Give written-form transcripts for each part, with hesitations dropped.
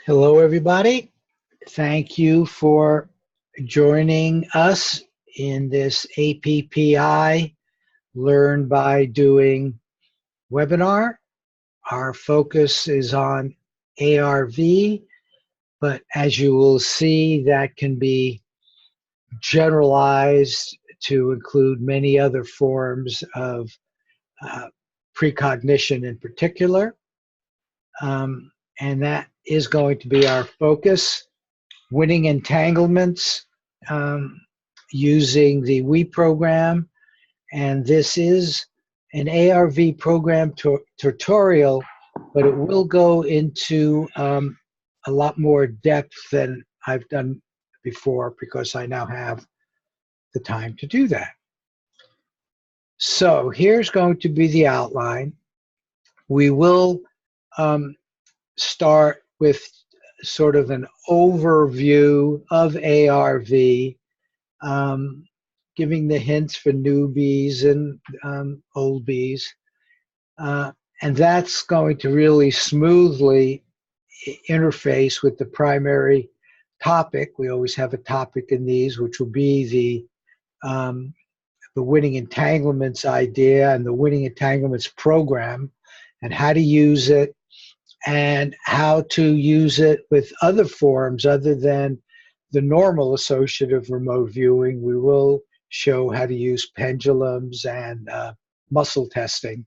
Hello, everybody. Thank you for joining us in this APPI Learn by Doing webinar. Our focus is on ARV, but as you will see, that can be generalized to include many other forms of precognition in particular. And that is going to be our focus. Winning Entanglements using the WE program. And this is an ARV program tutorial, but it will go into a lot more depth than I've done before because I now have the time to do that. So here's going to be the outline. We will start with sort of an overview of ARV, giving the hints for newbies and oldbies. And that's going to really smoothly interface with the primary topic. We always have a topic in these, which will be the Winning Entanglements idea and the Winning Entanglements program and how to use it, and how to use it with other forms other than the normal associative remote viewing. We will show how to use pendulums and muscle testing.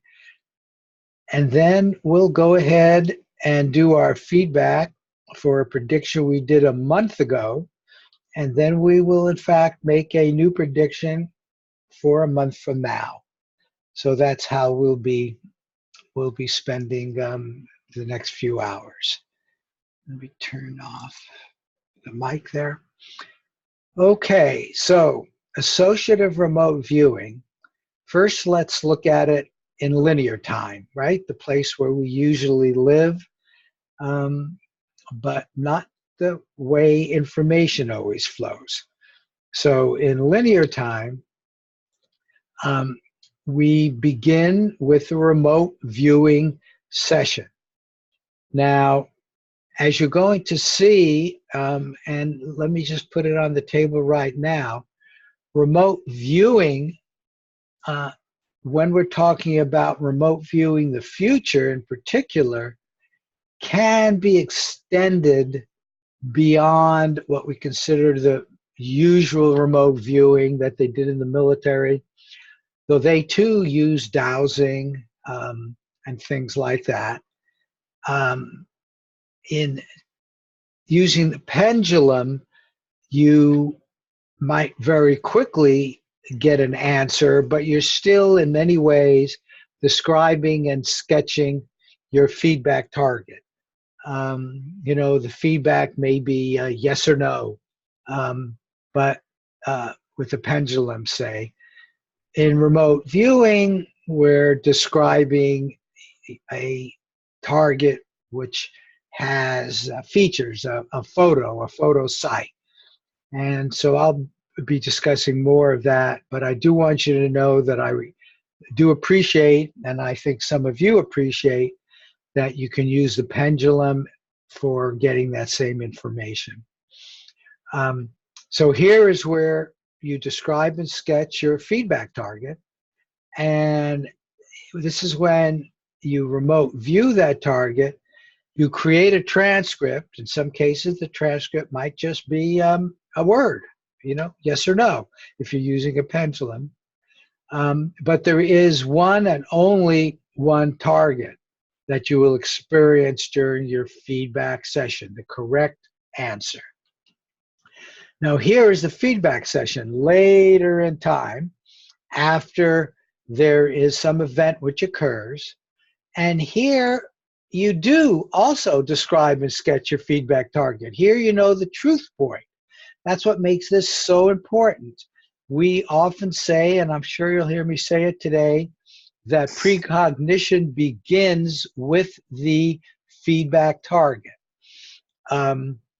And then we'll go ahead and do our feedback for a prediction we did a month ago. And then we will, in fact, make a new prediction for a month from now. So that's how we'll be spending the next few hours. Let me turn off the mic there. Okay, so associative remote viewing. First, let's look at it in linear time, right? The place where we usually live, but not the way information always flows. So in linear time, we begin with a remote viewing session. Now, as you're going to see, and let me just put it on the table right now, remote viewing, when we're talking about remote viewing the future in particular, can be extended beyond what we consider the usual remote viewing that they did in the military, though they too use dowsing and things like that. In using the pendulum, you might very quickly get an answer, but you're still in many ways describing and sketching your feedback target. You know, the feedback may be yes or no, but with the pendulum, say. In remote viewing, we're describing a target which has features, a photo site. And so I'll be discussing more of that, but I do want you to know that I do appreciate, and I think some of you appreciate, that you can use the pendulum for getting that same information. So here is where you describe and sketch your feedback target. And this is when you remote view that target. You create a transcript. In some cases, the transcript might just be a word, you know, yes or no, if you're using a pendulum. But there is one and only one target that you will experience during your feedback session, the correct answer. Now, here is the feedback session later in time, after there is some event which occurs. And here you do also describe and sketch your feedback target. Here you know the truth point. That's what makes this so important. We often say, and I'm sure you'll hear me say it today, that precognition begins with the feedback target,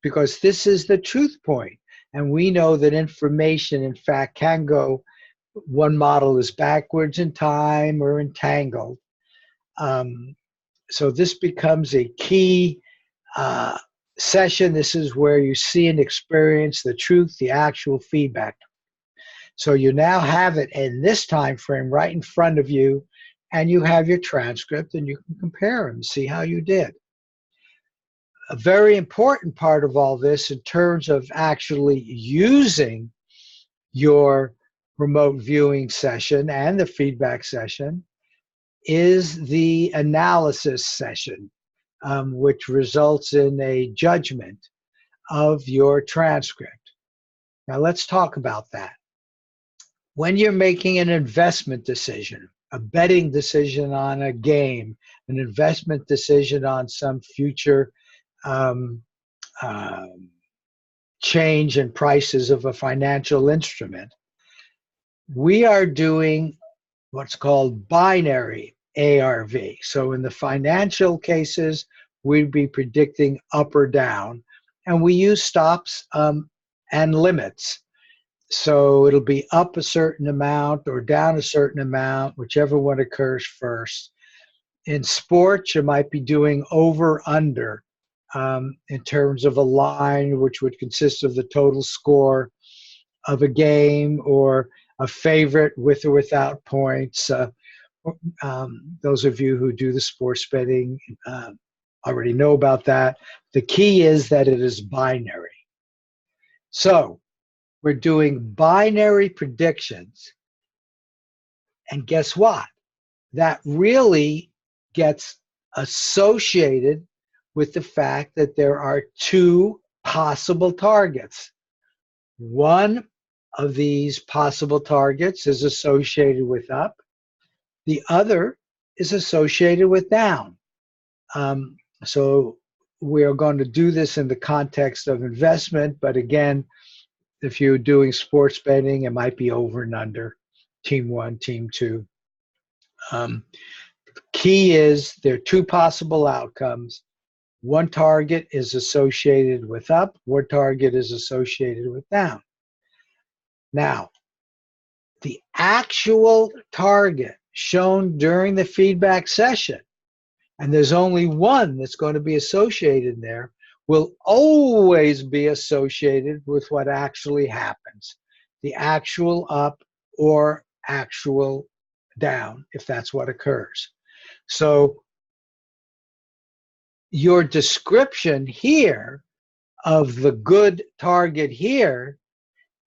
because this is the truth point. And we know that information, in fact, can go, one model is backwards in time or entangled. So this becomes a key session, this is where you see and experience the truth, the actual feedback. So you now have it in this time frame right in front of you, and you have your transcript, and you can compare them, see how you did. A very important part of all this in terms of actually using your remote viewing session and the feedback session is the analysis session, which results in a judgment of your transcript. Now let's talk about that. When you're making an investment decision, a betting decision on a game, an investment decision on some future change in prices of a financial instrument, we are doing what's called binary ARV. So in the financial cases, we'd be predicting up or down, and we use stops and limits. So it'll be up a certain amount or down a certain amount, whichever one occurs first. In sports, you might be doing over under in terms of a line, which would consist of the total score of a game, or a favorite with or without points. Those of you who do the sports betting already know about that. The key is that it is binary. So we're doing binary predictions. And guess what? That really gets associated with the fact that there are two possible targets. One of these possible targets is associated with up. The other is associated with down. So we are going to do this in the context of investment, but again, if you're doing sports betting, it might be over and under, team one, team two. Key is there are two possible outcomes. One target is associated with up, one target is associated with down. Now, the actual target shown during the feedback session, and there's only one that's going to be associated there, will always be associated with what actually happens, the actual up or actual down, if that's what occurs. So your description here of the good target here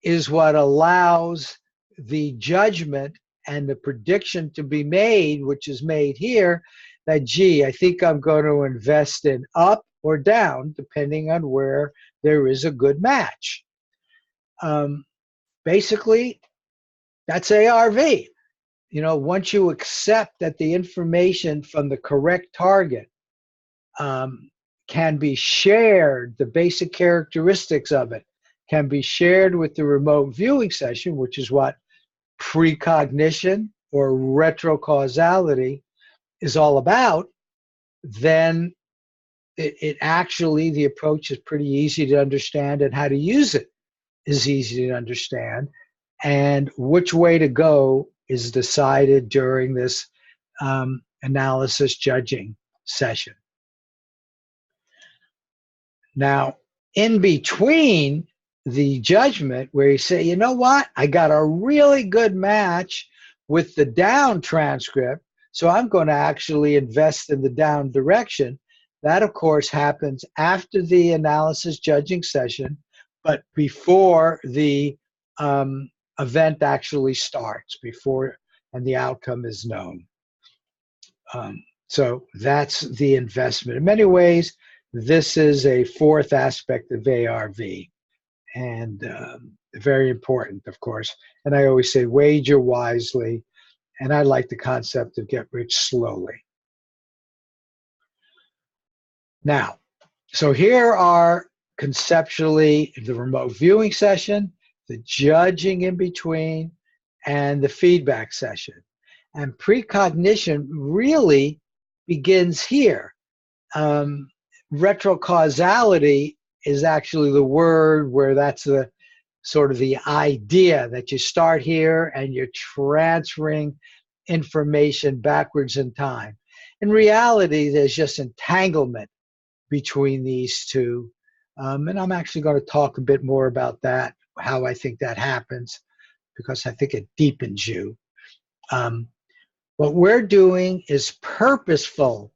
is what allows the judgment and the prediction to be made, which is made here, that, gee, I think I'm going to invest in up or down, depending on where there is a good match. Basically, that's ARV. You know, once you accept that the information from the correct target can be shared, the basic characteristics of it can be shared with the remote viewing session, which is what precognition or retrocausality is all about, then it actually, the approach is pretty easy to understand, and how to use it is easy to understand. And which way to go is decided during this analysis judging session. Now, in between the judgment, where you say, you know what, I got a really good match with the down transcript, so I'm going to actually invest in the down direction. That, of course, happens after the analysis judging session, but before the event actually starts, before and the outcome is known. So that's the investment. In many ways, this is a fourth aspect of ARV, and very important, of course. And I always say, wager wisely, and I like the concept of get rich slowly. Now, so here are conceptually the remote viewing session, the judging in between, and the feedback session. And precognition really begins here. Retrocausality is actually the word where that's the sort of the idea that you start here and you're transferring information backwards in time. In reality, there's just entanglement between these two And I'm actually going to talk a bit more about that, how I think that happens, because I think it deepens you. What we're doing is purposeful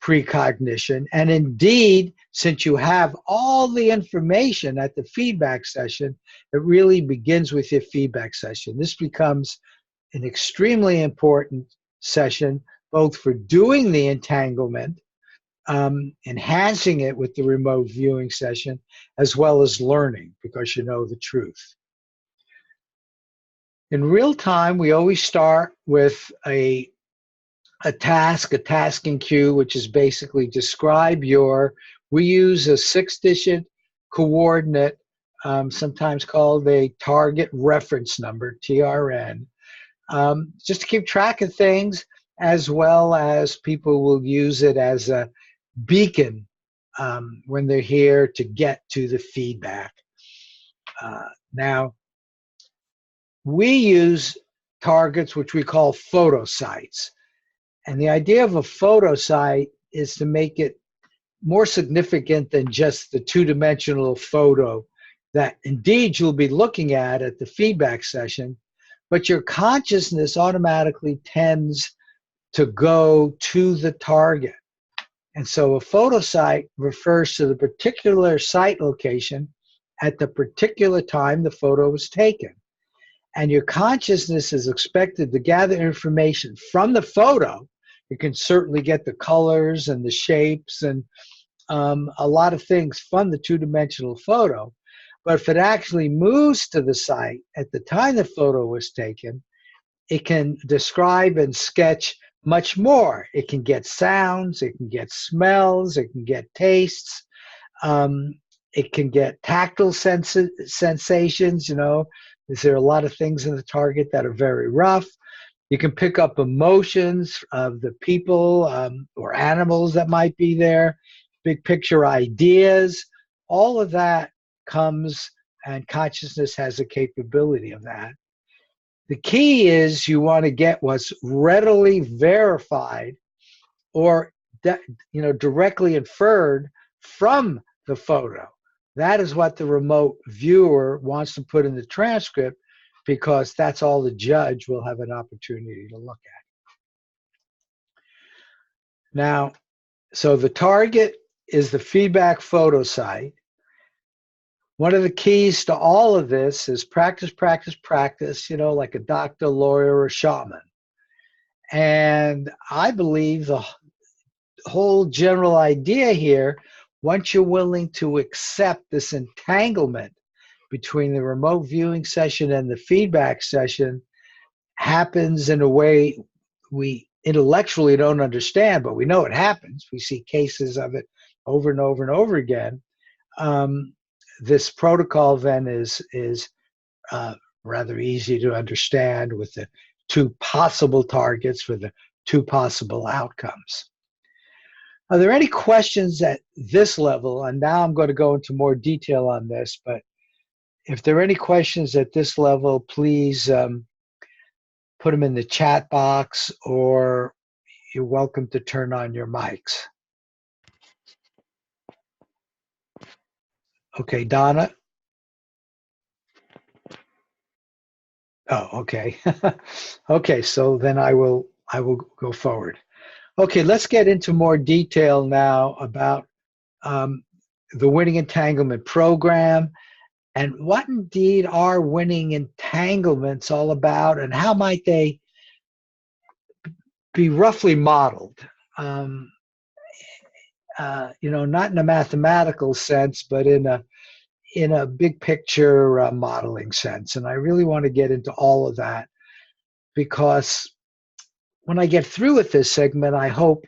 precognition. And indeed, since you have all the information at the feedback session, it really begins with your feedback session. This becomes an extremely important session, both for doing the entanglement, enhancing it with the remote viewing session, as well as learning, because you know the truth. In real time, we always start with a tasking cue, which is basically describe we use a 6-digit coordinate, sometimes called a target reference number, TRN, just to keep track of things, as well as people will use it as a beacon when they're here to get to the feedback. Now, we use targets which we call photosites. And the idea of a photosite is to make it more significant than just the two-dimensional photo that indeed you'll be looking at the feedback session, but your consciousness automatically tends to go to the target. And so a photosite refers to the particular site location at the particular time the photo was taken. And your consciousness is expected to gather information from the photo. You can certainly get the colors and the shapes and a lot of things from the two-dimensional photo. But if it actually moves to the site at the time the photo was taken, it can describe and sketch much more. It can get sounds, it can get smells, it can get tastes, it can get tactile sensations. You know, there are a lot of things in the target that are very rough. You can pick up emotions of the people or animals that might be there, big picture ideas. All of that comes, and consciousness has a capability of that. The key is you want to get what's readily verified or directly inferred from the photo. That is what the remote viewer wants to put in the transcript, because that's all the judge will have an opportunity to look at. Now, so the target is the feedback photo site. One of the keys to all of this is practice, practice, practice, like a doctor, lawyer, or shaman. And I believe the whole general idea here, once you're willing to accept this entanglement between the remote viewing session and the feedback session, happens in a way we intellectually don't understand, but we know it happens. We see cases of it over and over and over again. This protocol then is rather easy to understand, with the two possible targets for the two possible outcomes. Are there any questions at this level? And now I'm going to go into more detail on this, but if there are any questions at this level, please put them in the chat box, or you're welcome to turn on your mics. Okay, Donna. Oh, okay. Okay, so then I will go forward. Okay, let's get into more detail now about the Winning Entanglement program, and what indeed are winning entanglements all about, and how might they be roughly modeled? Not in a mathematical sense, but in a big picture modeling sense. And I really want to get into all of that, because when I get through with this segment, I hope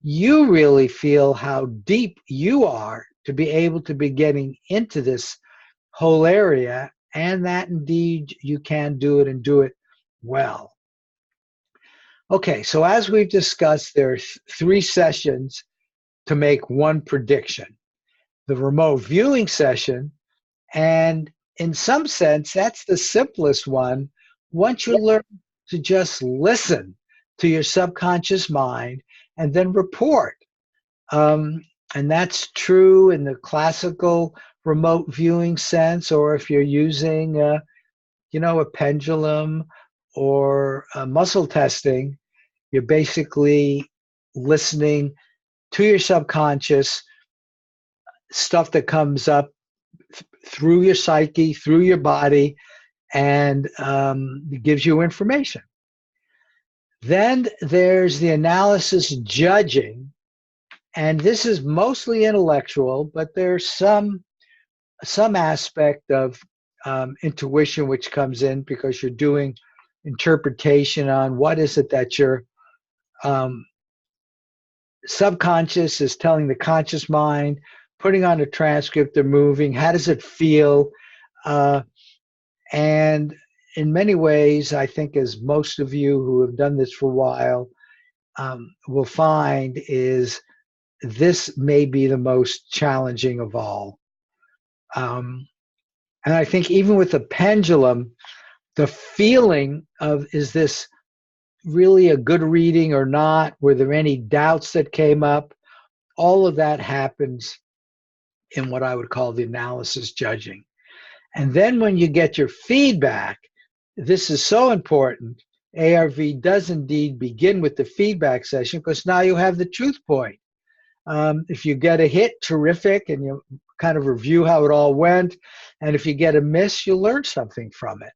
you really feel how deep you are to be able to be getting into this whole area, and that indeed you can do it and do it well. Okay, so as we've discussed, there are 3 sessions to make one prediction. The remote viewing session, and in some sense, that's the simplest one. Once you learn to just listen to your subconscious mind and then report. And that's true in the classical remote viewing sense, or if you're using, a pendulum or muscle testing, you're basically listening to your subconscious, stuff that comes up through your psyche, through your body, and it gives you information. Then there's the analysis judging, and this is mostly intellectual, but there's some aspect of intuition which comes in because you're doing interpretation on what is it that your subconscious is telling the conscious mind, putting on a transcript, they're moving, how does it feel? And in many ways, I think, as most of you who have done this for a while will find, is this may be the most challenging of all. And I think even with the pendulum, the feeling of, is this really a good reading or not? Were there any doubts that came up? All of that happens in what I would call the analysis judging. And then when you get your feedback, this is so important. ARV does indeed begin with the feedback session, because now you have the truth point. If you get a hit, terrific, and you kind of review how it all went. And if you get a miss, you learn something from it.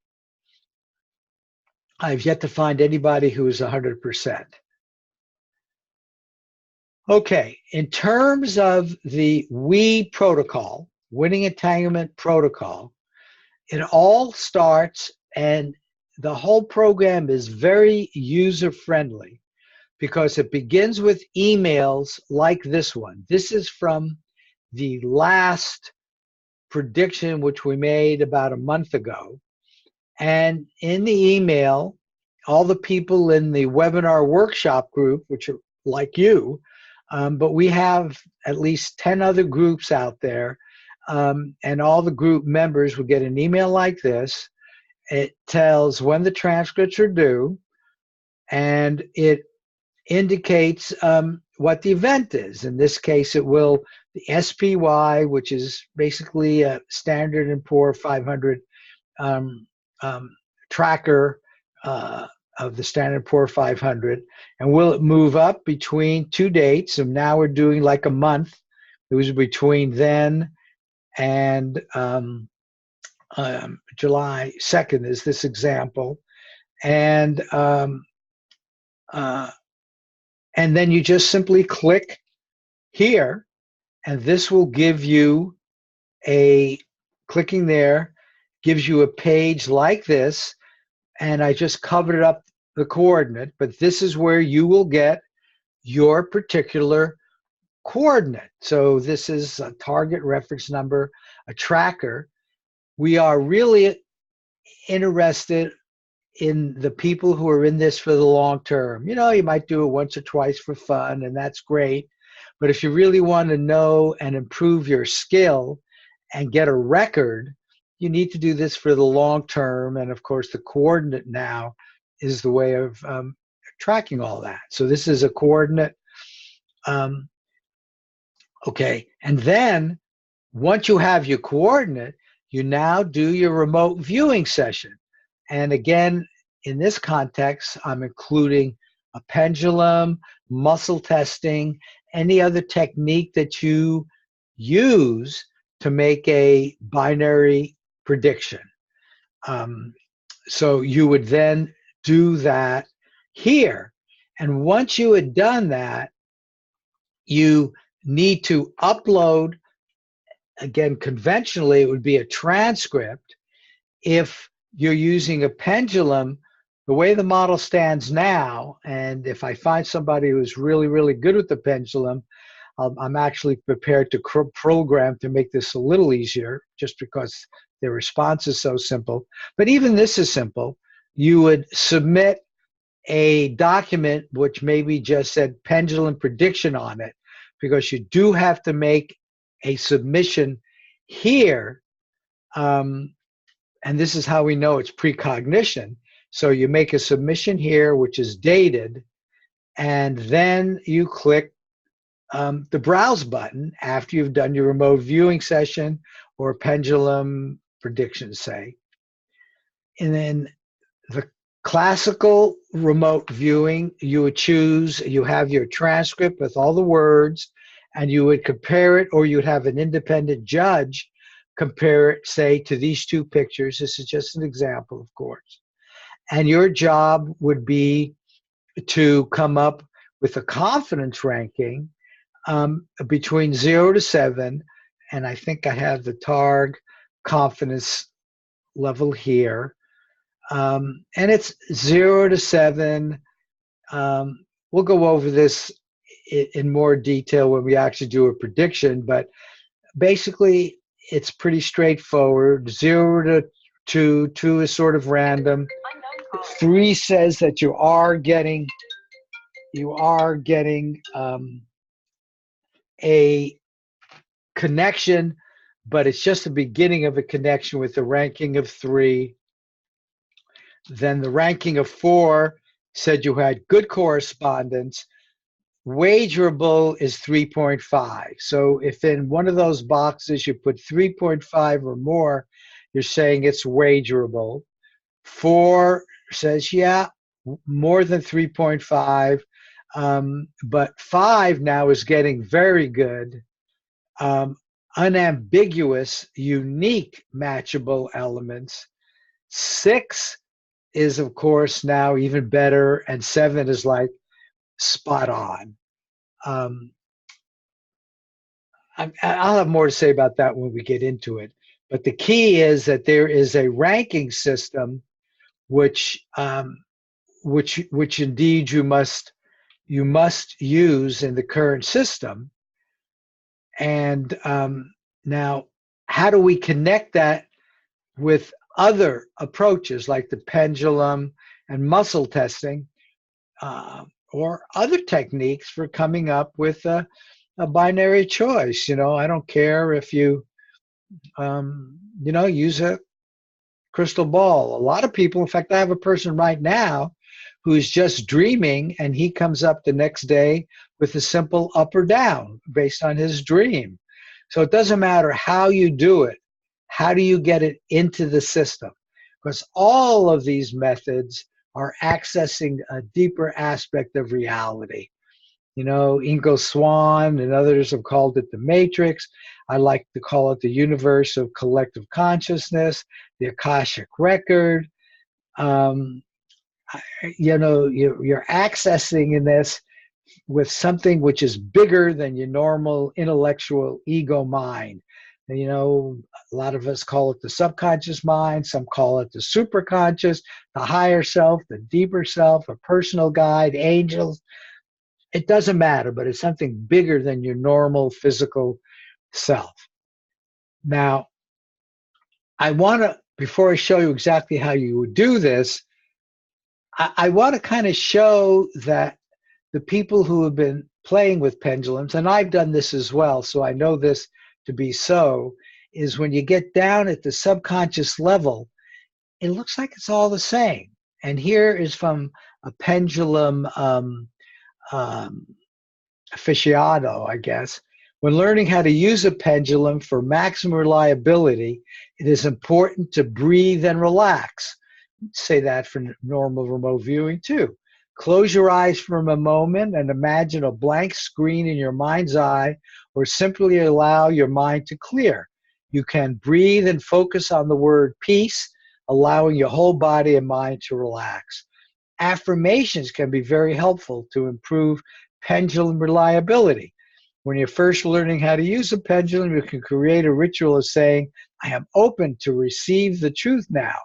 I've yet to find anybody who is 100%. Okay, in terms of the protocol, Winning Entanglement protocol, it all starts, and the whole program is very user-friendly because it begins with emails like this one. This is from the last prediction, which we made about a month ago. And in the email, all the people in the webinar workshop group, which are like you, but we have at least 10 other groups out there, and all the group members will get an email like this. It tells when the transcripts are due, and it indicates what the event is. In this case, it will, the SPY, which is basically a Standard & Poor 500 tracker of the Standard & Poor 500, and will it move up between two dates? And now we're doing like a month. It was between then and July 2nd is this example. And then you just simply click here, and this will give you clicking there gives you a page like this. And I just covered up the coordinate, but this is where you will get your particular coordinate. So this is a target reference number, a tracker. We are really interested in the people who are in this for the long term. You might do it once or twice for fun, and that's great. But if you really want to know and improve your skill and get a record, you need to do this for the long term. And of course, the coordinate now is the way of tracking all that. So this is a coordinate. Okay, and then once you have your coordinate, you now do your remote viewing session. And again, in this context, I'm including a pendulum, muscle testing, any other technique that you use to make a binary prediction. So you would then do that here. And once you had done that, you need to upload, again, conventionally, it would be a transcript. If you're using a pendulum, the way the model stands now, and if I find somebody who's really, really good with the pendulum, I'm actually prepared to program to make this a little easier, just because the response is so simple. But even this is simple. You would submit a document which maybe just said pendulum prediction on it, because you do have to make a submission here. And this is how we know it's precognition. So you make a submission here, which is dated, and then you click the browse button after you've done your remote viewing session or pendulum prediction, say. And then the classical remote viewing, you would choose, you have your transcript with all the words, and you would compare it, or you'd have an independent judge compare it, say, to these two pictures. This is just an example, of course. And your job would be to come up with a confidence ranking between 0 to 7. And I think I have the TARG confidence level here. And it's 0 to 7. We'll go over this in more detail when we actually do a prediction, but basically it's pretty straightforward. 0 to 2, 2 is sort of random. 3 says that you are getting a connection, but it's just the beginning of a connection with the ranking of 3. Then the ranking of 4 said you had good correspondence. Wagerable is 3.5. So if in one of those boxes you put 3.5 or more, you're saying it's wagerable. 4 says, yeah, more than 3.5. But 5 now is getting very good. Unambiguous, unique, matchable elements. 6 is, of course, now even better, and 7 is like spot on. I'll have more to say about that when we get into it. But the key is that there is a ranking system, which indeed you must use in the current system. And now, how do we connect that with other approaches like the pendulum and muscle testing, or other techniques for coming up with a binary choice? You know, I don't care if you, use a crystal ball. A lot of people, in fact, I have a person right now who's just dreaming, and he comes up the next day with a simple up or down based on his dream. So it doesn't matter how you do it. How do you get it into the system? Because all of these methods are accessing a deeper aspect of reality. You know, Ingo Swann and others have called it the matrix. I like to call it the universe of collective consciousness, the Akashic record. You're accessing in this with something which is bigger than your normal intellectual ego mind. You know, a lot of us call it the subconscious mind, some call it the superconscious, the higher self, the deeper self, a personal guide, angels. It doesn't matter, but it's something bigger than your normal physical self. Now, I want to, before I show you exactly how you would do this, I want to kind of show that the people who have been playing with pendulums, and I've done this as well, so I know this to be so, is when you get down at the subconscious level, it looks like it's all the same. And here is from a pendulum aficionado, I guess. When learning how to use a pendulum for maximum reliability, it is important to breathe and relax. Say that for normal remote viewing too. Close your eyes for a moment and imagine a blank screen in your mind's eye, or simply allow your mind to clear. You can breathe and focus on the word peace, allowing your whole body and mind to relax. Affirmations can be very helpful to improve pendulum reliability. When you're first learning how to use a pendulum, you can create a ritual of saying, I am open to receive the truth now.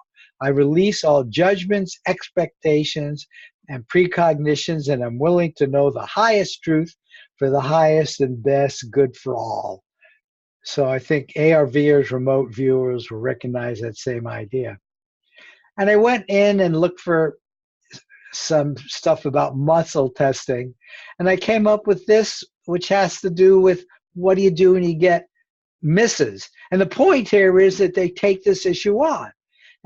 I release all judgments, expectations, and precognitions, and I'm willing to know the highest truth for the highest and best good for all. So I think ARVers, remote viewers, will recognize that same idea. And I went in and looked for some stuff about muscle testing, and I came up with this, which has to do with what do you do when you get misses. And the point here is that they take this issue on.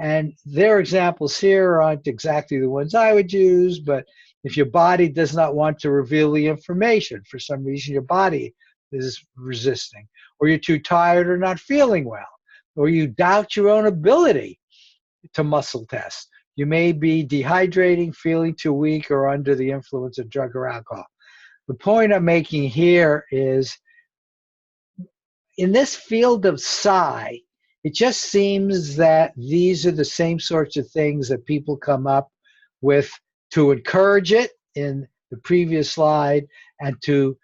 And their examples here aren't exactly the ones I would use, but If your body does not want to reveal the information, for some reason your body is resisting, or you're too tired or not feeling well, or you doubt your own ability to muscle test. You may be dehydrating, feeling too weak, or under the influence of drug or alcohol. The point I'm making here is, in this field of psi, it just seems that these are the same sorts of things that people come up with to encourage it in the previous slide and to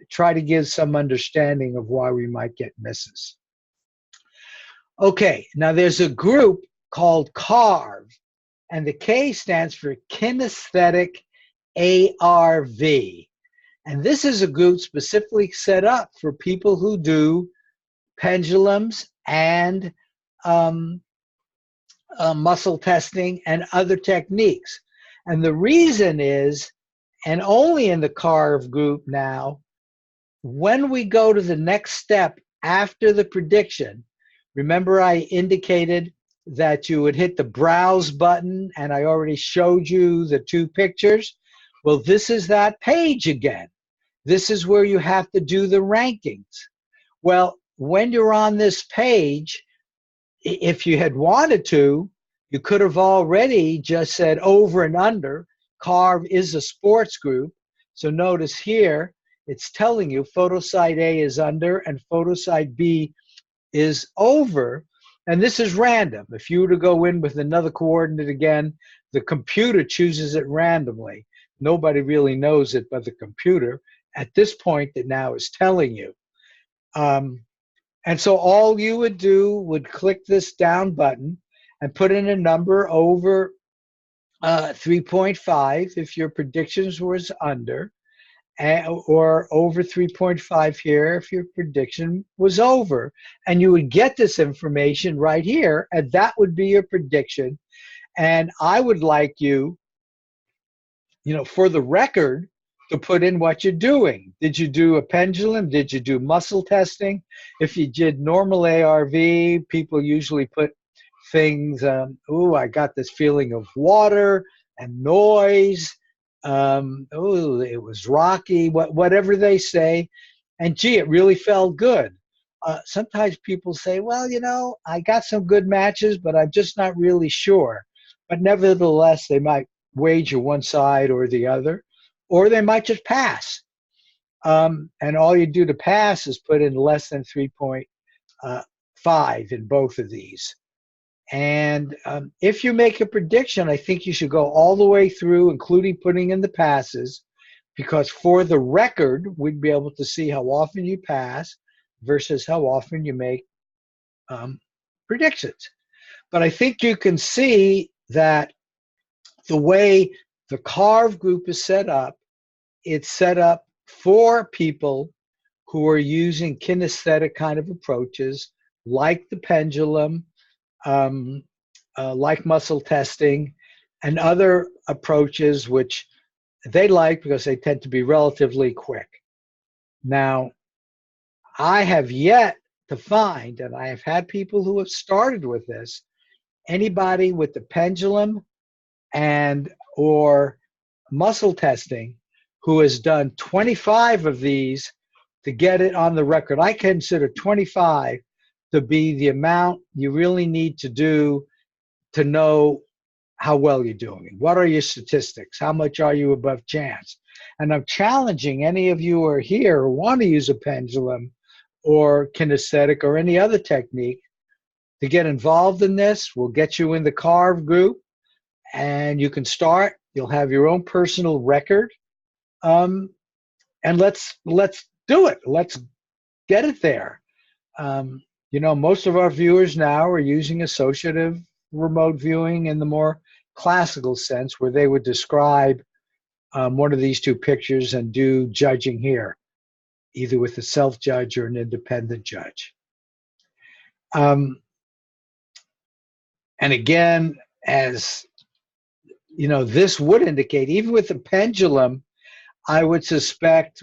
try to give some understanding of why we might get misses. Okay, now there's a group called Carve, and the K stands for Kinesthetic ARV. And this is a group specifically set up for people who do pendulums and muscle testing and other techniques. And the reason is, and only in the Carve group now, when we go to the next step after the prediction, remember I indicated that you would hit the browse button, and I already showed you the two pictures. Well, this is that page again. This is where you have to do the rankings. Well, when you're on this page, if you had wanted to, you could have already just said over and under. Carve is a sports group. So notice here, it's telling you photosite A is under and photosite B is over. And this is random. If you were to go in with another coordinate again, the computer chooses it randomly. Nobody really knows it but the computer at this point that now is telling you. And so all you would do would click this down button and put in a number over 3.5 if your predictions was under, or over 3.5 here if your prediction was over. And you would get this information right here, and that would be your prediction. And I would like you, for the record, to put in what you're doing. Did you do a pendulum? Did you do muscle testing? If you did normal ARV, people usually put things, I got this feeling of water and noise. It was rocky, whatever they say. And gee, it really felt good. Sometimes people say, well, I got some good matches, but I'm just not really sure. But nevertheless, they might wager one side or the other, or they might just pass. And all you do to pass is put in less than 3.5 in both of these. And if you make a prediction, I think you should go all the way through, including putting in the passes, because for the record, we'd be able to see how often you pass versus how often you make predictions. But I think you can see that the way the Carve group is set up, it's set up for people who are using kinesthetic kind of approaches, like the pendulum, like muscle testing, and other approaches which they like because they tend to be relatively quick. Now, I have yet to find, and I have had people who have started with this, anybody with the pendulum and or muscle testing who has done 25 of these to get it on the record. I consider 25 to be the amount you really need to do to know how well you're doing. What are your statistics? How much are you above chance? And I'm challenging any of you who are here who want to use a pendulum or kinesthetic or any other technique to get involved in this. We'll get you in the Carve group, and you can start. You'll have your own personal record. And let's do it. Let's get it there. Most of our viewers now are using associative remote viewing in the more classical sense, where they would describe one of these two pictures and do judging here, either with a self-judge or an independent judge. And again, as this would indicate, even with the pendulum, I would suspect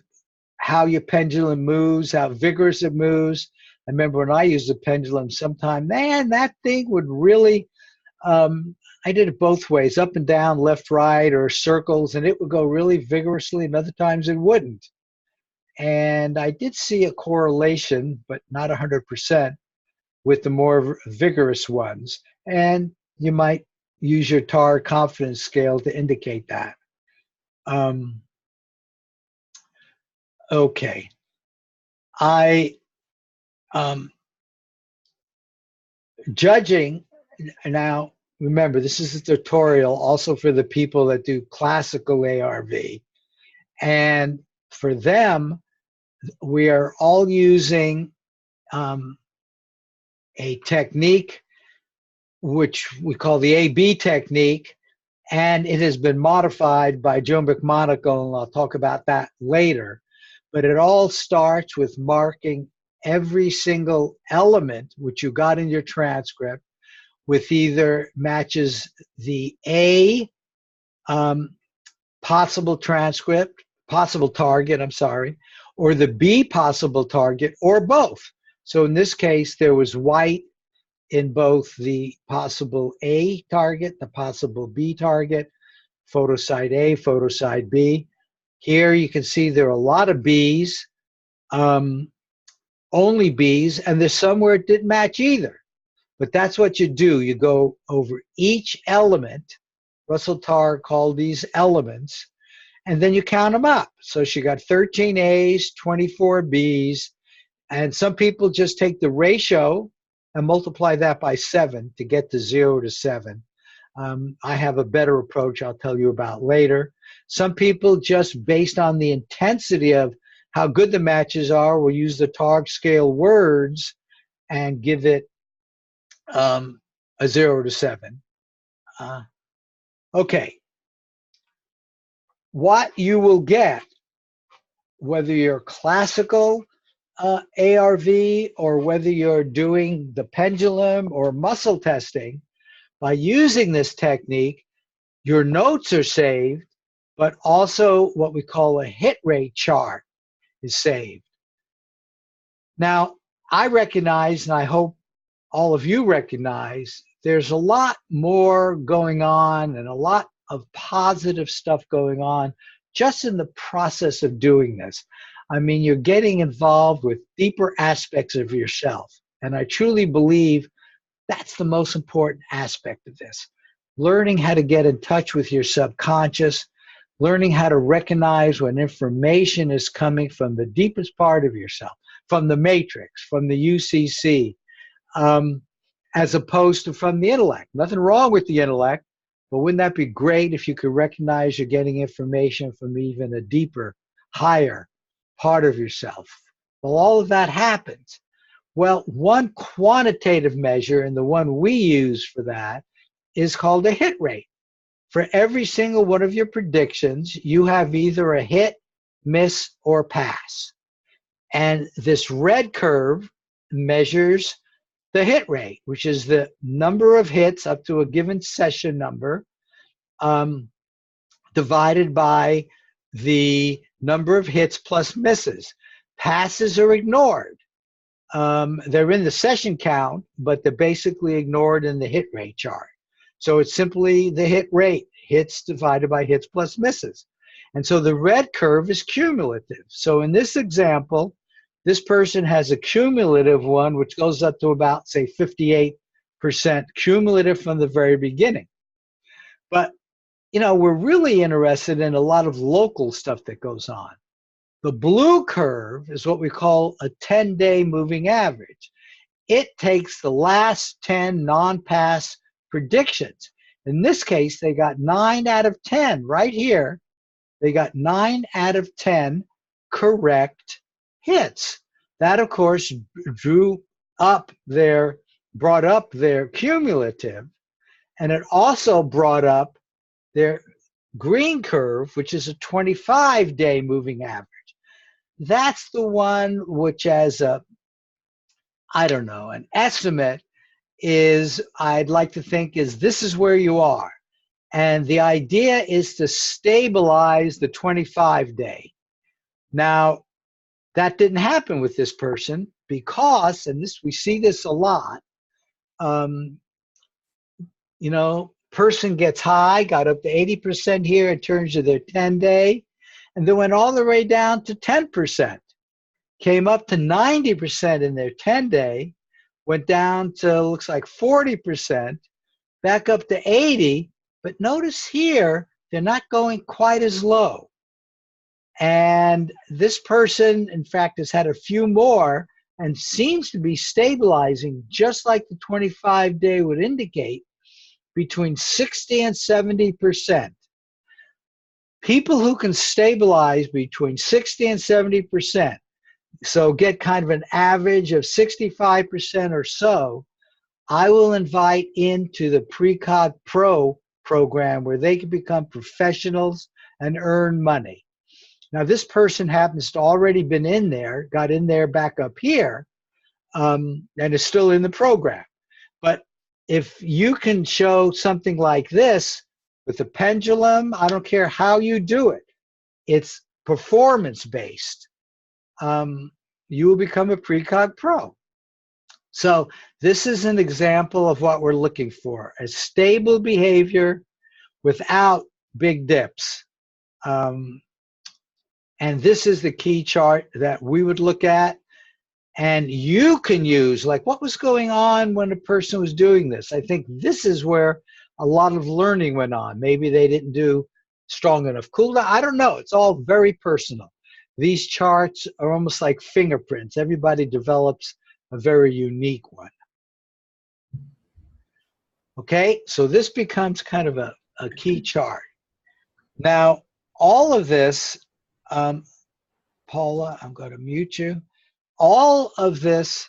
how your pendulum moves, how vigorous it moves. I remember when I used the pendulum sometime, man, that thing would really, I did it both ways, up and down, left, right, or circles, and it would go really vigorously, and other times it wouldn't. And I did see a correlation, but not 100%, with the more vigorous ones. And you might use your TAR confidence scale to indicate that. Okay. Judging, now remember, this is a tutorial also for the people that do classical ARV. And for them, we are all using a technique which we call the AB technique, and it has been modified by Joe McMahan, and I'll talk about that later. But it all starts with marking every single element which you got in your transcript with either matches the A possible target, or the B possible target, or both. So in this case, there was white in both the possible A target, the possible B target, photosite A, photosite B. Here you can see there are a lot of Bs, only Bs, and there's some where it didn't match either. But that's what you do. You go over each element. Russell Tarr called these elements, and then you count them up. So she got 13 A's, 24 B's, and some people just take the ratio and multiply that by 7 to get to 0 to 7. I have a better approach I'll tell you about later. Some people, just based on the intensity of how good the matches are, will use the Targ scale words and give it a 0 to 7. Okay. What you will get, whether you're classical ARV or whether you're doing the pendulum or muscle testing, by using this technique, your notes are saved, but also what we call a hit rate chart is saved. Now, I recognize, and I hope all of you recognize, there's a lot more going on and a lot of positive stuff going on just in the process of doing this. I mean, you're getting involved with deeper aspects of yourself. And I truly believe that's the most important aspect of this. Learning how to get in touch with your subconscious, learning how to recognize when information is coming from the deepest part of yourself, from the matrix, from the UCC, as opposed to from the intellect. Nothing wrong with the intellect, but wouldn't that be great if you could recognize you're getting information from even a deeper, higher part of yourself? Well, all of that happens. Well, one quantitative measure, and the one we use for that, is called a hit rate. For every single one of your predictions, you have either a hit, miss, or pass. And this red curve measures the hit rate, which is the number of hits up to a given session number, divided by the number of hits plus misses. Passes are ignored. They're in the session count, but they're basically ignored in the hit rate chart. So it's simply the hit rate, hits divided by hits plus misses. And so the red curve is cumulative. So in this example, this person has a cumulative one, which goes up to about, say, 58% cumulative from the very beginning. But, you know, we're really interested in a lot of local stuff that goes on. The blue curve is what we call a 10-day moving average. It takes the last 10 non-pass predictions. In this case, they got 9 out of 10 right here. They got 9 out of 10 correct hits. That, of course, brought up their cumulative, and it also brought up their green curve, which is a 25-day moving average. That's the one which, as a, an estimate, is, I'd like to think, is this is where you are. And the idea is to stabilize the 25-day. Now, that didn't happen with this person because, and this we see this a lot, Person gets high, got up to 80% here in terms of their 10-day, and then went all the way down to 10%. Came up to 90% in their 10-day, went down to, looks like 40%, back up to 80, but notice here, they're not going quite as low. And this person, in fact, has had a few more and seems to be stabilizing, just like the 25-day would indicate, between 60 and 70%. People who can stabilize between 60 and 70%, so get kind of an average of 65% or so, I will invite into the Precog Pro program where they can become professionals and earn money. Now, this person happens to already been in there, got in there back up here, and is still in the program. But if you can show something like this with a pendulum, I don't care how you do it, it's performance-based. You will become a Precog Pro. So this is an example of what we're looking for, a stable behavior without big dips. And this is the key chart that we would look at. And you can use, like, what was going on when a person was doing this? I think this is where a lot of learning went on. Maybe they didn't do strong enough cool down. I don't know. It's all very personal. These charts are almost like fingerprints. Everybody develops a very unique one. Okay, so this becomes kind of a key chart. Now, all of this, Paula, I'm going to mute you. All of this,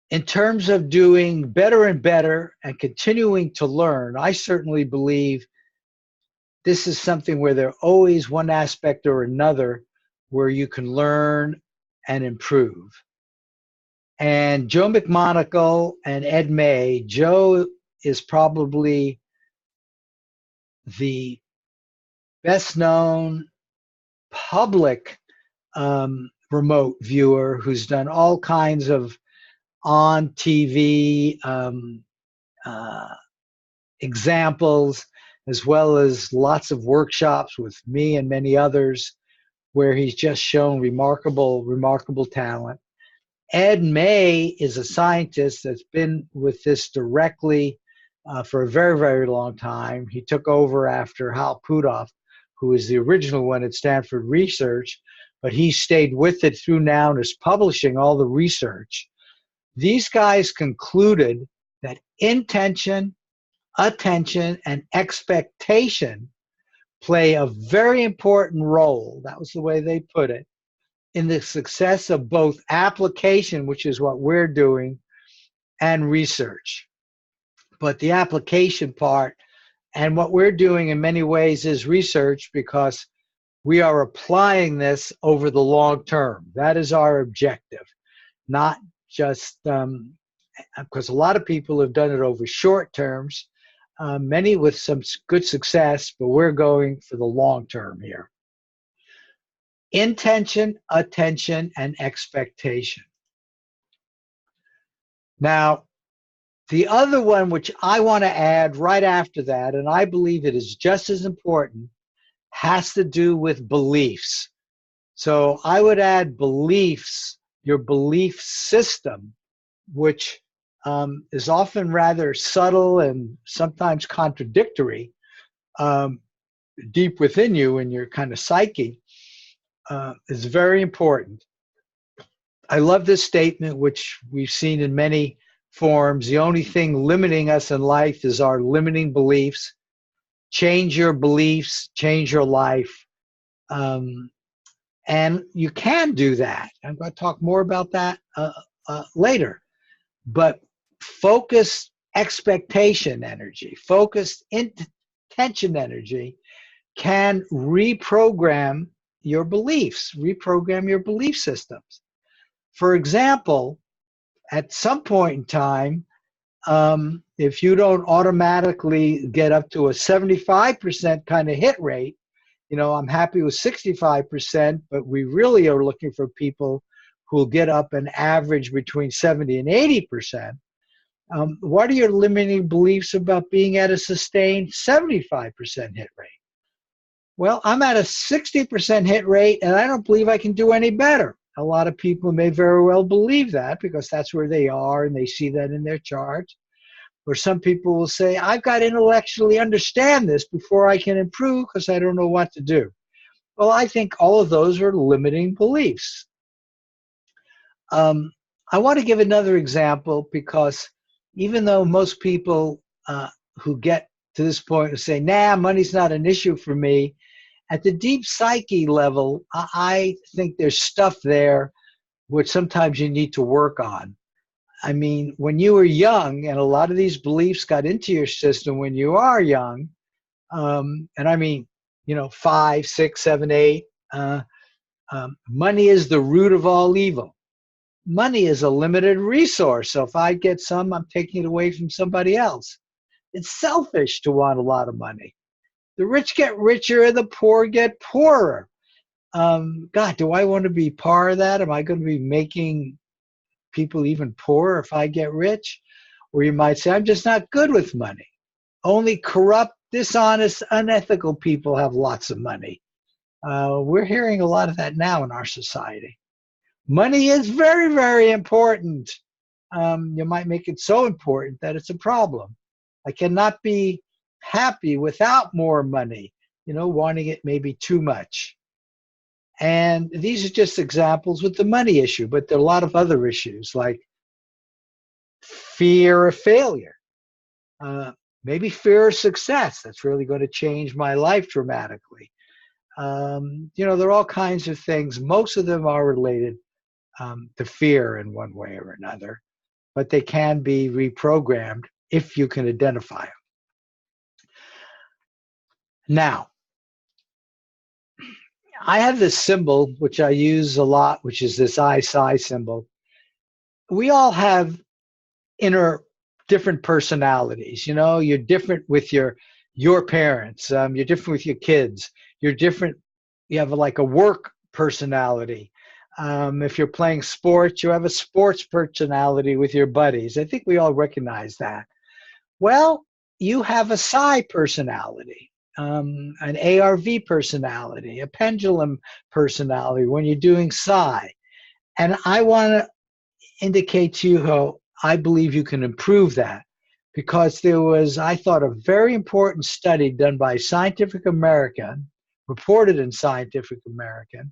in terms of doing better and better and continuing to learn, I certainly believe this is something where there's always one aspect or another where you can learn and improve. And Joe McMonagle and Ed May, Joe is probably the best known public remote viewer who's done all kinds of on TV examples, as well as lots of workshops with me and many others where he's just shown remarkable talent. Ed May is a scientist that's been with this directly for a very, very long time. He took over after Hal Puthoff, who was the original one at Stanford Research, but he stayed with it through now and is publishing all the research. These guys concluded that intention, attention, and expectation play a very important role, that was the way they put it, in the success of both application, which is what we're doing, and research. But the application part and what we're doing in many ways is research, because we are applying this over the long term. That is our objective, not just because a lot of people have done it over short terms, many with some good success, but we're going for the long term here. Intention, attention, and expectation. Now, the other one which I want to add right after that, and I believe it is just as important, has to do with beliefs. So I would add beliefs, your belief system, which is often rather subtle and sometimes contradictory deep within you in your kind of psyche, is very important. I love this statement, which we've seen in many forms. The only thing limiting us in life is our limiting beliefs. Change your beliefs, change your life. And you can do that. I'm going to talk more about that later. But focused expectation energy, focused intention energy can reprogram your beliefs, reprogram your belief systems. For example, at some point in time, if you don't automatically get up to a 75% kind of hit rate, you know, I'm happy with 65%, but we really are looking for people who will get up an average between 70 and 80%. What are your limiting beliefs about being at a sustained 75% hit rate? Well, I'm at a 60% hit rate, and I don't believe I can do any better. A lot of people may very well believe that because that's where they are and they see that in their charts. Or some people will say, I've got to intellectually understand this before I can improve because I don't know what to do. Well, I think all of those are limiting beliefs. I want to give another example because even though most people who get to this point will say, nah, money's not an issue for me, at the deep psyche level, I think there's stuff there which sometimes you need to work on. I mean, when you were young, and a lot of these beliefs got into your system when you are young, and I mean, 5, 6, 7, 8, money is the root of all evil. Money is a limited resource, so if I get some, I'm taking it away from somebody else. It's selfish to want a lot of money. The rich get richer and the poor get poorer. God, do I want to be part of that? Am I going to be making people even poorer if I get rich? Or you might say, I'm just not good with money. Only corrupt, dishonest, unethical people have lots of money. We're hearing a lot of that now in our society. Money is very, very important. You might make it so important that it's a problem. I cannot be happy without more money, wanting it maybe too much. And these are just examples with the money issue, but there are a lot of other issues like fear of failure, maybe fear of success. That's really going to change my life dramatically. There are all kinds of things. Most of them are related to fear in one way or another, but they can be reprogrammed if you can identify them. Now, I have this symbol, which I use a lot, which is this I-Psi symbol. We all have inner different personalities. You're different with your parents. You're different with your kids. You're different. You have like a work personality. If you're playing sports, you have a sports personality with your buddies. I think we all recognize that. Well, you have a Psi personality, an ARV personality, a pendulum personality when you're doing Psi. And I want to indicate to you how I believe you can improve that, because there was, I thought, a very important study done by Scientific American, reported in Scientific American,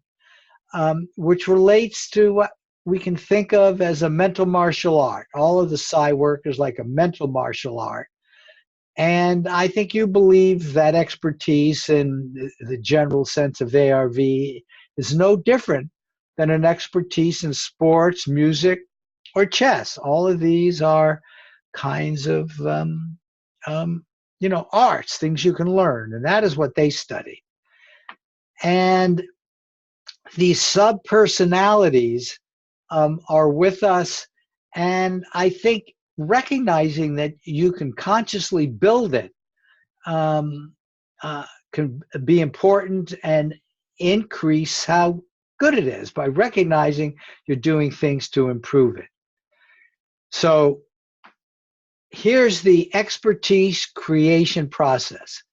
which relates to what we can think of as a mental martial art. All of the Psi work is like a mental martial art. And I think you believe that expertise in the general sense of ARV is no different than an expertise in sports, music, or chess. All of these are kinds of, arts, things you can learn. And that is what they study. And these sub-personalities are with us. And I think recognizing that you can consciously build it can be important and increase how good it is by recognizing you're doing things to improve it. So here's the expertise creation process.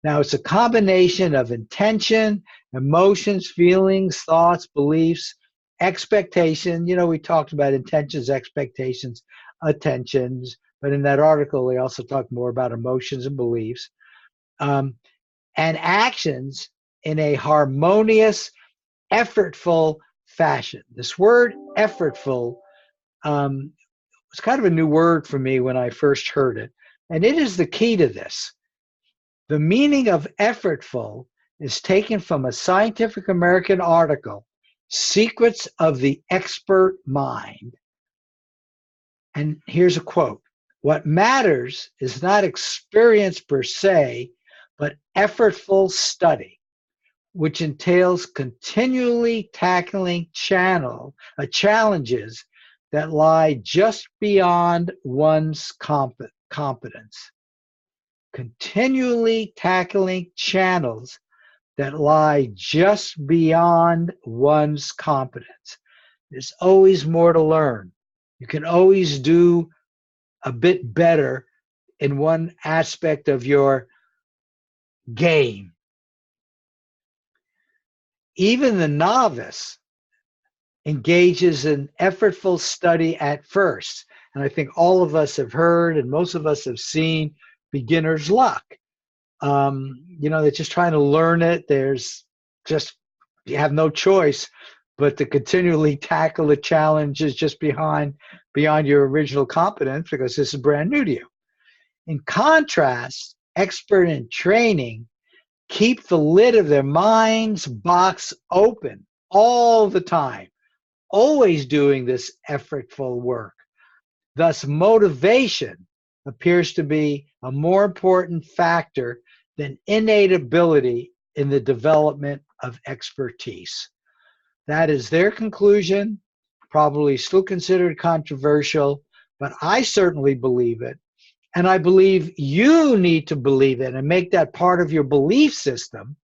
Now, it's a combination of intention, emotions, feelings, thoughts, beliefs, expectation. We talked about intentions, expectations, attentions, but in that article, they also talked more about emotions and beliefs, and actions in a harmonious, effortful fashion. This word effortful was kind of a new word for me when I first heard it, and it is the key to this. The meaning of effortful is taken from a Scientific American article, Secrets of the Expert Mind. And here's a quote: "What matters is not experience per se, but effortful study, which entails continually tackling challenges that lie just beyond one's competence." Continually tackling channels that lie just beyond one's competence. There's always more to learn. You can always do a bit better in one aspect of your game. Even the novice engages in effortful study at first. And I think all of us have heard and most of us have seen beginner's luck. They're just trying to learn it. You have no choice but to continually tackle the challenges just beyond your original competence because this is brand new to you. In contrast, expert in training keep the lid of their mind's box open all the time, always doing this effortful work. Thus, motivation appears to be a more important factor than innate ability in the development of expertise. That is their conclusion, probably still considered controversial, but I certainly believe it. And I believe you need to believe it and make that part of your belief system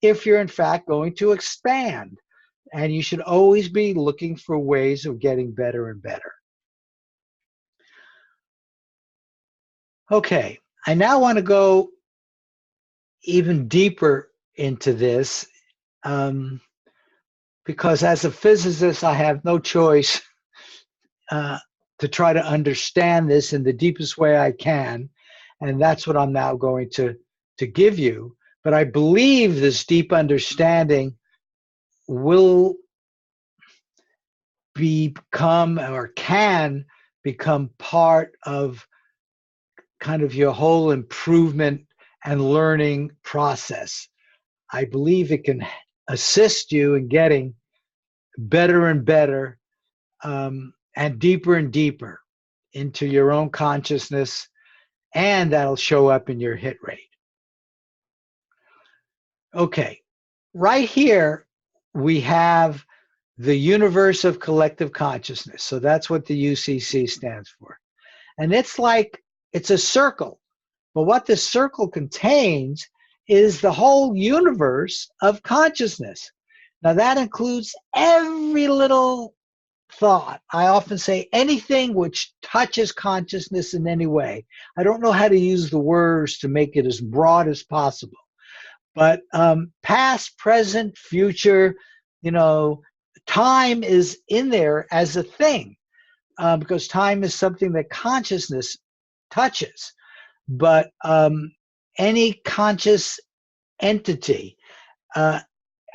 if you're in fact going to expand. And you should always be looking for ways of getting better and better. Okay, I now want to go even deeper into this because as a physicist, I have no choice to try to understand this in the deepest way I can. And that's what I'm now going to give you. But I believe this deep understanding will become or can become part of kind of your whole improvement and learning process. I believe it can assist you in getting better and better and deeper into your own consciousness, and that'll show up in your hit rate. Okay, right here we have the universe of collective consciousness. So that's what the UCC stands for. And it's a circle. But what this circle contains is the whole universe of consciousness. Now that includes every little thought. I often say anything which touches consciousness in any way. I don't know how to use the words to make it as broad as possible. But past, present, future, time is in there as a thing because time is something that consciousness touches. But any conscious entity,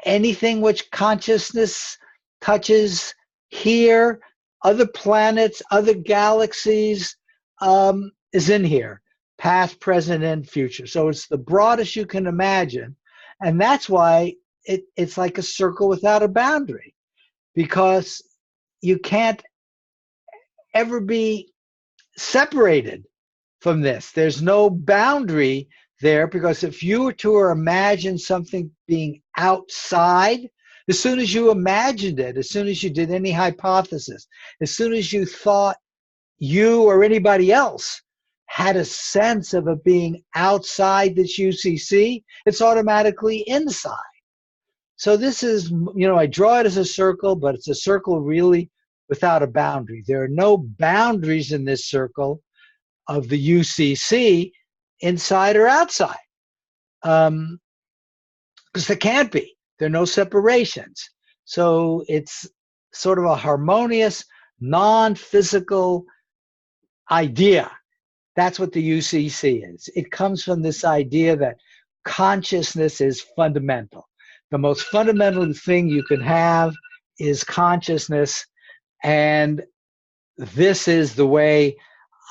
anything which consciousness touches here, other planets, other galaxies, is in here, past, present, and future. So it's the broadest you can imagine. And that's why it's like a circle without a boundary, because you can't ever be separated from this. There's no boundary there, because if you were to imagine something being outside, as soon as you imagined it, as soon as you did any hypothesis, as soon as you thought you or anybody else had a sense of it being outside this UCC, it's automatically inside. So this is, I draw it as a circle, but it's a circle really without a boundary. There are no boundaries in this circle of the UCC, inside or outside, because there can't be. There are no separations. So it's sort of a harmonious, non-physical idea. That's what the UCC is. It comes from this idea that consciousness is fundamental. The most fundamental thing you can have is consciousness, and this is the way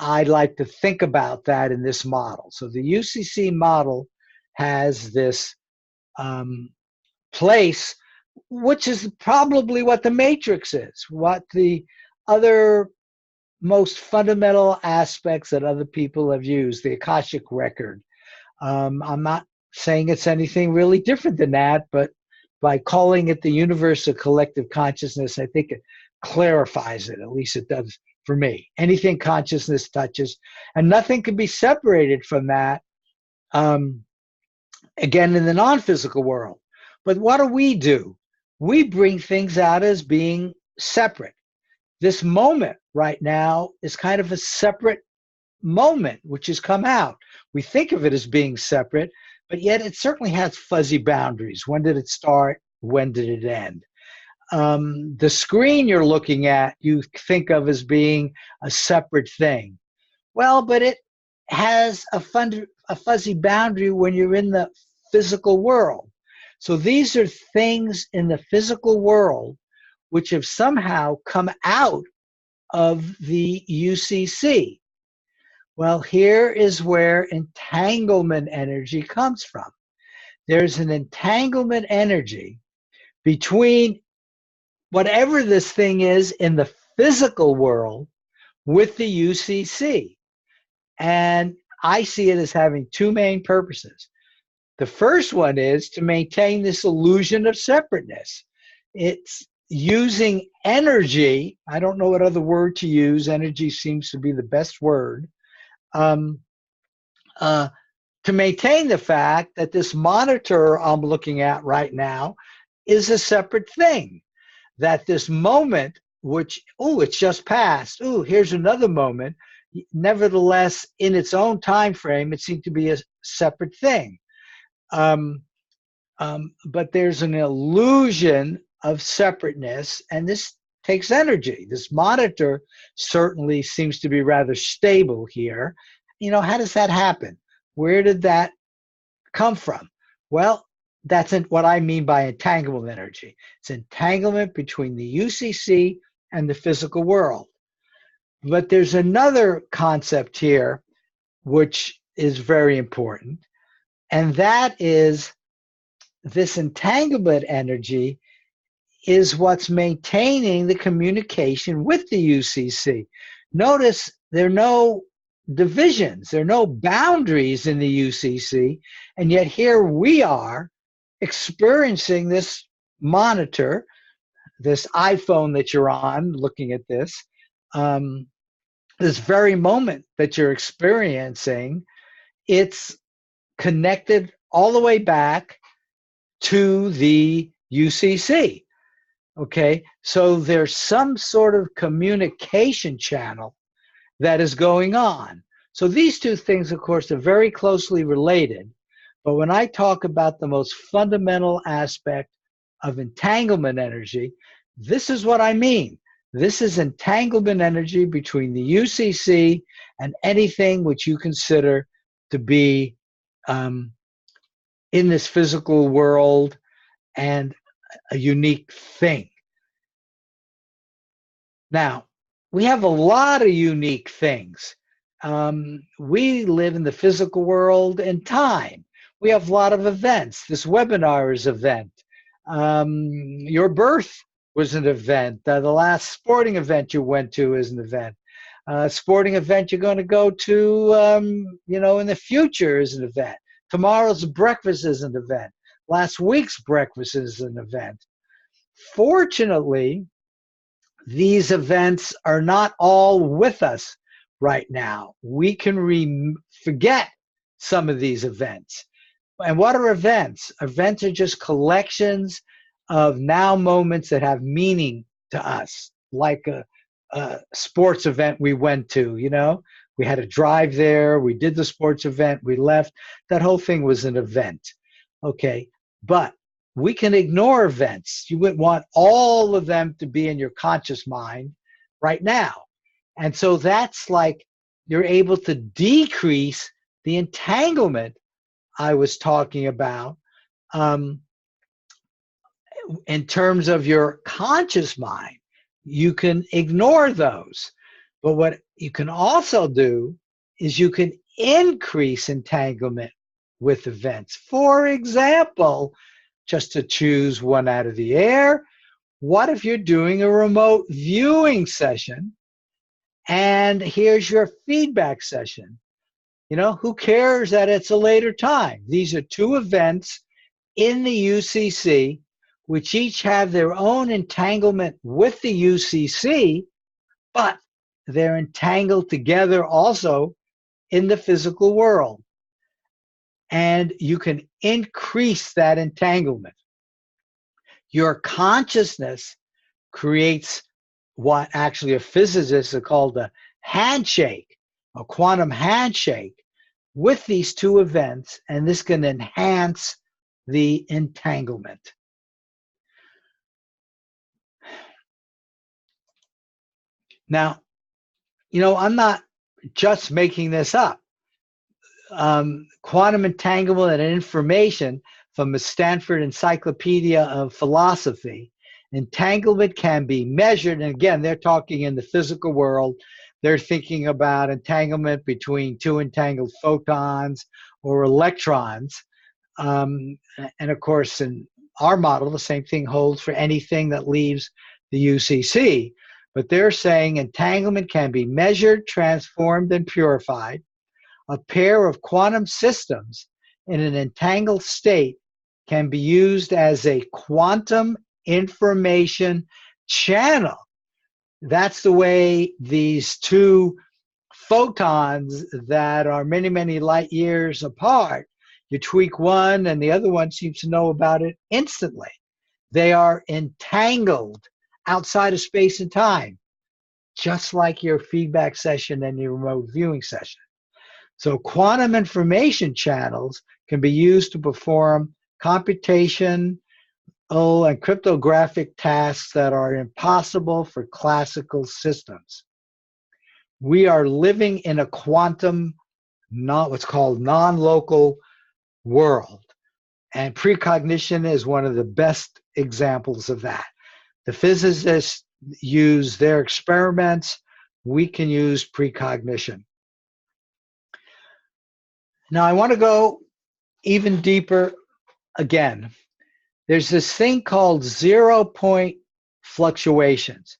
I'd like to think about that in this model. So the UCC model has this place, which is probably what the matrix is, what the other most fundamental aspects that other people have used, the Akashic record. I'm not saying it's anything really different than that, but by calling it the universe of collective consciousness, I think it clarifies it. At least it does for me. Anything consciousness touches, and nothing can be separated from that, again, in the non-physical world. But what do? We bring things out as being separate. This moment right now is kind of a separate moment which has come out. We think of it as being separate, but yet it certainly has fuzzy boundaries. When did it start? When did it end? The screen you're looking at, you think of as being a separate thing. Well, but it has a fuzzy boundary when you're in the physical world. So these are things in the physical world which have somehow come out of the UCC. Well, here is where entanglement energy comes from. There's an entanglement energy between whatever this thing is in the physical world with the UCC. And I see it as having two main purposes. The first one is to maintain this illusion of separateness. It's using energy. I don't know what other word to use. Energy seems to be the best word. To maintain the fact that this monitor I'm looking at right now is a separate thing. That this moment, which, it's just passed. Here's another moment. Nevertheless, in its own time frame, it seemed to be a separate thing. But there's an illusion of separateness, and this takes energy. This monitor certainly seems to be rather stable here. How does that happen? Where did that come from? Well, that's what I mean by entanglement energy. It's entanglement between the UCC and the physical world. But there's another concept here which is very important, and that is this entanglement energy is what's maintaining the communication with the UCC. Notice there are no divisions, there are no boundaries in the UCC, and yet here we are experiencing this monitor, this iPhone that you're on, looking at this very moment that you're experiencing. It's connected all the way back to the UCC. Okay, so there's some sort of communication channel that is going on. So these two things, of course, are very closely related. But when I talk about the most fundamental aspect of entanglement energy, this is what I mean. This is entanglement energy between the UCC and anything which you consider to be in this physical world and a unique thing. Now, we have a lot of unique things. We live in the physical world and time. We have a lot of events. This webinar is an event. Your birth was an event. The last sporting event you went to is an event. Sporting event you're going to go to, in the future is an event. Tomorrow's breakfast is an event. Last week's breakfast is an event. Fortunately, these events are not all with us right now. We can forget some of these events. And what are events? Events are just collections of now moments that have meaning to us, like a sports event we went to, we had a drive there, we did the sports event, we left. That whole thing was an event. Okay, but we can ignore events. You wouldn't want all of them to be in your conscious mind right now. And so that's like you're able to decrease the entanglement I was talking about in terms of your conscious mind. You can ignore those. But what you can also do is you can increase entanglement with events. For example, just to choose one out of the air, what if you're doing a remote viewing session and here's your feedback session? Who cares that it's a later time? These are two events in the UCC which each have their own entanglement with the UCC, but they're entangled together also in the physical world. And you can increase that entanglement. Your consciousness creates what actually a physicist has called a handshake a quantum handshake with these two events, and this can enhance the entanglement. Now, I'm not just making this up. Quantum entanglement and information from the Stanford Encyclopedia of Philosophy. Entanglement can be measured, and again, they're talking in the physical world. They're thinking about entanglement between two entangled photons or electrons. And of course, in our model, the same thing holds for anything that leaves the UCC. But they're saying entanglement can be measured, transformed, and purified. A pair of quantum systems in an entangled state can be used as a quantum information channel. That's the way these two photons that are many, many light years apart, you tweak one and the other one seems to know about it instantly. They are entangled outside of space and time, just like your feedback session and your remote viewing session. So quantum information channels can be used to perform computational and cryptographic tasks that are impossible for classical systems. We are living in a quantum, not what's called non-local world. And precognition is one of the best examples of that. The physicists use their experiments. We can use precognition. Now, I want to go even deeper again. There's this thing called 0-point fluctuations.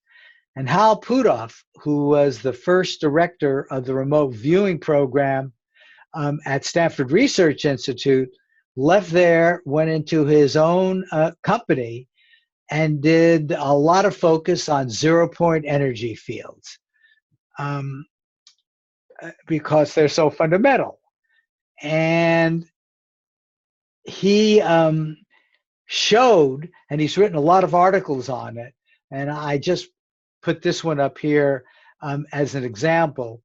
And Hal Puthoff, who was the first director of the remote viewing program at Stanford Research Institute, left there, went into his own company, and did a lot of focus on 0-point energy fields because they're so fundamental. And he showed, and he's written a lot of articles on it, and I just put this one up here as an example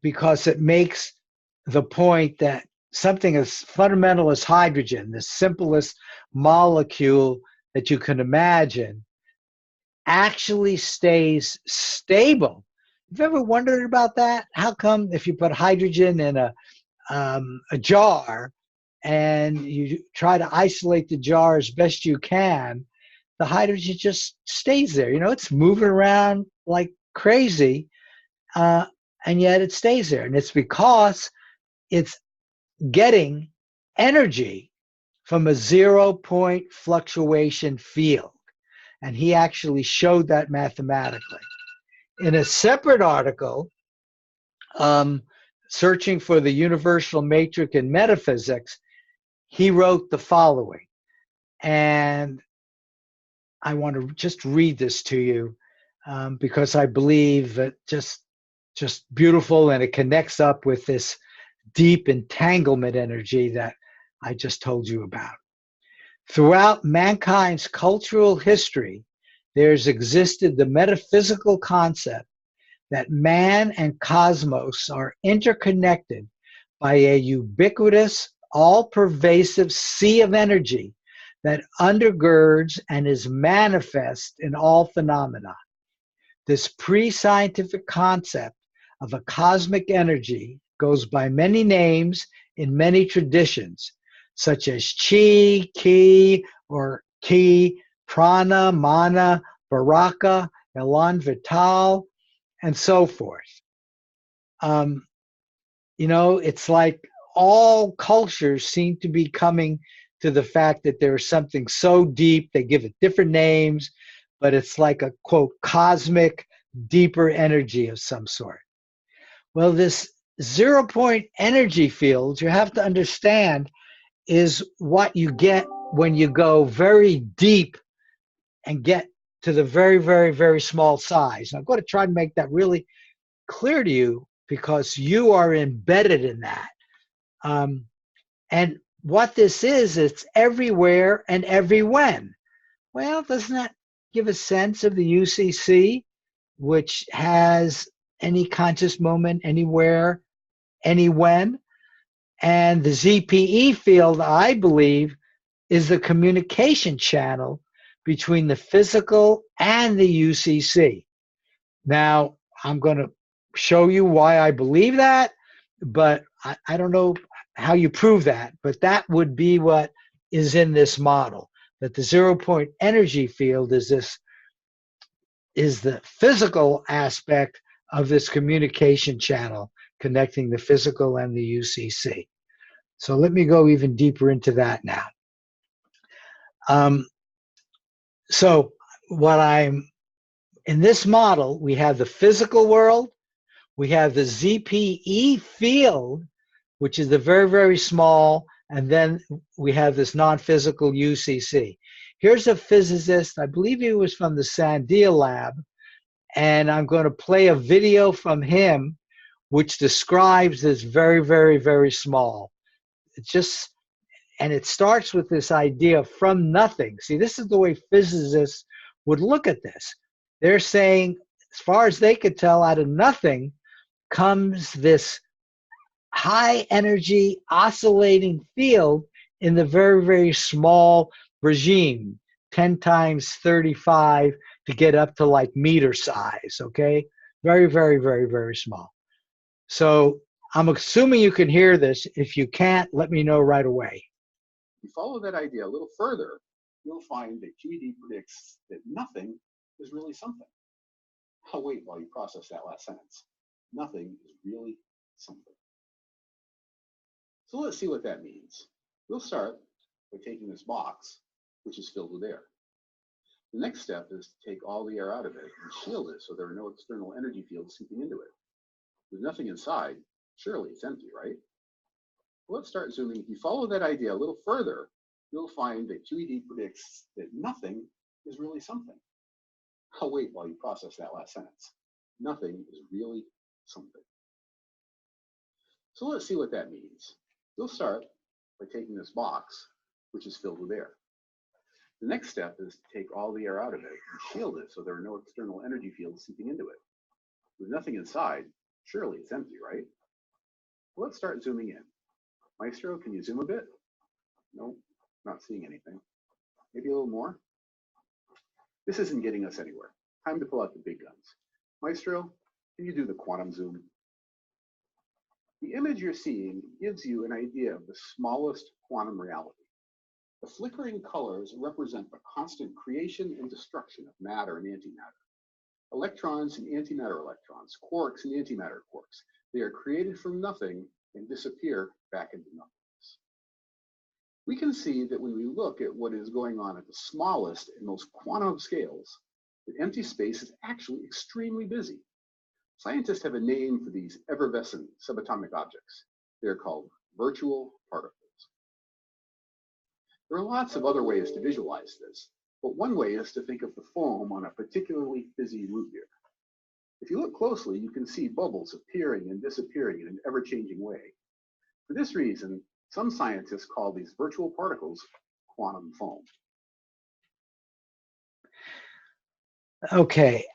because it makes the point that something as fundamental as hydrogen, the simplest molecule that you can imagine, actually stays stable. Have you ever wondered about that? How come if you put hydrogen in a jar and you try to isolate the jar as best you can, the hydrogen just stays there? It's moving around like crazy, and yet it stays there. And it's because it's getting energy from a 0-point fluctuation field. And he actually showed that mathematically. In a separate article, Searching for the Universal Matrix in Metaphysics, he wrote the following. And I want to just read this to you because I believe that just beautiful, and it connects up with this deep entanglement energy that I just told you about. Throughout mankind's cultural history, there's existed the metaphysical concept that man and cosmos are interconnected by a ubiquitous, all-pervasive sea of energy that undergirds and is manifest in all phenomena. This pre-scientific concept of a cosmic energy goes by many names in many traditions, such as chi, ki, or ki, prana, mana, baraka, elan vital, and so forth. It's like all cultures seem to be coming to the fact that there is something so deep, they give it different names, but it's like a, quote, cosmic, deeper energy of some sort. Well, this 0-point energy field, you have to understand, is what you get when you go very deep and get to the very, very, very small size. And I'm going to try to make that really clear to you because you are embedded in that. And what this is, it's everywhere and every when. Well, doesn't that give a sense of the UCC, which has any conscious moment, anywhere, any when. And the ZPE field, I believe, is the communication channel between the physical and the UCC. Now, I'm going to show you why I believe that, but I don't know how you prove that, but that would be what is in this model, that the 0-point energy field is the physical aspect of this communication channel connecting the physical and the UCC. So let me go even deeper into that now. So in this model, we have the physical world, we have the ZPE field, which is the very, very small, and then we have this non-physical UCC. Here's a physicist, I believe he was from the Sandia lab, and I'm going to play a video from him which describes this very, very, very small. And it starts with this idea from nothing. See, this is the way physicists would look at this. They're saying, as far as they could tell, out of nothing comes this high energy oscillating field in the very, very small regime, 10 times 35 to get up to like meter size, okay? Very, very, very, very small. So I'm assuming you can hear this. If you can't, let me know right away. If you follow that idea a little further, you'll find that QED predicts that nothing is really something. I'll wait while you process that last sentence. Nothing is really something. So let's see what that means. We'll start by taking this box, which is filled with air. The next step is to take all the air out of it and shield it so there are no external energy fields seeping into it. With nothing inside, surely it's empty, right? Well, let's start zooming. If you follow that idea a little further, you'll find that QED predicts that nothing is really something. I'll wait while you process that last sentence. Nothing is really something. So let's see what that means. We'll start by taking this box, which is filled with air. The next step is to take all the air out of it and shield it so there are no external energy fields seeping into it. With nothing inside, surely it's empty, right? Well, let's start zooming in. Maestro, can you zoom a bit? No, not seeing anything. Maybe a little more? This isn't getting us anywhere. Time to pull out the big guns. Maestro, can you do the quantum zoom? The image you're seeing gives you an idea of the smallest quantum reality. The flickering colors represent the constant creation and destruction of matter and antimatter. Electrons and antimatter electrons, quarks and antimatter quarks. They are created from nothing and disappear back into nothingness. We can see that when we look at what is going on at the smallest and most quantum scales, that empty space is actually extremely busy. Scientists have a name for these effervescent subatomic objects. They're called virtual particles. There are lots of other ways to visualize this, but one way is to think of the foam on a particularly fizzy root beer. If you look closely, you can see bubbles appearing and disappearing in an ever-changing way. For this reason, some scientists call these virtual particles quantum foam. Okay.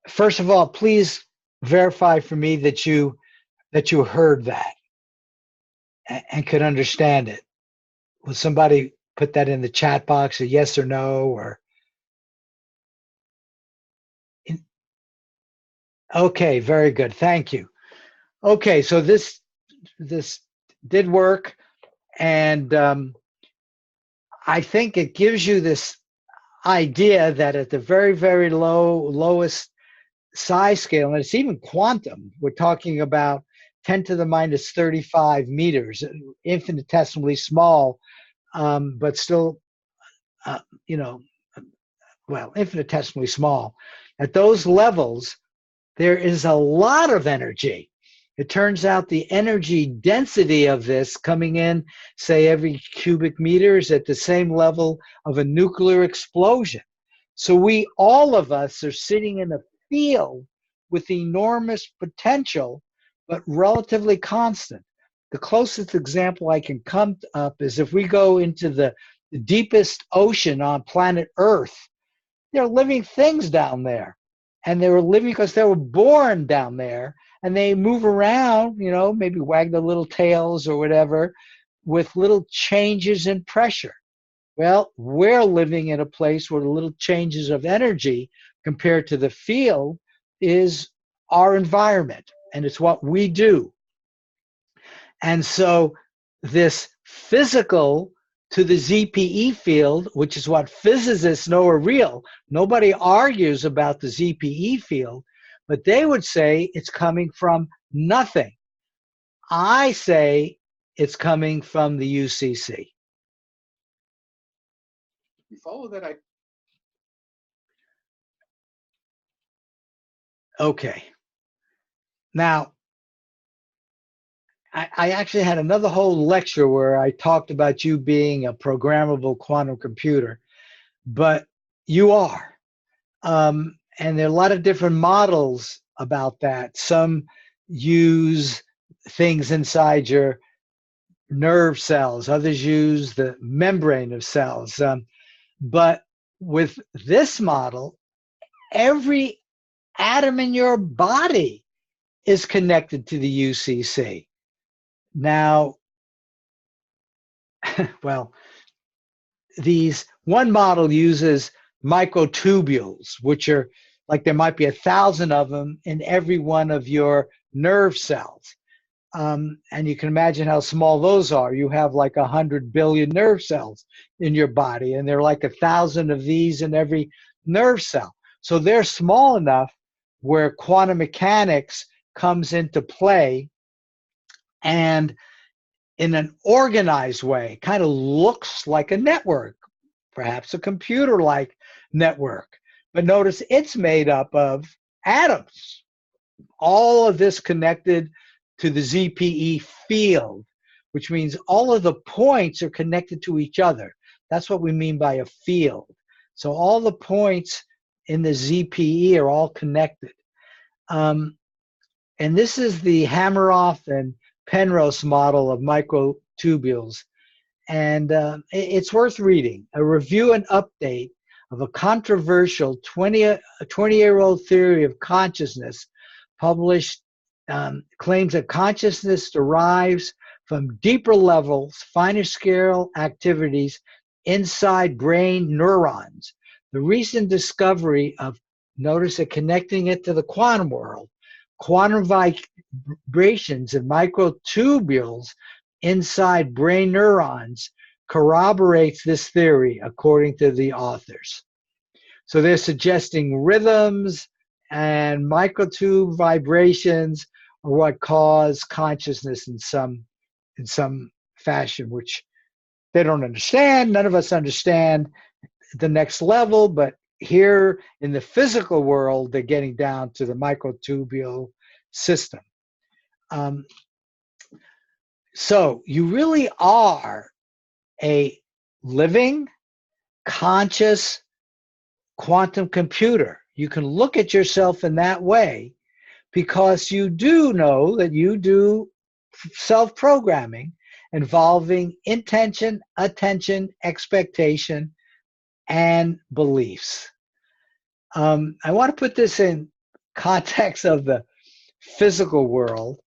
First of all, please verify for me that you heard that and could understand it. Will somebody put that in the chat box, a yes or no, or? Okay, very good. Thank you. Okay, so this did work, and I think it gives you this idea that at the very, very lowest size scale, and it's even quantum, we're talking about 10 to the minus 35 meters, infinitesimally small, but still, well, infinitesimally small. At those levels, there is a lot of energy. It turns out the energy density of this coming in, say, every cubic meter is at the same level of a nuclear explosion. So all of us are sitting in a field with enormous potential, but relatively constant. The closest example I can come up is if we go into the deepest ocean on planet Earth, there are living things down there. and they were living because they were born down there, and they move around, maybe wag their little tails or whatever, with little changes in pressure. Well, we're living in a place where the little changes of energy compared to the field is our environment, and it's what we do. And so this physical to the ZPE field, which is what physicists know are real. Nobody argues about the ZPE field, but they would say it's coming from nothing. I say it's coming from the UCC. You follow that? Okay. Now, I actually had another whole lecture where I talked about you being a programmable quantum computer, but you are. And there are a lot of different models about that. Some use things inside your nerve cells, others use the membrane of cells. But with this model, every atom in your body is connected to the UCC. Now, well, one model uses microtubules, which are like there might be 1,000 of them in every one of your nerve cells. And you can imagine how small those are. You have like 100 billion nerve cells in your body, and there are like 1,000 of these in every nerve cell. So they're small enough where quantum mechanics comes into play, and in an organized way, kind of looks like a network, perhaps a computer-like network. But notice it's made up of atoms. All of this connected to the ZPE field, which means all of the points are connected to each other. That's what we mean by a field. So all the points in the ZPE are all connected. And this is the Hameroff and Penrose model of microtubules. And it's worth reading. A review and update of a controversial 20-year-old theory of consciousness published claims that consciousness derives from deeper levels, finer scale activities inside brain neurons. The recent discovery of, notice it connecting it to the quantum world, quantum vibrations and microtubules inside brain neurons corroborates this theory, according to the authors. So they're suggesting rhythms and microtube vibrations are what cause consciousness in some fashion, which they don't understand. None of us understand the next level, but here in the physical world, they're getting down to the microtubule system. So you really are a living, conscious quantum computer. You can look at yourself in that way because you do know that you do self-programming involving intention, attention, expectation, and beliefs. I want to put this in context of the physical world.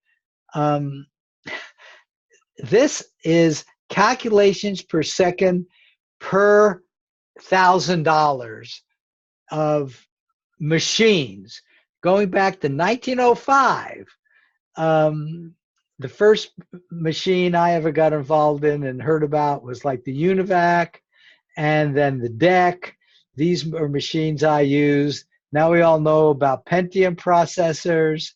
This is calculations per second per $1,000 of machines going back to 1905. The first machine I ever got involved in and heard about was like the UNIVAC and then the DEC. These are machines I used. Now we all know about Pentium processors,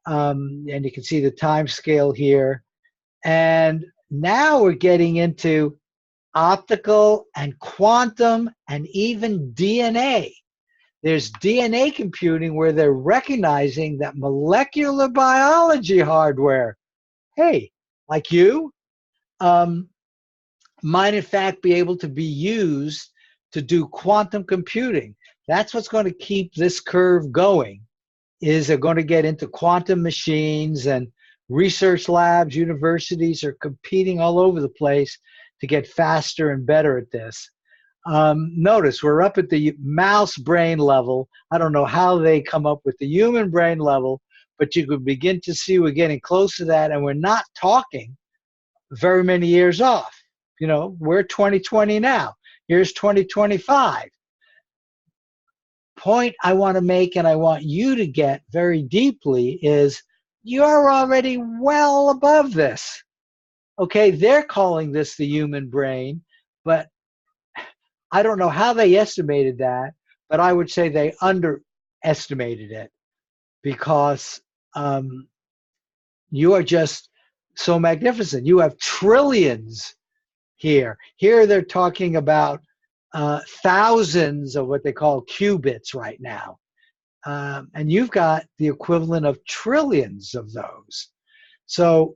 and you can see the time scale here. And now we're getting into optical and quantum and even DNA. There's DNA computing where they're recognizing that molecular biology hardware, hey, like you, might in fact be able to be used to do quantum computing. That's what's going to keep this curve going, is they're going to get into quantum machines, and research labs, universities are competing all over the place to get faster and better at this. Notice we're up at the mouse brain level. I don't know how they come up with the human brain level, but you could begin to see we're getting close to that, and we're not talking very many years off. You know, we're 2020 now. Here's 2025. Point I want to make, and I want you to get very deeply, is you're already well above this. Okay, they're calling this the human brain, but I don't know how they estimated that, but I would say they underestimated it, because you are just so magnificent. You have trillions here. Here they're talking about thousands of what they call qubits right now. And you've got the equivalent of trillions of those. So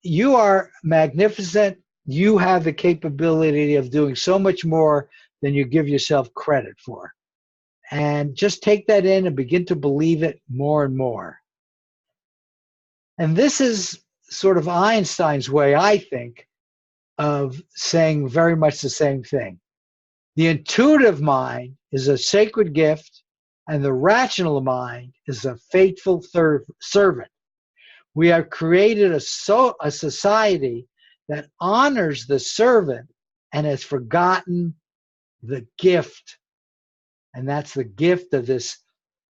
you are magnificent. You have the capability of doing so much more than you give yourself credit for. And just take that in and begin to believe it more and more. And this is sort of Einstein's way, I think, of saying very much the same thing. The intuitive mind is a sacred gift, and the rational mind is a faithful servant. We have created a society that honors the servant and has forgotten the gift. And that's the gift of this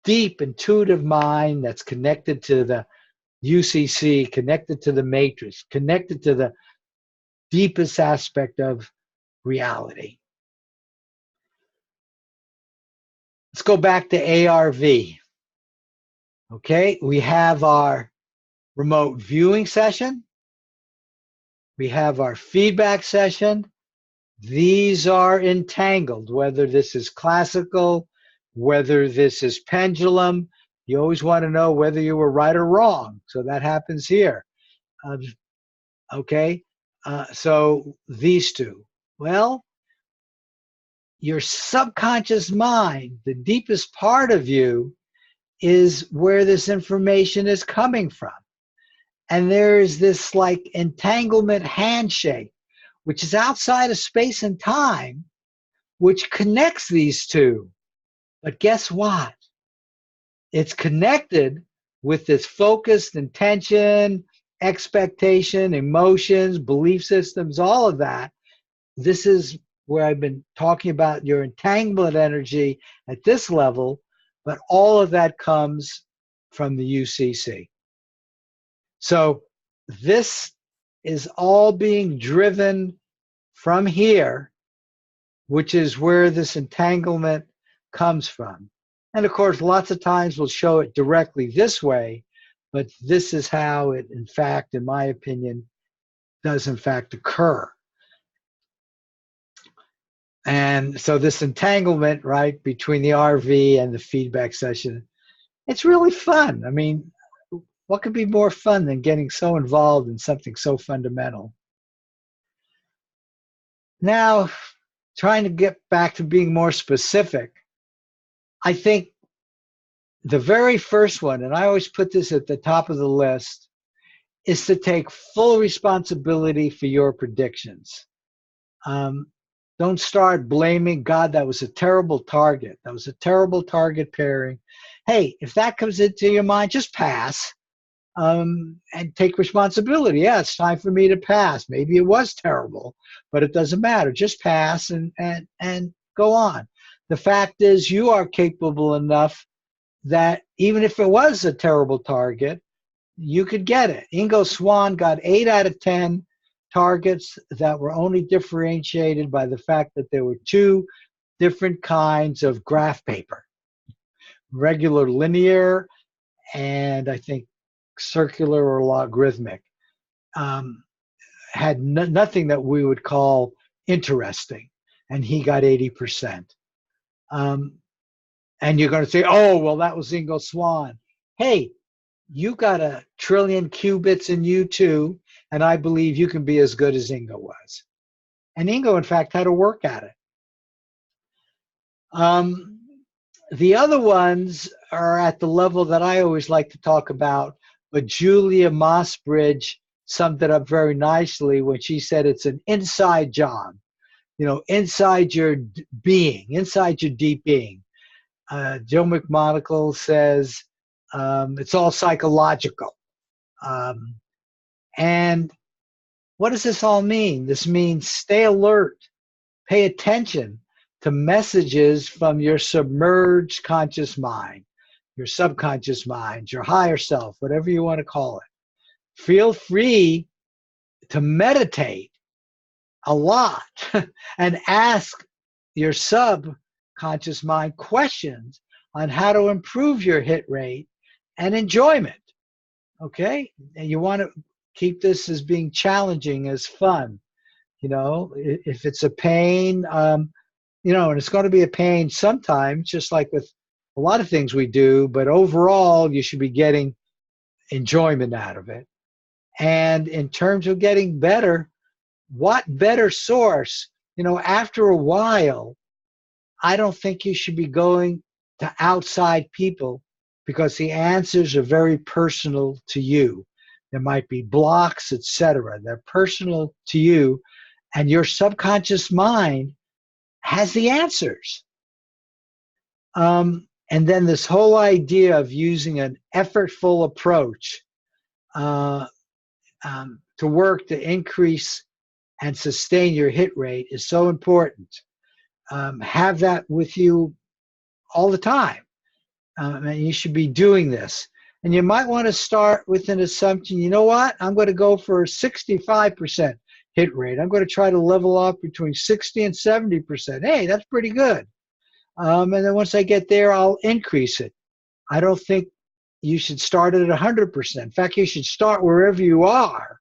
deep intuitive mind that's connected to the UCC, connected to the matrix, connected to the deepest aspect of reality. Let's go back to ARV. Okay, we have our remote viewing session. We have our feedback session. These are entangled, whether this is classical, whether this is pendulum. You always want to know whether you were right or wrong. So that happens here. Okay, so these two. Well, your subconscious mind, the deepest part of you, is where this information is coming from. And there is this like entanglement handshake, which is outside of space and time, which connects these two. But guess what? It's connected with this focused intention, expectation, emotions, belief systems, all of that. This is where I've been talking about your entanglement energy at this level, but all of that comes from the UCC. So this is all being driven from here, which is where this entanglement comes from. And of course, lots of times we'll show it directly this way, but this is how it, in fact, in my opinion, does in fact occur. And so this entanglement, right, between the RV and the feedback session, it's really fun. I mean, what could be more fun than getting so involved in something so fundamental? Now, trying to get back to being more specific, I think the very first one, and I always put this at the top of the list, is to take full responsibility for your predictions. Don't start blaming God. That was a terrible target. That was a terrible target pairing. Hey, if that comes into your mind, just pass and take responsibility. Yeah, it's time for me to pass. Maybe it was terrible, but it doesn't matter. Just pass and go on. The fact is, you are capable enough that even if it was a terrible target, you could get it. Ingo Swann got 8 out of 10 targets that were only differentiated by the fact that there were 2 different kinds of graph paper. Regular linear and I think circular or logarithmic. Had nothing that we would call interesting, and he got 80%. And you're going to say, oh, well, that was Ingo Swann. Hey, you got a trillion qubits in you too, and I believe you can be as good as Ingo was. And Ingo, in fact, had to work at it. The other ones are at the level that I always like to talk about, but Julia Mossbridge summed it up very nicely when she said it's an inside job. inside your being, inside your deep being. Joe McMonagle says it's all psychological. And what does this all mean? This means stay alert, pay attention to messages from your submerged conscious mind, your subconscious mind, your higher self, whatever you want to call it. Feel free to meditate a lot and ask your subconscious mind questions on how to improve your hit rate and enjoyment. Okay? And you want to keep this as being challenging, as fun. If it's a pain, and it's going to be a pain sometimes, just like with a lot of things we do, but overall, you should be getting enjoyment out of it. And in terms of getting better, what better source? After a while, I don't think you should be going to outside people, because the answers are very personal to you. There might be blocks, etc. They're personal to you, and your subconscious mind has the answers. And then this whole idea of using an effortful approach to work to increase and sustain your hit rate is so important. Have that with you all the time. And you should be doing this. And you might want to start with an assumption, you know what? I'm going to go for a 65% hit rate. I'm going to try to level up between 60 and 70%. Hey, that's pretty good. And then once I get there, I'll increase it. I don't think you should start at 100%. In fact, you should start wherever you are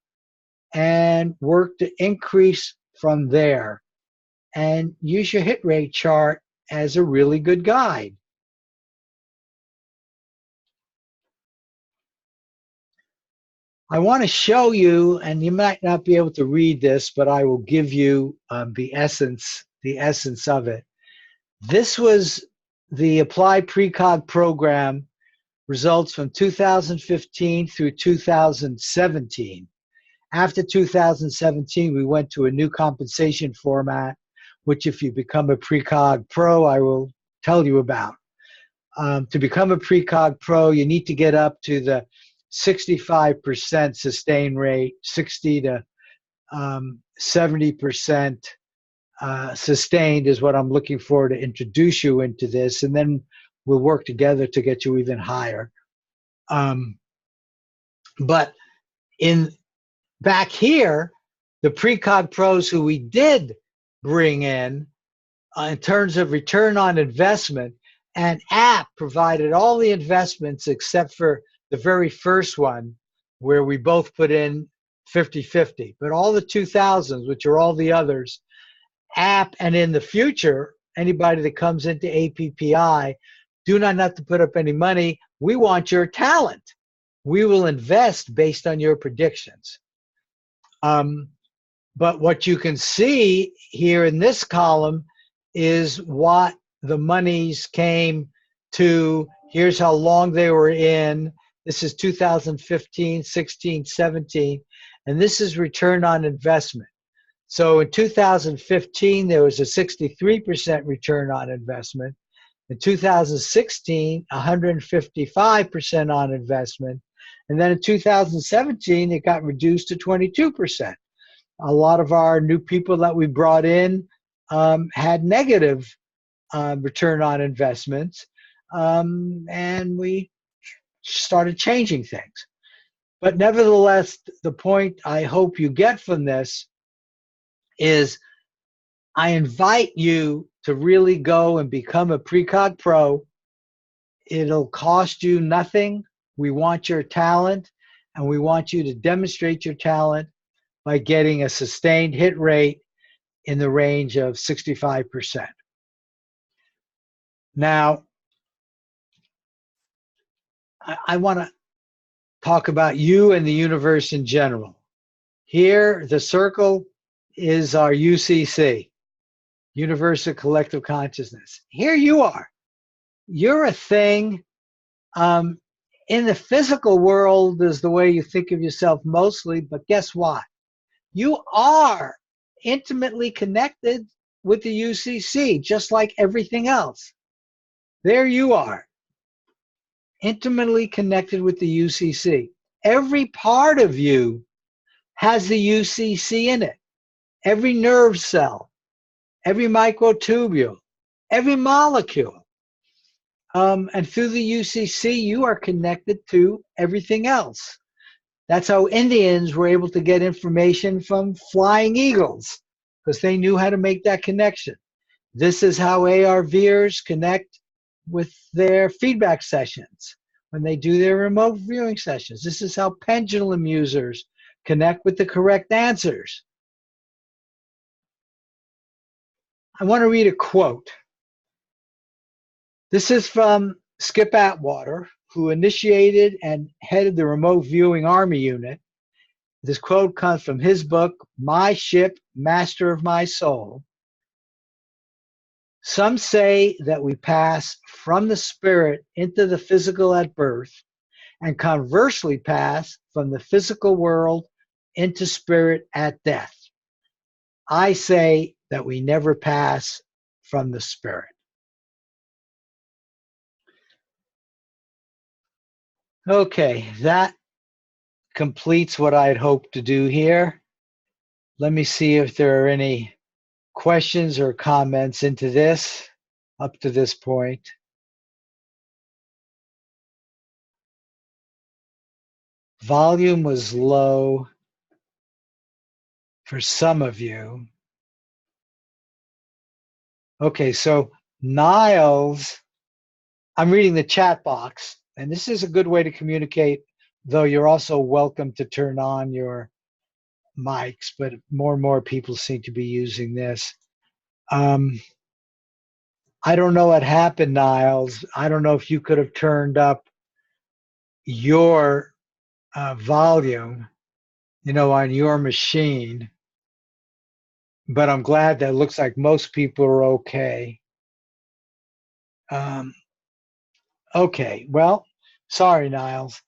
and work to increase from there. And use your hit rate chart as a really good guide. I want to show you, and you might not be able to read this, but I will give you the essence of it. This was the Applied Precog program results from 2015 through 2017. After 2017, we went to a new compensation format, which if you become a Precog Pro, I will tell you about. To become a Precog Pro, you need to get up to the 65% sustain rate, 60 to 70% sustained is what I'm looking for to introduce you into this, and then we'll work together to get you even higher. But back here, the Precog Pros who we did bring in terms of return on investment, and app provided all the investments except for the very first one where we both put in 50-50. But all the 2000s, which are all the others, app, and in the future, anybody that comes into APPI, do not have to put up any money. We want your talent. We will invest based on your predictions. But what you can see here in this column is what the monies came to. Here's how long they were in. This is 2015, 16, 17, and this is return on investment. So in 2015, there was a 63% return on investment. In 2016, 155% on investment. And then in 2017, it got reduced to 22%. A lot of our new people that we brought in had negative return on investments, and we started changing things. But nevertheless, the point I hope you get from this is I invite you to really go and become a Precog Pro. It'll cost you nothing. We want your talent, and we want you to demonstrate your talent by getting a sustained hit rate in the range of 65%. Now, I want to talk about you and the universe in general. Here, the circle is our UCC, Universal Collective Consciousness. Here you are. You're a thing. In the physical world is the way you think of yourself mostly, but guess what? You are intimately connected with the UCC, just like everything else. There you are, intimately connected with the UCC. Every part of you has the UCC in it. Every nerve cell, every microtubule, every molecule. And through the UCC, you are connected to everything else. That's how Indians were able to get information from flying eagles, because they knew how to make that connection. This is how ARVers connect with their feedback sessions when they do their remote viewing sessions. This is how pendulum users connect with the correct answers. I want to read a quote. This is from Skip Atwater, who initiated and headed the remote viewing Army unit. This quote comes from his book, My Ship, Master of My Soul. Some say that we pass from the spirit into the physical at birth, and conversely pass from the physical world into spirit at death. I say that we never pass from the spirit. Okay, that completes what I'd hoped to do here. Let me see if there are any questions or comments into this up to this point. Volume was low for some of you. Okay, so Niles, I'm reading the chat box, and this is a good way to communicate, though you're also welcome to turn on your mics, but more and more people seem to be using this. I don't know what happened, Niles. I don't know if you could have turned up your volume, on your machine, but I'm glad that it looks like most people are okay. Okay, well, sorry, Niles.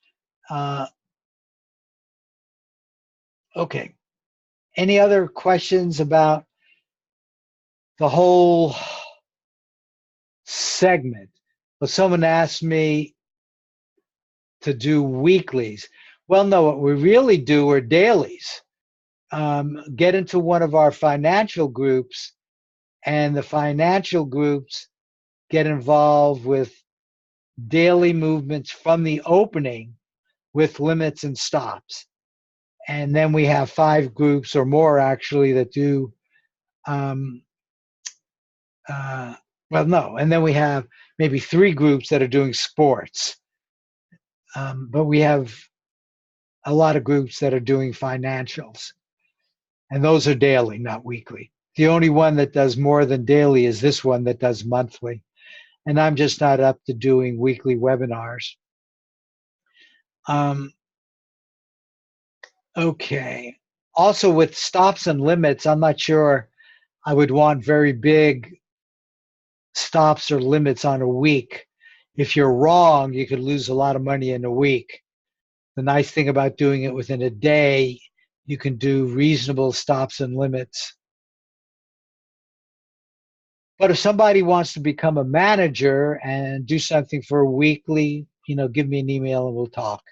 Okay, any other questions about the whole segment? Well, someone asked me to do weeklies. Well, no, what we really do are dailies. Get into one of our financial groups, and the financial groups get involved with daily movements from the opening with limits and stops. And then we have 5 groups or more actually that do, and then we have maybe 3 groups that are doing sports. But we have a lot of groups that are doing financials. And those are daily, not weekly. The only one that does more than daily is this one that does monthly. And I'm just not up to doing weekly webinars. Okay. Also with stops and limits, I'm not sure I would want very big stops or limits on a week. If you're wrong, you could lose a lot of money in a week. The nice thing about doing it within a day, you can do reasonable stops and limits. But if somebody wants to become a manager and do something for a weekly, give me an email and we'll talk.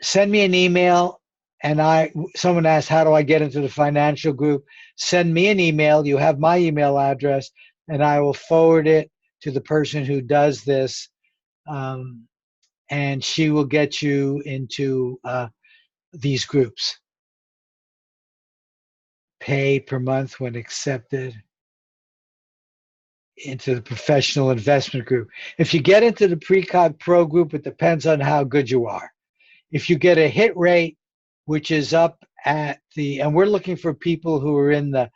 Send me an email, and someone asked, how do I get into the financial group? Send me an email. You have my email address, and I will forward it to the person who does this, and she will get you into these groups. Pay per month when accepted into the professional investment group. If you get into the Precog Pro group, it depends on how good you are. If you get a hit rate, which is up at and we're looking for people who are in the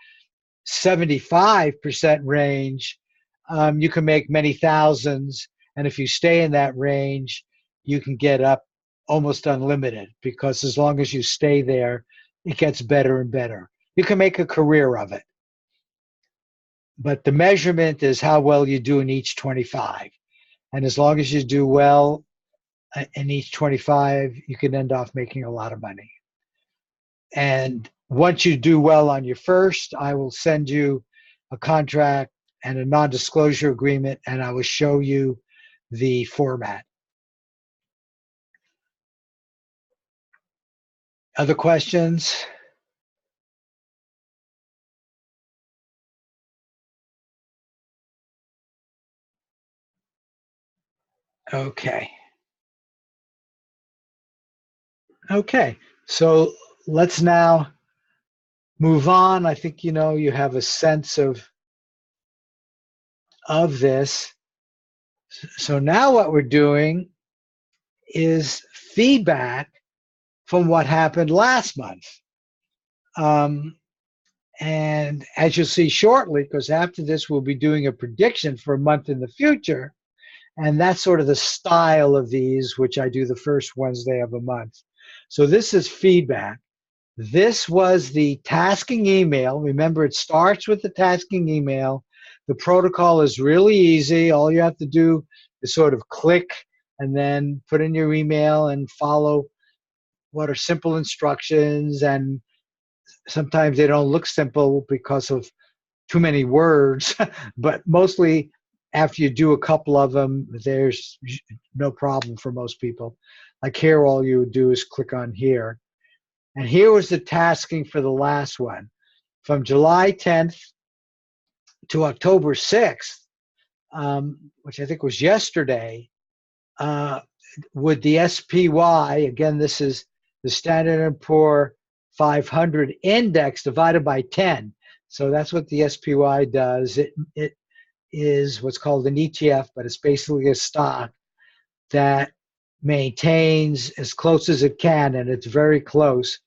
75% range, you can make many thousands. And if you stay in that range, you can get up almost unlimited, because as long as you stay there, it gets better and better. You can make a career of it. But the measurement is how well you do in each 25. And as long as you do well in each 25, you can end off making a lot of money. And once you do well on your first, I will send you a contract and a non-disclosure agreement, and I will show you the format. Other questions? Okay. Okay, so let's now move on. I think you have a sense of this. So now what we're doing is feedback from what happened last month. And as you'll see shortly, because after this we'll be doing a prediction for a month in the future, and that's sort of the style of these, which I do the first Wednesday of a month. So this is feedback. This was the tasking email. Remember, it starts with the tasking email. The protocol is really easy. All you have to do is sort of click and then put in your email and follow what are simple instructions. And sometimes they don't look simple because of too many words, but mostly after you do a couple of them, there's no problem for most people. Like here, all you do is click on here. And here was the tasking for the last one. From July 10th to October 6th, which I think was yesterday, with the SPY, again, this is the Standard & Poor's 500 index divided by 10. So that's what the SPY does. It is what's called an ETF, but it's basically a stock that maintains as close as it can, and it's very close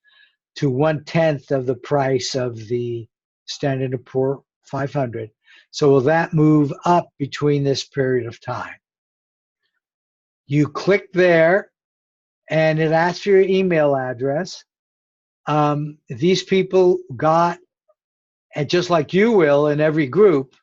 to 1/10 of the price of the Standard & Poor's 500. So will that move up between this period of time? You click there, and it asks for your email address. These people got, and just like you will in every group,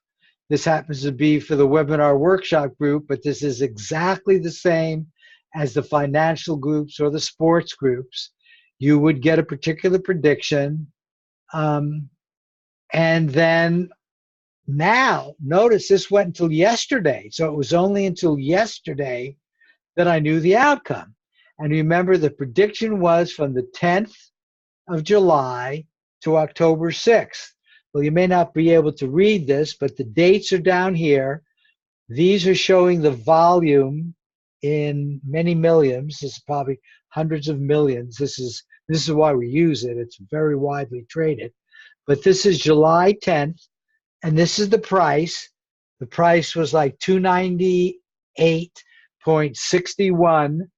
this happens to be for the webinar workshop group, but this is exactly the same as the financial groups or the sports groups. You would get a particular prediction. And then now, notice this went until yesterday. So it was only until yesterday that I knew the outcome. And remember, the prediction was from the 10th of July to October 6th. Well, you may not be able to read this, but the dates are down here. These are showing the volume in many millions. This is probably hundreds of millions. This is why we use it. It's very widely traded. But this is July 10th, and this is the price. The price was like 298.61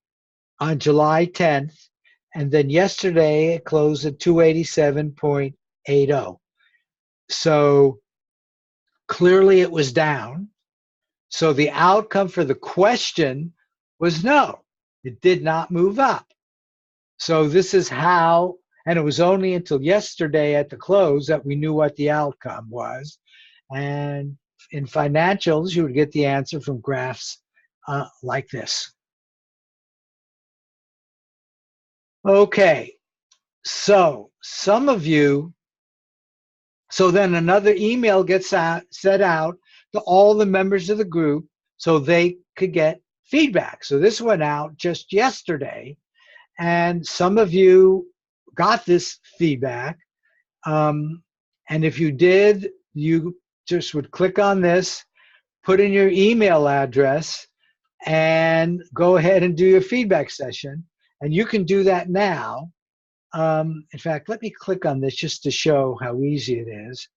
on July 10th, and then yesterday it closed at 287.80. So clearly it was down. So the outcome for the question was no, it did not move up. So this is how, and it was only until yesterday at the close that we knew what the outcome was. And in financials, you would get the answer from graphs like this. Okay, so some of you, so then another email gets sent out to all the members of the group so they could get feedback. So this went out just yesterday, and some of you got this feedback. And if you did, you just would click on this, put in your email address, and go ahead and do your feedback session. And you can do that now. In fact, let me click on this just to show how easy it is.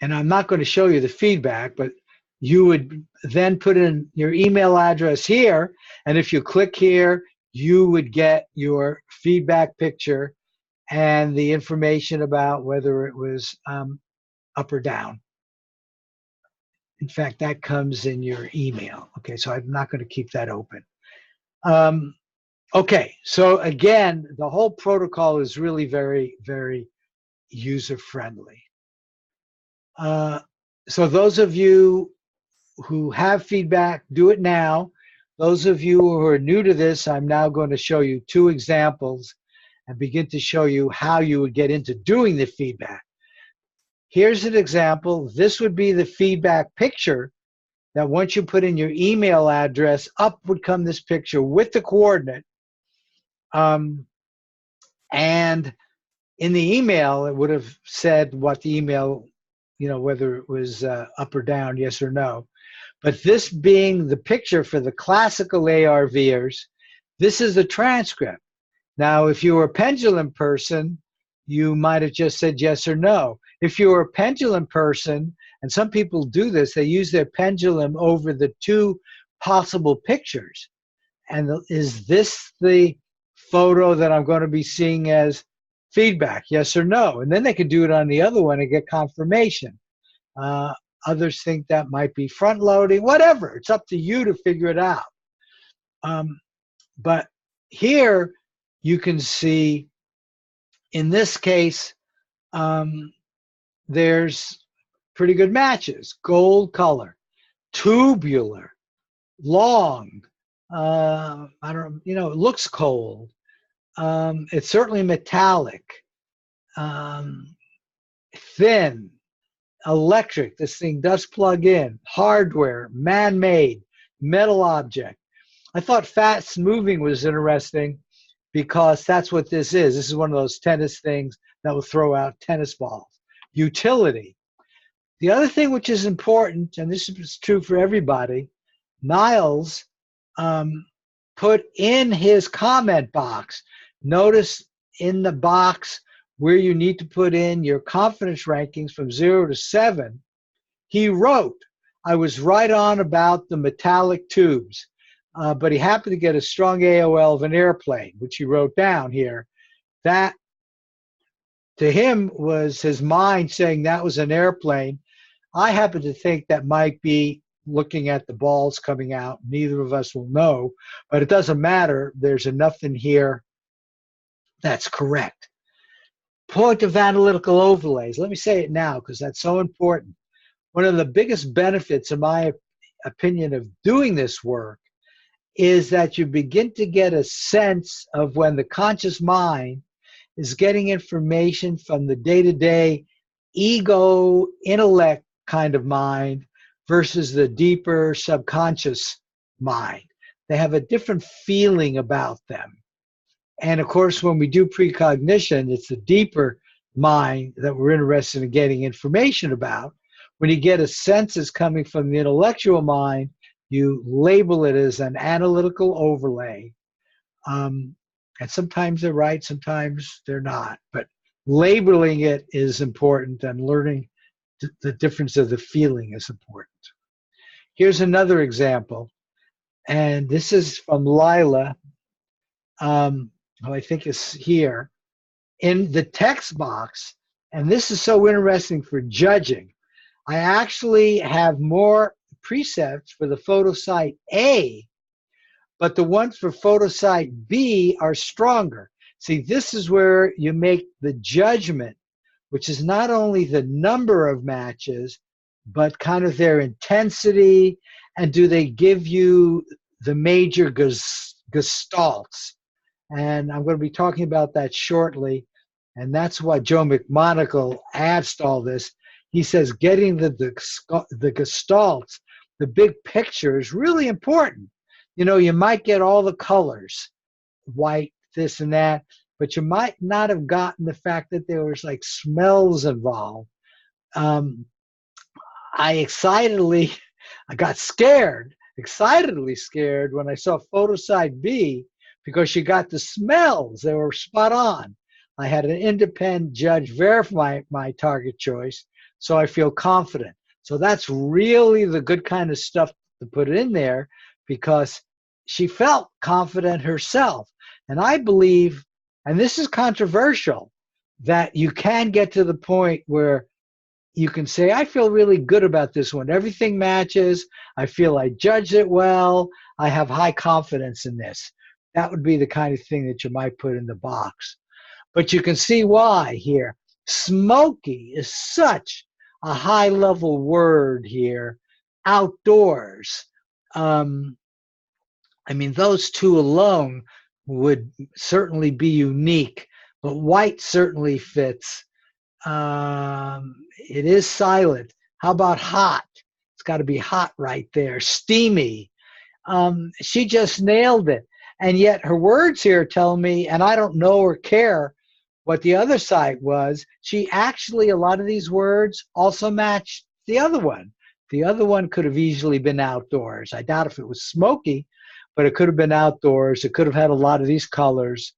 And I'm not going to show you the feedback, but you would then put in your email address here. And if you click here, you would get your feedback picture and the information about whether it was up or down. In fact, that comes in your email. Okay, so I'm not going to keep that open. Okay, so again, the whole protocol is really very, very user-friendly. So those of you who have feedback, do it now. Those of you who are new to this, I'm now going to show you 2 examples and begin to show you how you would get into doing the feedback. Here's an example. This would be the feedback picture that once you put in your email address, up would come this picture with the coordinate. And in the email, it would have said what the email, whether it was up or down, yes or no. But this being the picture for the classical ARVers, this is the transcript. Now, if you were a pendulum person, you might have just said yes or no. If you were a pendulum person, and some people do this, they use their pendulum over the 2 possible pictures. And is this the photo that I'm going to be seeing as feedback, yes or no? And then they could do it on the other one and get confirmation. Others think that might be front loading, whatever. It's up to you to figure it out. But here you can see, in this case, there's pretty good matches. Gold color, tubular, long. I don't, it looks cold. It's certainly metallic, thin, electric. This thing does plug in. Hardware, man-made, metal object. I thought fast moving was interesting because that's what this is. This is one of those tennis things that will throw out tennis balls. Utility. The other thing which is important, and this is true for everybody, Niles put in his comment box, notice in the box where you need to put in your confidence rankings from 0 to 7, he wrote, I was right on about the metallic tubes, but he happened to get a strong AOL of an airplane, which he wrote down here. That, to him, was his mind saying that was an airplane. I happen to think that might be looking at the balls coming out. Neither of us will know, but it doesn't matter. There's enough in here that's correct. Point of analytical overlays. Let me say it now because that's so important. One of the biggest benefits, in my opinion, of doing this work is that you begin to get a sense of when the conscious mind is getting information from the day-to-day ego, intellect kind of mind versus the deeper subconscious mind. They have a different feeling about them. And of course, when we do precognition, it's the deeper mind that we're interested in getting information about. When you get a sense coming from the intellectual mind, you label it as an analytical overlay. And sometimes they're right, sometimes they're not. But labeling it is important, and learning the difference of the feeling is important. Here's another example. And this is from Lila, who I think is here. In the text box, and this is so interesting for judging, I actually have more precepts for the photo site A, but the ones for photo site B are stronger. See, this is where you make the judgment, which is not only the number of matches, but kind of their intensity, and do they give you the major gestalts. And I'm going to be talking about that shortly, and that's why Joe McMonagle adds to all this. He says getting the gestalts, the big picture, is really important. You might get all the colors, white, this and that, but you might not have gotten the fact that there was like smells involved. I got scared, excitedly scared when I saw photo site B because she got the smells. They were spot on. I had an independent judge verify my target choice, so I feel confident. So that's really the good kind of stuff to put in there because she felt confident herself. And I believe, and this is controversial, that you can get to the point where you can say, I feel really good about this one. Everything matches. I feel I judged it well. I have high confidence in this. That would be the kind of thing that you might put in the box. But you can see why here. Smoky is such a high-level word here. Outdoors. I mean, those two alone would certainly be unique, but white certainly fits. It is silent. How about hot? It's got to be hot right there. Steamy. She just nailed it. And yet her words here tell me, and I don't know or care what the other side was. She actually, a lot of these words also matched the other one. The other one could have easily been outdoors. I doubt if it was smoky, but it could have been outdoors. It could have had a lot of these colors.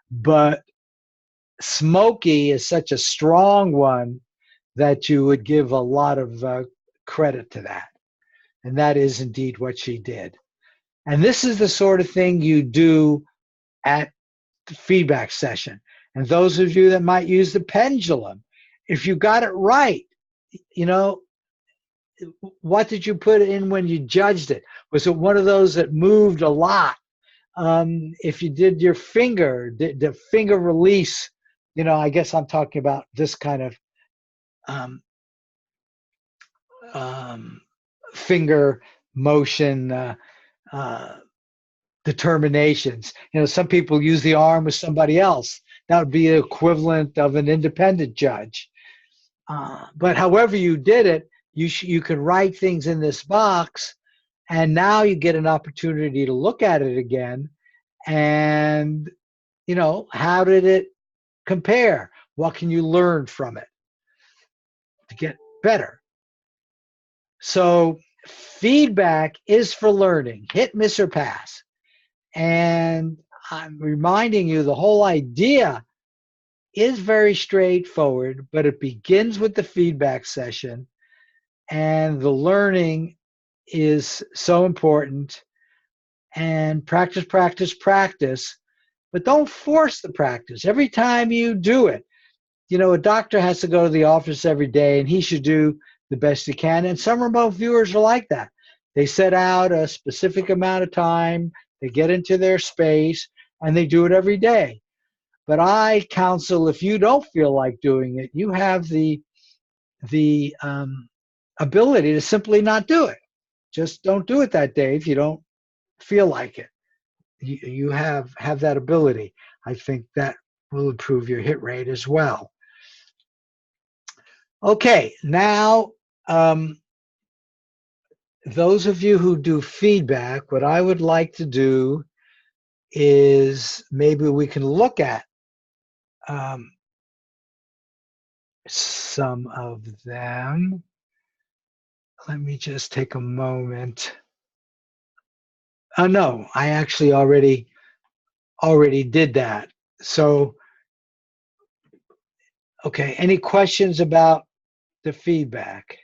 But smoky is such a strong one that you would give a lot of credit to that. And that is indeed what she did. And this is the sort of thing you do at the feedback session. And those of you that might use the pendulum, if you got it right, you know, what did you put in when you judged it? Was it one of those that moved a lot? If you did your finger, the finger release, you know, I guess I'm talking about this kind of finger motion determinations. You know, some people use the arm with somebody else. That would be the equivalent of an independent judge. But however you did it, you can write things in this box, and now you get an opportunity to look at it again. And, you know, how did it compare? What can you learn from it to get better? So feedback is for learning. Hit, miss, or pass. And I'm reminding you, the whole idea is very straightforward, but it begins with the feedback session. And the learning is so important. And practice, practice, practice. But don't force the practice. Every time you do it, you know, a doctor has to go to the office every day, and he should do the best he can. And some remote viewers are like that. They set out a specific amount of time, they get into their space, and they do it every day. But I counsel, if you don't feel like doing it, you have the ability to simply not do it. Just don't do it that day if you don't feel like it. You have that ability. I think that will improve your hit rate as well. Okay, now those of you who do feedback, what I would like to do is maybe we can look at some of them. Let me just take a moment. Oh no, I actually already did that. So, okay, any questions about the feedback?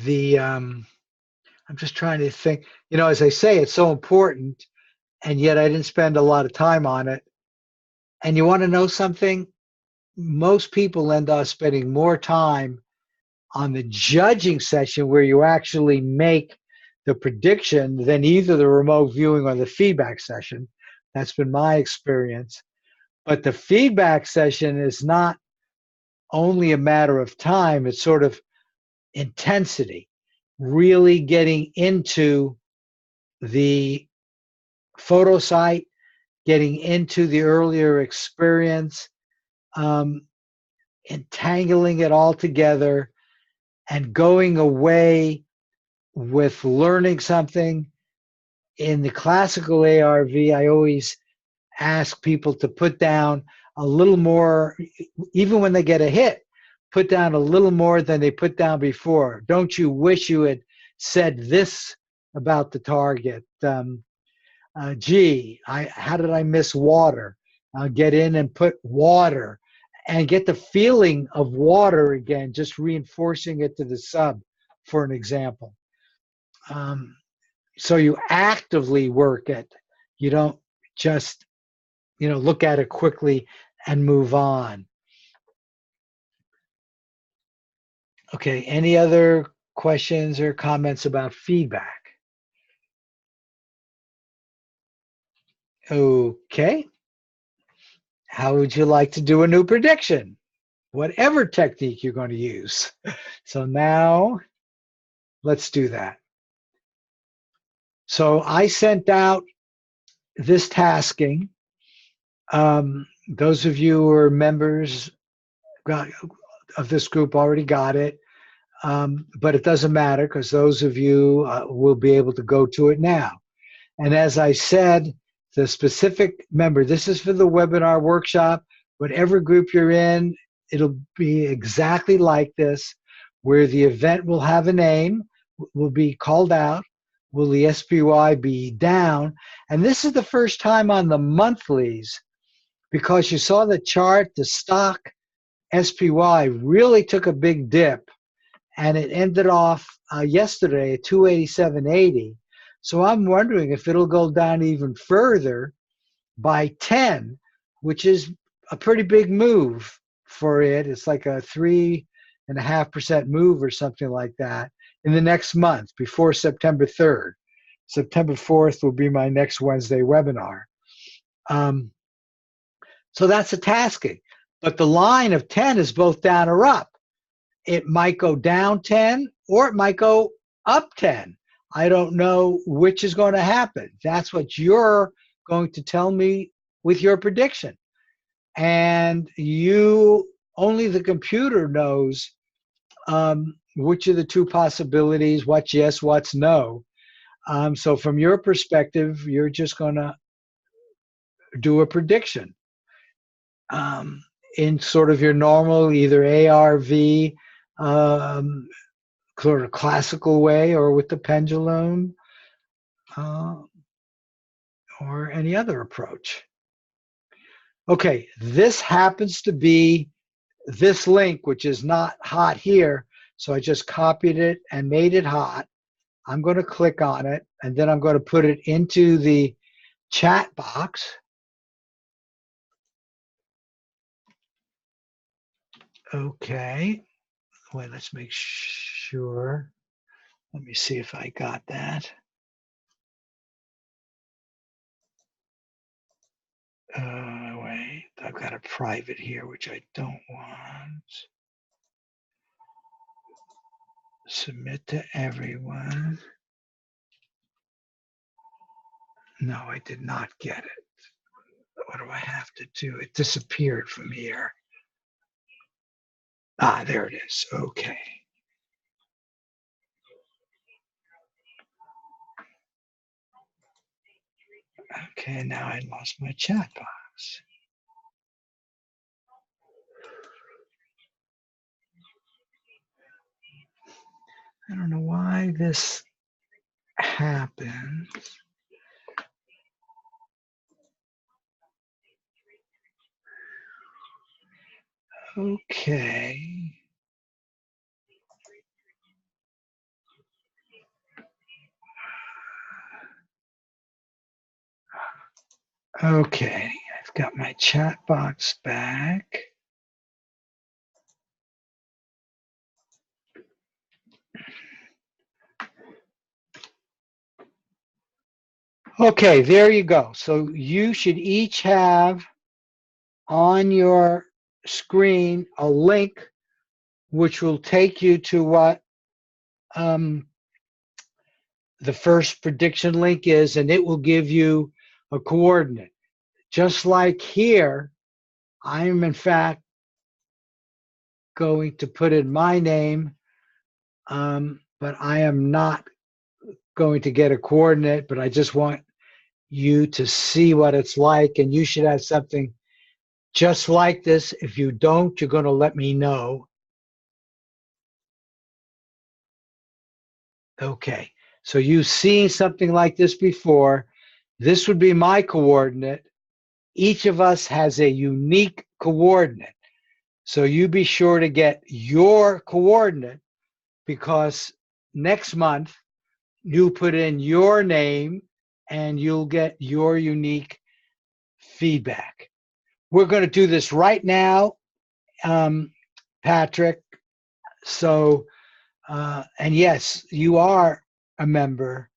I'm just trying to think, you know, as I say, it's so important, and yet I didn't spend a lot of time on it. And you want to know something? Most people end up spending more time on the judging session where you actually make the prediction than either the remote viewing or the feedback session. That's been my experience. But the feedback session is not only a matter of time, it's sort of intensity, really getting into the photo site, getting into the earlier experience, entangling it all together, and going away with learning something. In the classical ARV, I always ask people to put down a little more, even when they get a hit, put down a little more than they put down before. Don't you wish you had said this about the target? Gee, how did I miss water? Get in and put water and get the feeling of water again, just reinforcing it to the sub, for an example. So you actively work it. You don't just, you know, look at it quickly and move on. Okay, any other questions or comments about feedback? Okay. How would you like to do a new prediction? whatever technique you're going to use. So now let's do that. So I sent out this tasking. Those of you who are members of this group already got it, but it doesn't matter because those of you will be able to go to it now. And as I said, the specific member, this is for the webinar workshop, whatever group you're in, it'll be exactly like this, where the event will have a name, will be called out, will the SPY be down? And this is the first time on the monthlies, because you saw the chart, the stock SPY really took a big dip, and it ended off yesterday at 287.80. So I'm wondering if it'll go down even further by 10, which is a pretty big move for it. It's like a 3.5% move or something like that in the next month before September 3rd. September 4th will be my next Wednesday webinar. So that's a tasking. But the line of 10 is both down or up. It might go down 10 or it might go up 10. I don't know which is going to happen. That's what you're going to tell me with your prediction. And only the computer knows which of the two possibilities, what's yes, what's no. So from your perspective, you're just going to do a prediction in sort of your normal, either ARV, sort of classical way, or with the pendulum, or any other approach. Okay, this happens to be this link, which is not hot here, so I just copied it and made it hot. I'm going to click on it, and then I'm going to put it into the chat box. Okay, wait, let's make sure. Let me see if I got that. Wait, I've got a private here, which I don't want. Submit to everyone. No, I did not get it. What do I have to do? It disappeared from here. Ah, there it is. Okay. Okay, now I lost my chat box. I don't know why this happened. Okay. Okay, I've got my chat box back. Okay, there you go. So you should each have on your screen a link which will take you to what the first prediction link is, and it will give you a coordinate. Just like here, I am in fact going to put in my name, but I am not going to get a coordinate, but I just want you to see what it's like, and you should have something just like this. If you don't, you're going to let me know. Okay, so you've seen something like this before. This would be my coordinate. Each of us has a unique coordinate. So you be sure to get your coordinate, because next month you put in your name and you'll get your unique feedback. We're going to do this right now, Patrick. So, and yes, you are a member,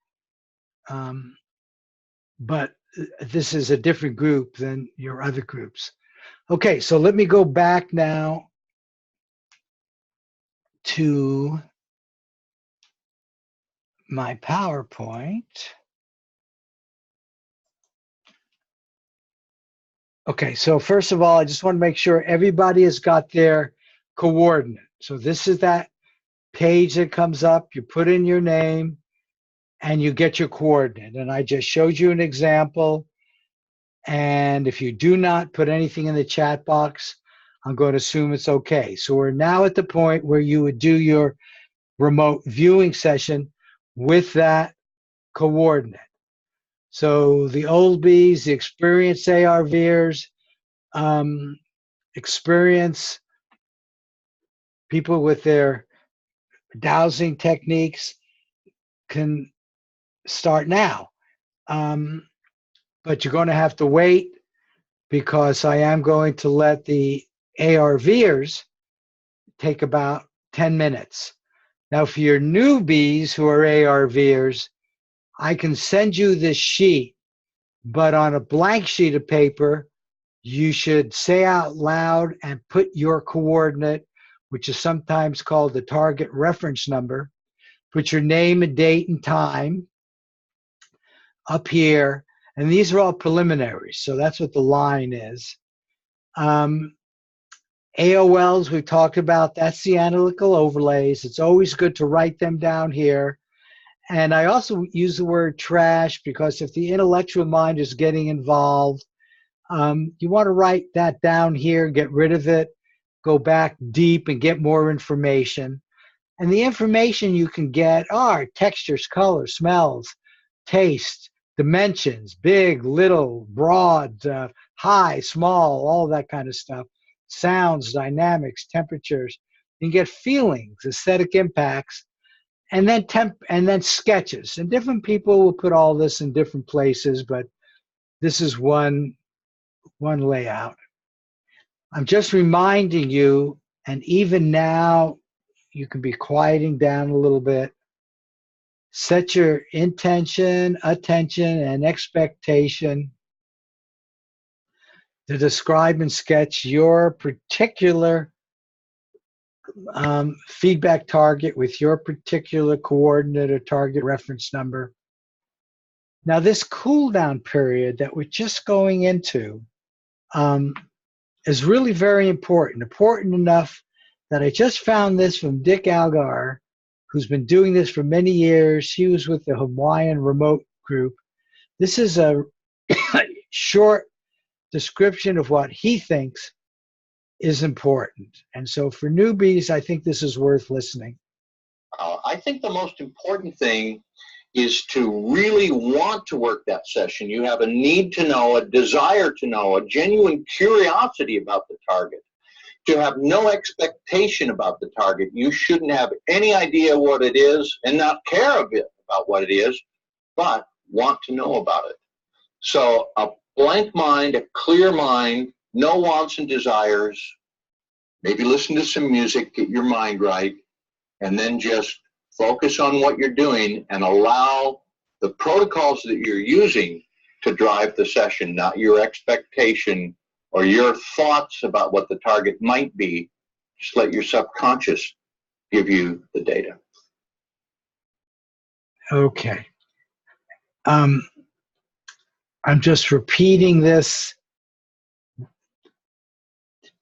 but this is a different group than your other groups. Okay, so let me go back now to my PowerPoint. Okay, so first of all, I just want to make sure everybody has got their coordinate. So this is that page that comes up. You put in your name and you get your coordinate. And I just showed you an example. And if you do not put anything in the chat box, I'm going to assume it's okay. So we're now at the point where you would do your remote viewing session with that coordinate. So the old bees, the experienced ARVers, experience people with their dowsing techniques can start now. But you're going to have to wait because I am going to let the ARVers take about 10 minutes. Now, for your newbies who are ARVers, I can send you this sheet, but on a blank sheet of paper, you should say out loud and put your coordinate, which is sometimes called the target reference number. Put your name and date and time up here. And these are all preliminaries. So that's what the line is. AOLs, we talked about, that's the analytical overlays. It's always good to write them down here. And I also use the word trash because if the intellectual mind is getting involved, you want to write that down here, get rid of it, go back deep and get more information. And the information you can get are textures, colors, smells, taste, dimensions, big, little, broad, high, small, all that kind of stuff. Sounds, dynamics, temperatures. You can get feelings, aesthetic impacts, and then sketches. And different people will put all this in different places, but this is one layout. I'm just reminding you, and even now, you can be quieting down a little bit. Set your intention, attention, and expectation to describe and sketch your particular feedback target with your particular coordinate or target reference number. Now, this cool down period that we're just going into is really very important enough that I just found this from Dick Algar, who's been doing this for many years. He was with the Hawaiian Remote Group. This is a short description of what he thinks is important. And so for newbies, I think this is worth listening. I think the most important thing is to really want to work that session. You have a need to know, a desire to know, a genuine curiosity about the target. To have no expectation about the target. You shouldn't have any idea what it is and not care a bit about what it is, but want to know about it. So a blank mind, a clear mind, no wants and desires, maybe listen to some music, get your mind right, and then just focus on what you're doing and allow the protocols that you're using to drive the session, not your expectation or your thoughts about what the target might be. Just let your subconscious give you the data. Okay. I'm just repeating this.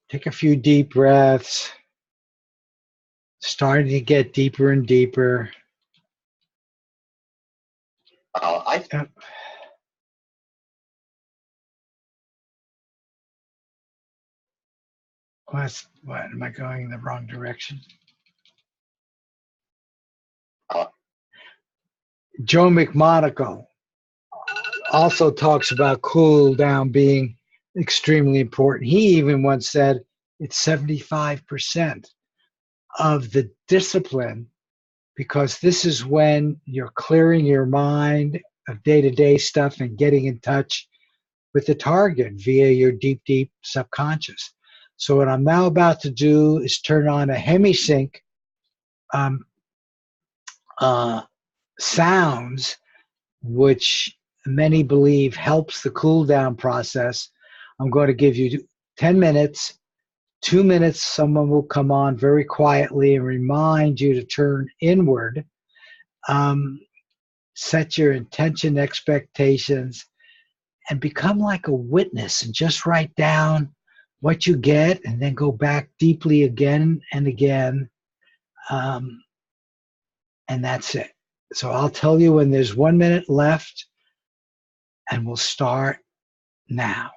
Take a few deep breaths. Starting to get deeper and deeper. What, am I going in the wrong direction? Joe McMonagle also talks about cool down being extremely important. He even once said it's 75% of the discipline, because this is when you're clearing your mind of day-to-day stuff and getting in touch with the target via your deep, deep subconscious. So what I'm now about to do is turn on a hemisync sounds, which many believe helps the cool down process. I'm going to give you 10 minutes 2 minutes, someone will come on very quietly and remind you to turn inward. Set your intention, expectations, and become like a witness and just write down what you get and then go back deeply again and again. And that's it. So I'll tell you when there's 1 minute left, and we'll start now.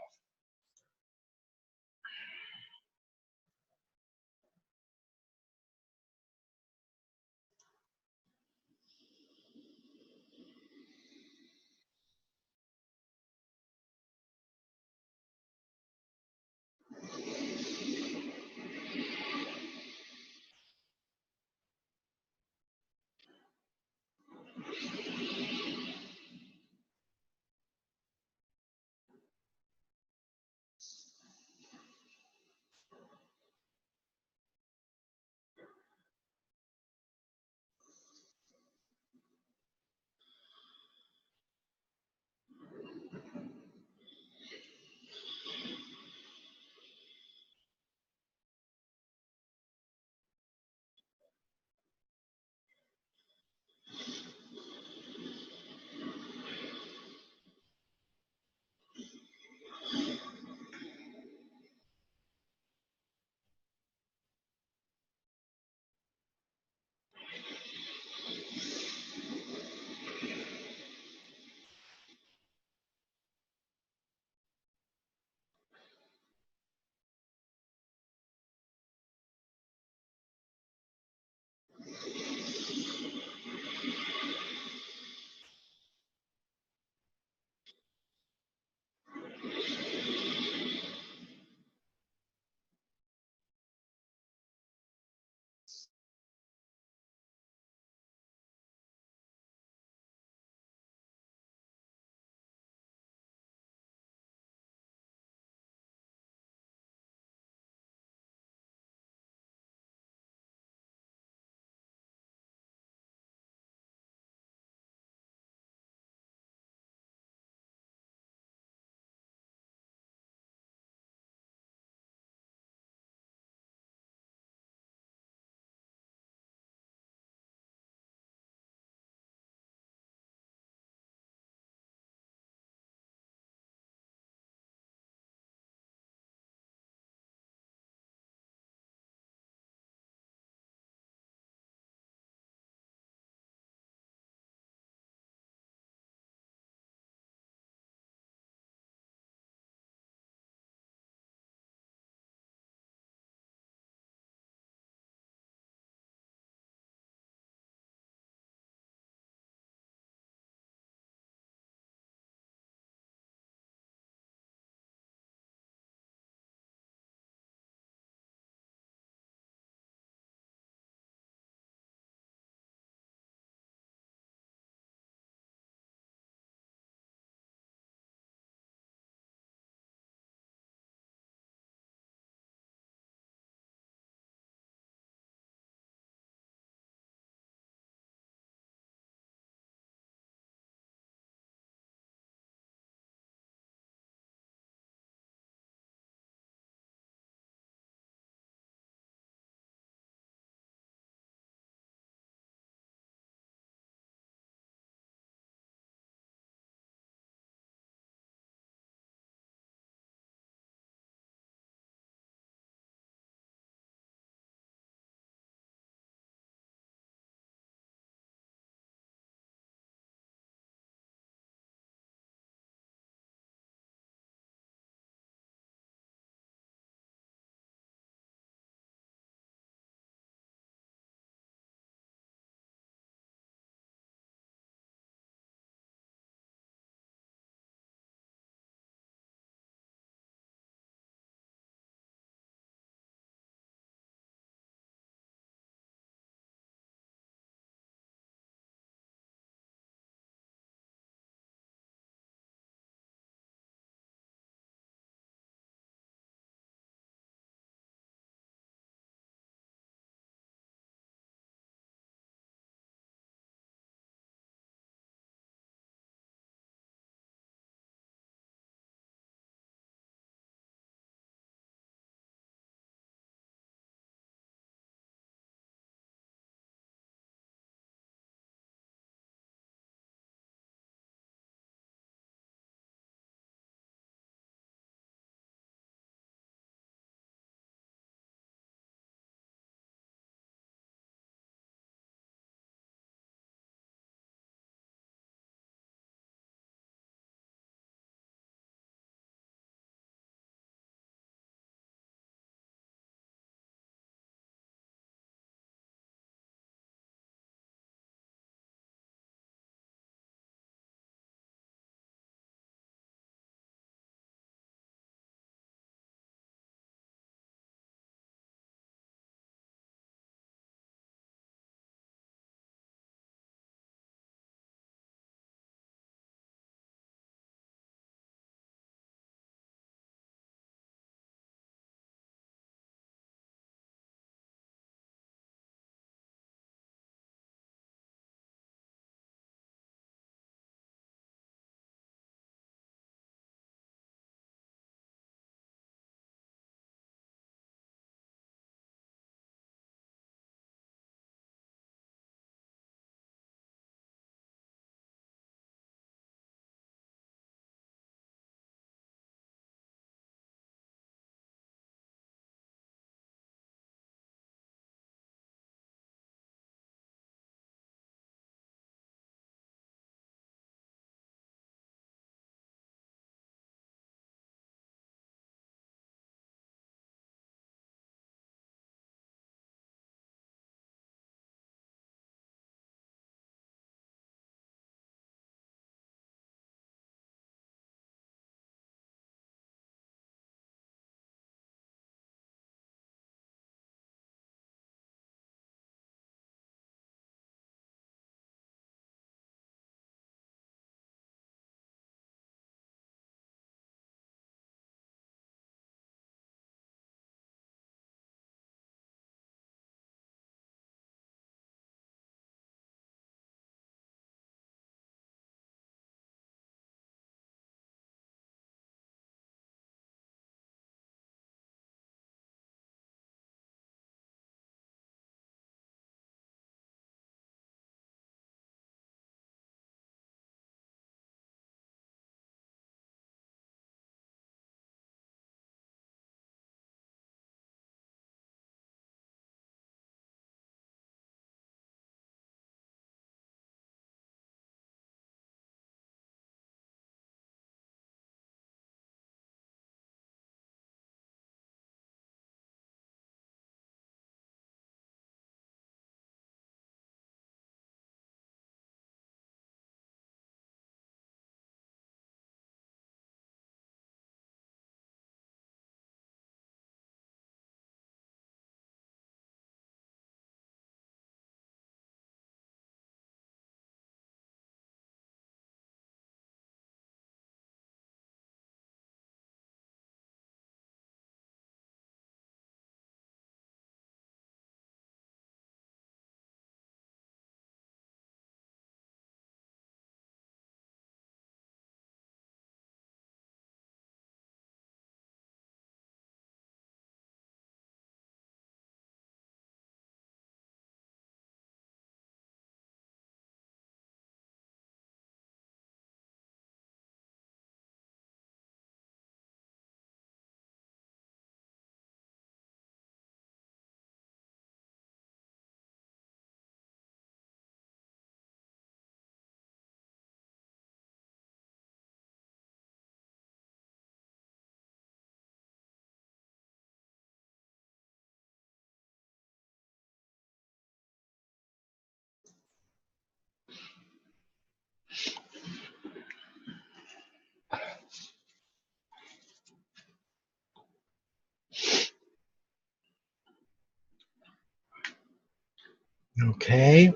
Okay,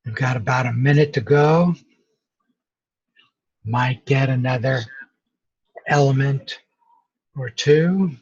we've got about a minute to go. Might get another element or two.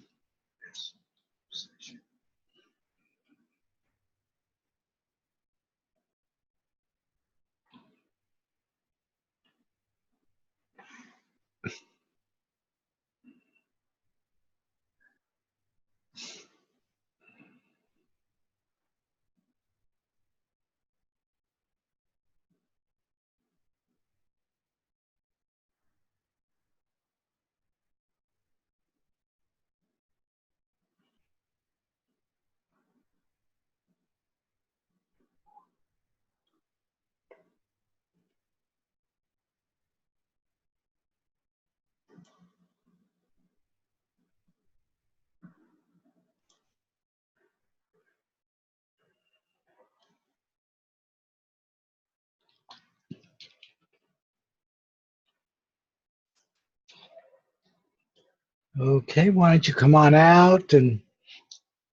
Okay, why don't you come on out and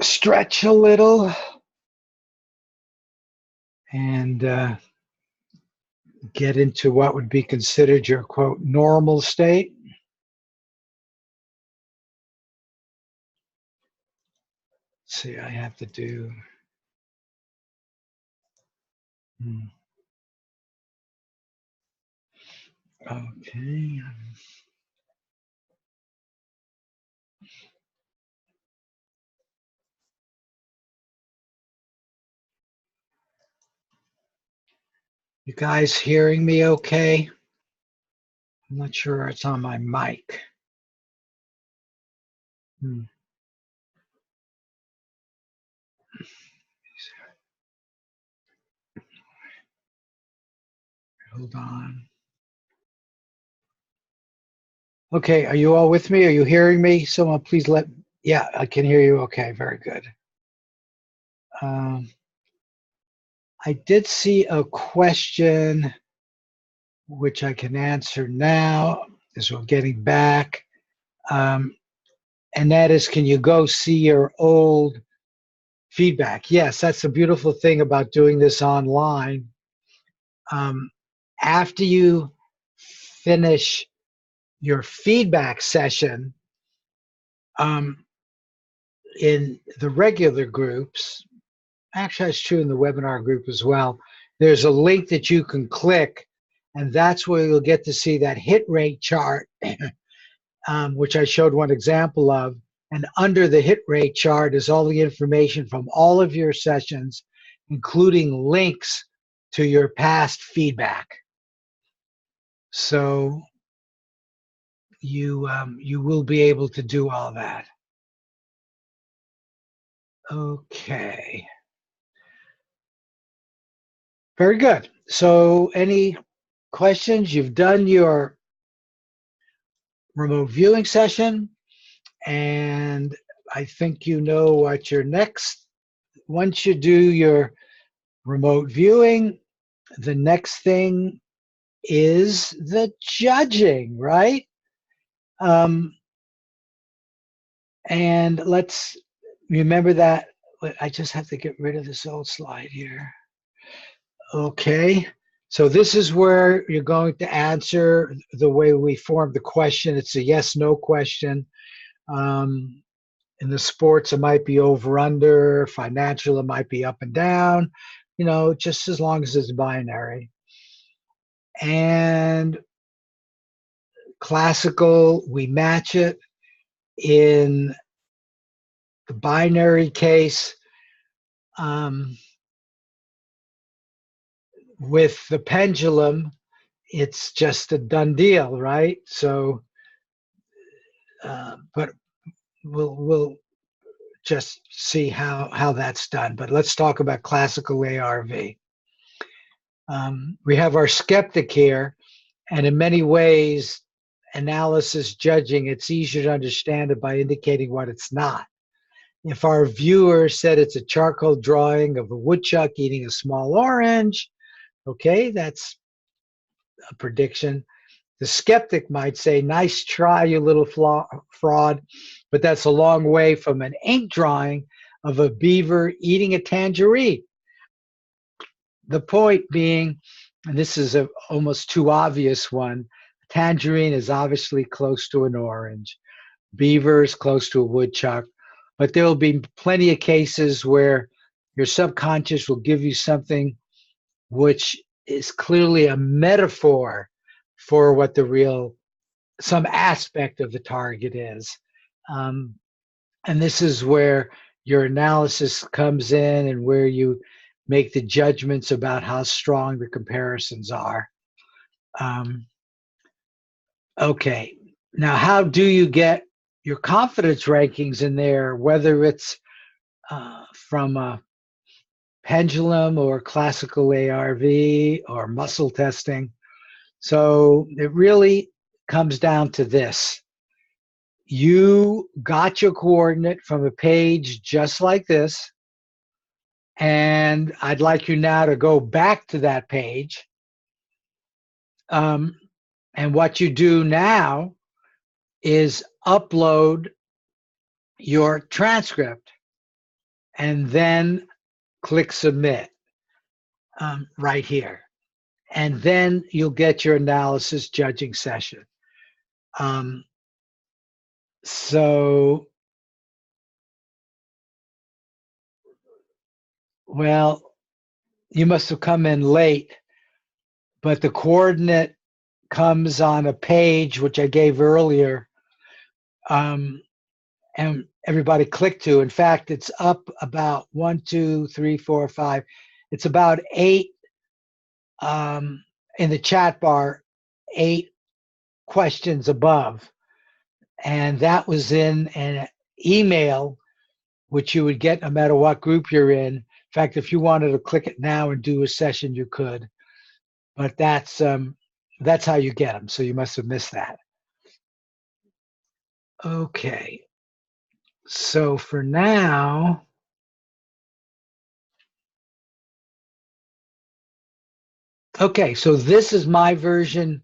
stretch a little and get into what would be considered your, quote, normal state. Let's see, I have to do. Okay. You guys hearing me okay? I'm not sure it's on my mic. Hold on. Okay, are you all with me? Are you hearing me? Someone please let, yeah, I can hear you. Okay, very good. I did see a question which I can answer now as we're getting back. And that is, can you go see your old feedback? Yes, that's the beautiful thing about doing this online. After you finish your feedback session, in the regular groups, actually that's true in the webinar group as well, there's a link that you can click, and that's where you'll get to see that hit rate chart, which I showed one example of. And under the hit rate chart is all the information from all of your sessions, including links to your past feedback. So you will be able to do all that. Okay. Very good. So any questions? You've done your remote viewing session, and I think you know what your next, once you do your remote viewing, the next thing is the judging, right? And let's remember that. I just have to get rid of this old slide here. Okay, so this is where you're going to answer the way we formed the question. It's a yes/no question. In the sports, it might be over under. Financial, it might be up and down. You know, just as long as it's binary. And classical, we match it. In the binary case, with the pendulum, it's just a done deal, right? So, but we'll just see how that's done. But let's talk about classical ARV. We have our skeptic here, and in many ways, analysis judging, it's easier to understand it by indicating what it's not. If our viewer said it's a charcoal drawing of a woodchuck eating a small orange, okay, that's a prediction. The skeptic might say, nice try, you little fraud, but that's a long way from an ink drawing of a beaver eating a tangerine. the point being, and this is a almost too obvious one, tangerine is obviously close to an orange. Beaver is close to a woodchuck. But there will be plenty of cases where your subconscious will give you something which is clearly a metaphor for what the real, some aspect of the target is. And this is where your analysis comes in and where you make the judgments about how strong the comparisons are. Okay, now how do you get your confidence rankings in there, whether it's from a pendulum or classical ARV or muscle testing? So it really comes down to this. You got your coordinate from a page just like this, and I'd like you now to go back to that page. And what you do now is upload your transcript and then click submit right here. And then you'll get your analysis judging session. Well, you must have come in late, but the coordinate comes on a page which I gave earlier, and everybody clicked to. In fact, it's up about 1, 2, 3, 4, 5. It's about 8 in the chat bar, 8 questions above. And that was in an email, which you would get no matter what group you're in. In fact, if you wanted to click it now and do a session, you could. But that's how you get them. So you must have missed that. Okay. So for now, okay, so this is my version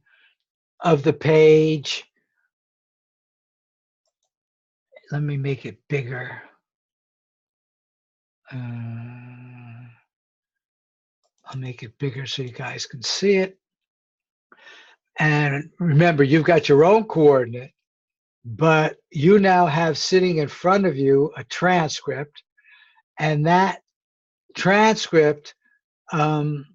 of the page. Let me make it bigger. I'll make it bigger so you guys can see it. And remember, you've got your own coordinate, but you now have sitting in front of you a transcript, and that transcript, and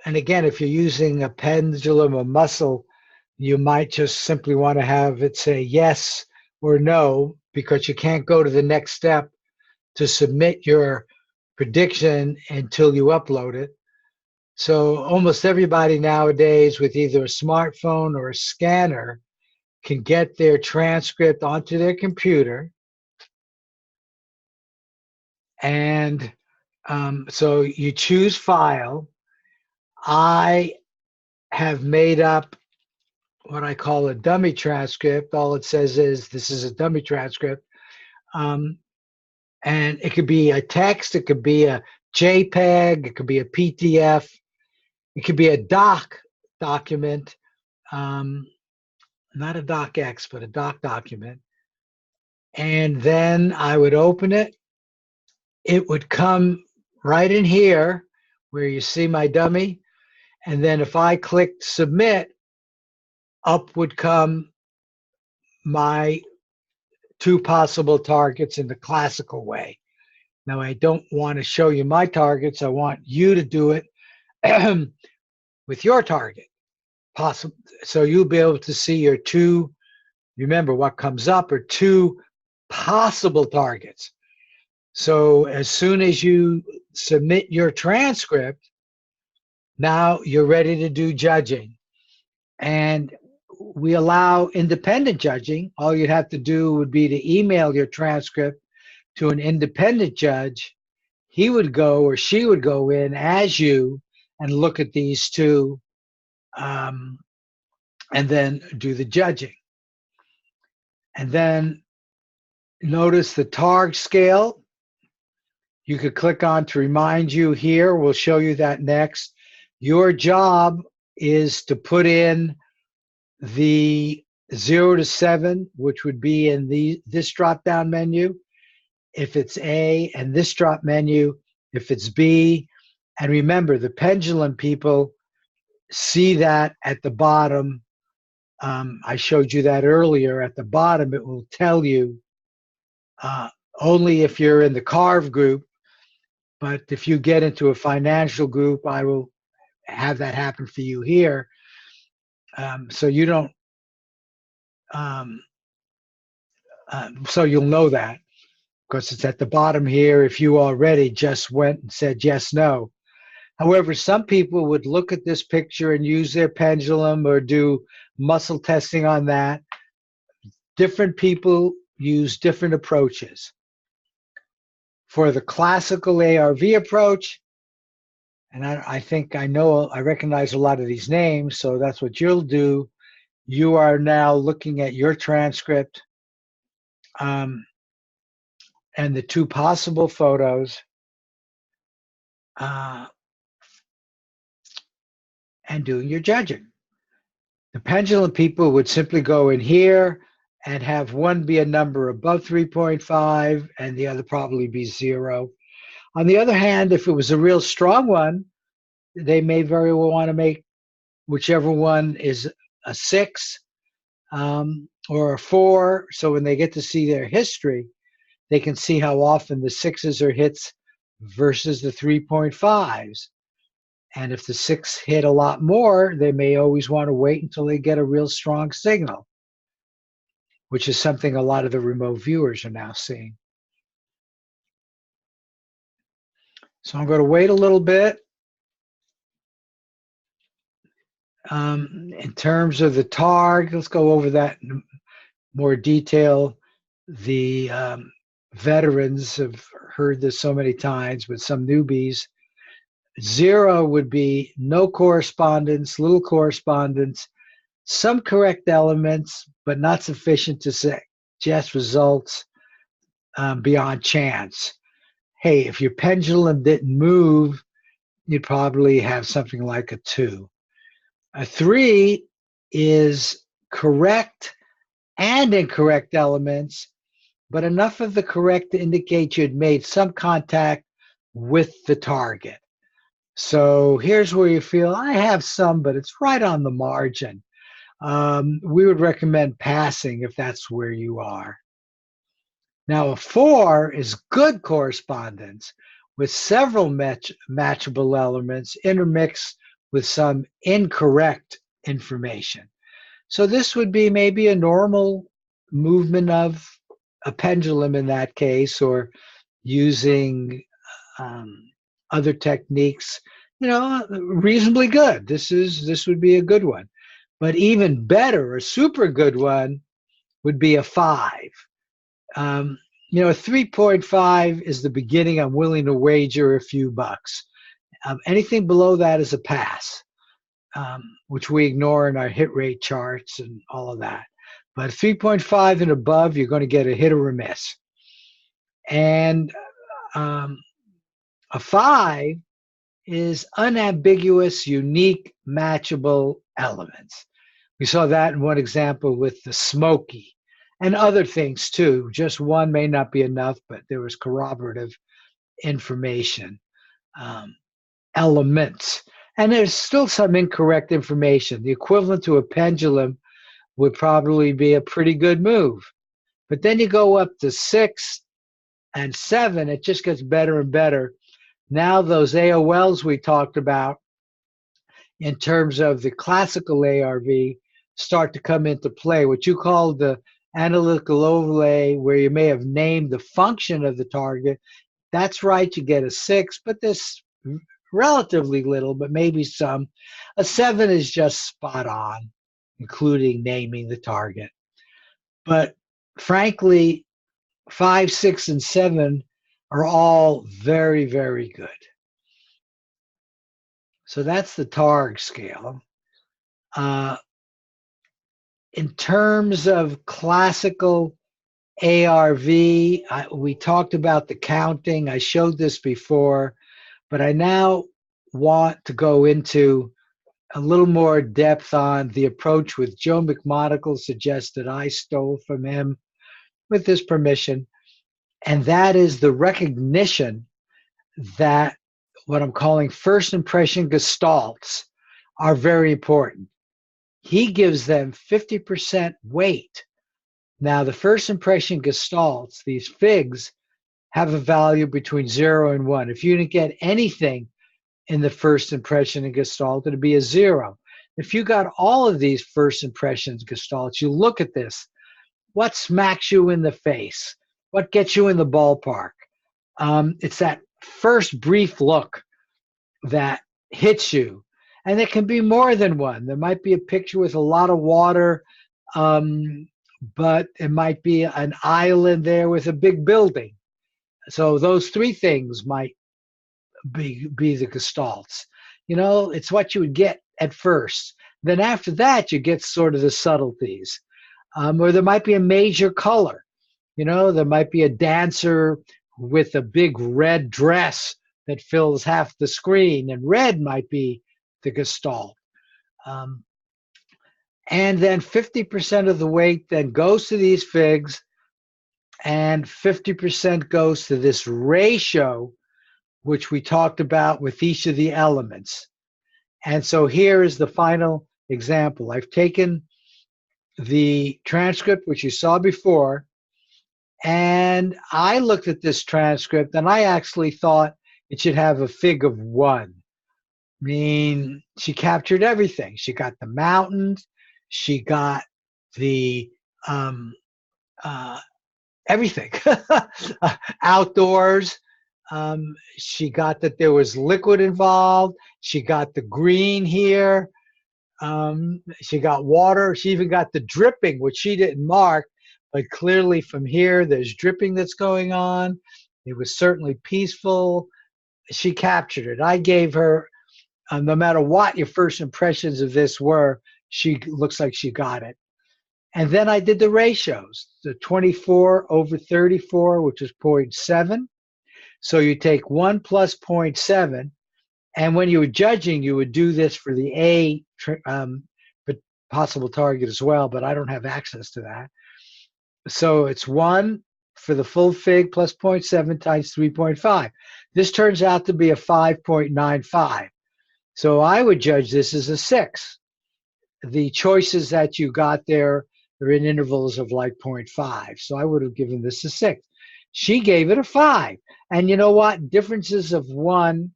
again, if you're using a pendulum or muscle, you might just simply want to have it say yes or no, because you can't go to the next step to submit your prediction until you upload it. So almost everybody nowadays with either a smartphone or a scanner can get their transcript onto their computer. And so you choose file. I have made up what I call a dummy transcript. All it says is this is a dummy transcript. And it could be a text, it could be a JPEG, it could be a PDF, it could be a document, not a docx, but a document. And then I would open it. It would come right in here where you see my dummy. And then if I clicked submit, up would come my 2 possible targets in the classical way. Now, I don't want to show you my targets. I want you to do it with your target. So you'll be able to see your 2, remember what comes up are 2 possible targets. So as soon as you submit your transcript, now you're ready to do judging. And we allow independent judging. All you'd have to do would be to email your transcript to an independent judge. He would go or she would go in as you and look at these 2 and then do the judging. And then notice the TARG scale. You could click on to remind you here. We'll show you that next. Your job is to put in the 0 to 7, which would be in this drop-down menu, if it's A, and this drop menu, if it's B. And remember, the pendulum people see that at the bottom. I showed you that earlier. At the bottom, it will tell you only if you're in the Carve Group. But if you get into a financial group, I will have that happen for you here. So you don't, so you'll know that because it's at the bottom here if you already just went and said yes, no. However, some people would look at this picture and use their pendulum or do muscle testing on that. Different people use different approaches. For the classical ARV approach, and I think I recognize a lot of these names, so that's what you'll do. You are now looking at your transcript and the two possible photos and doing your judging. The pendulum people would simply go in here and have one be a number above 3.5 and the other probably be 0. On the other hand, if it was a real strong one, they may very well want to make whichever one is a 6 or a 4. So when they get to see their history, they can see how often the 6s are hits versus the 3.5s. And if the 6 hit a lot more, they may always want to wait until they get a real strong signal, which is something a lot of the remote viewers are now seeing. So I'm going to wait a little bit. In terms of the TARG, let's go over that in more detail. The veterans have heard this so many times, but some newbies. 0 would be no correspondence, little correspondence, some correct elements, but not sufficient to suggest results beyond chance. Hey, if your pendulum didn't move, you'd probably have something like a 2. A 3 is correct and incorrect elements, but enough of the correct to indicate you'd made some contact with the target. So here's where you feel, I have some, but it's right on the margin. We would recommend passing if that's where you are. Now, a 4 is good correspondence with several matchable elements intermixed with some incorrect information. So this would be maybe a normal movement of a pendulum in that case, or using other techniques, reasonably good. This would be a good one. But even better, a super good one would be a 5. A 3.5 is the beginning. I'm willing to wager a few bucks. Anything below that is a pass, which we ignore in our hit rate charts and all of that. But 3.5 and above, you're going to get a hit or a miss. And a 5 is unambiguous, unique, matchable elements. We saw that in one example with the smoky and other things too. Just one may not be enough, but there was corroborative information, elements. And there's still some incorrect information. The equivalent to a pendulum would probably be a pretty good move. But then you go up to 6 and 7, it just gets better and better. Now those AOLs we talked about in terms of the classical ARV start to come into play. What you call the analytical overlay, where you may have named the function of the target, that's right, you get a 6, but there's relatively little, but maybe some. A 7 is just spot on, including naming the target. But frankly, 5, 6, and 7 are all very, very good. So that's the TARG scale. In terms of classical ARV, we talked about the counting. I showed this before, but I now want to go into a little more depth on the approach with Joe McMonagle suggested I stole from him with his permission, and that is the recognition that what I'm calling first impression gestalts are very important. He gives them 50% weight. Now, the first impression gestalts, these figs, have a value between 0 and 1. If you didn't get anything in the first impression and gestalt, it'd be a 0. If you got all of these first impressions gestalts, you look at this. What smacks you in the face? What gets you in the ballpark? It's that first brief look that hits you. And it can be more than one. There might be a picture with a lot of water, but it might be an island there with a big building. So those three things might be the gestalts. You know, it's what you would get at first. Then after that, you get sort of the subtleties. Or there might be a major color. You know, there might be a dancer with a big red dress that fills half the screen, and red might be the gestalt. And then 50% of the weight then goes to these figs, and 50% goes to this ratio, which we talked about with each of the elements. And so here is the final example. I've taken the transcript, which you saw before, and I looked at this transcript, and I actually thought it should have a fig of 1. I mean, she captured everything. She got the mountains, she got the everything, outdoors. She got that there was liquid involved. She got the green here. She got water. She even got the dripping, which she didn't mark, but clearly from here, there's dripping that's going on. It was certainly peaceful. She captured it. I gave her, no matter what your first impressions of this were, she looks like she got it. And then I did the ratios, the 24 over 34, which is 0.7. So you take 1 plus 0.7, and when you were judging, you would do this for the A but possible target as well, but I don't have access to that. So it's 1 for the full fig plus 0.7 times 3.5. This turns out to be a 5.95. So I would judge this as a 6. The choices that you got there are in intervals of like 0.5. So I would have given this a 6. She gave it a 5. And you know what? Differences of 1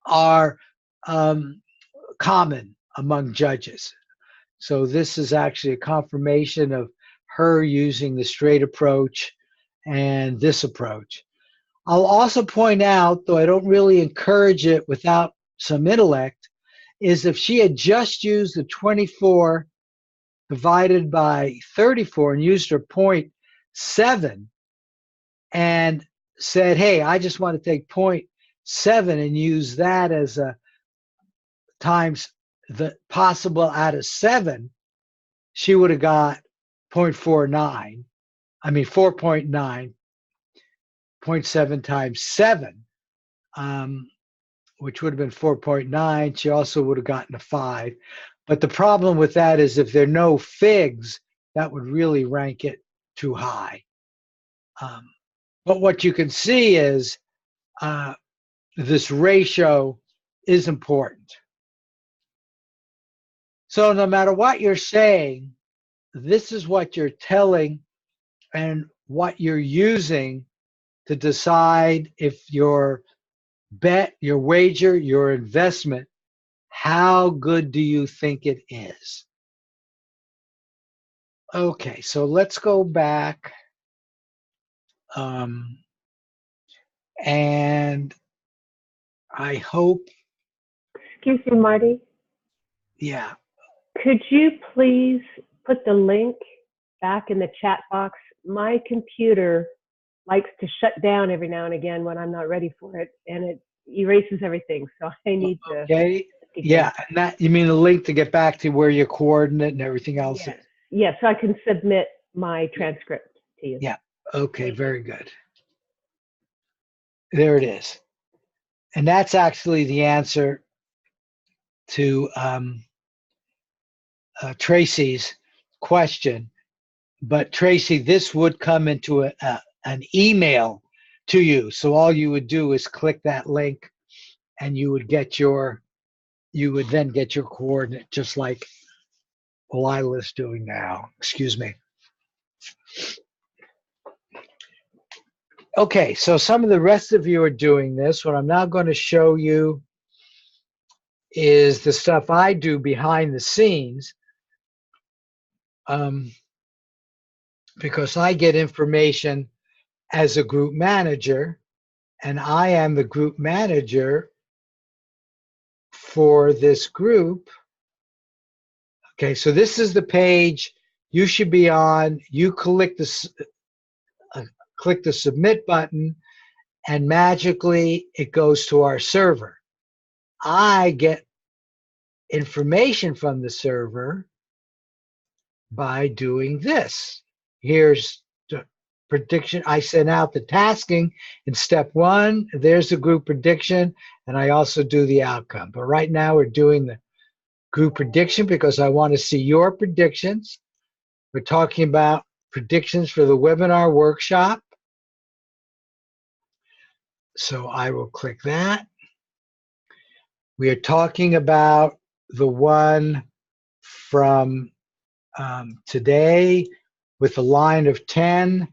are common among judges. So this is actually a confirmation of her using the straight approach and this approach. I'll also point out, though I don't really encourage it without some intellect, is if she had just used the 24 divided by 34 and used her 0.7 and said, hey, I just want to take 0.7 and use that as a times the possible out of 7, she would have got 0.49. I mean 4.9, 0.7 times 7, which would have been 4.9. She also would have gotten a 5. But the problem with that is if there are no figs, that would really rank it too high. But what you can see is this ratio is important. So no matter what you're saying, this is what you're telling and what you're using to decide if your bet, your wager, your investment, how good do you think it is? Okay, so let's go back. And I hope. Excuse me, Marty. Yeah. Could you please put the link back in the chat box? My computer likes to shut down every now and again when I'm not ready for it, and it erases everything. So I need to. Okay. Yeah, and that, you mean the link to get back to where your coordinate and everything else is? Yes, so I can submit my transcript to you. Yeah. Okay, very good. There it is. And that's actually the answer to Tracy's question. But Tracy, this would come into an email to you. So all you would do is click that link and you would then get your coordinate just like Lila's doing now. Excuse me. Okay, so some of the rest of you are doing this. What I'm now going to show you is the stuff I do behind the scenes, because I get information as a group manager, and I am the group manager for this group. Okay, so this is the page you should be on. You click the submit button, and magically it goes to our server. I get information from the server by doing this. Here's the prediction. I sent out the tasking in step 1. There's the group prediction, and I also do the outcome. But right now we're doing the group prediction because I want to see your predictions. We're talking about predictions for the webinar workshop. So I will click that. We are talking about the one from today with a line of 10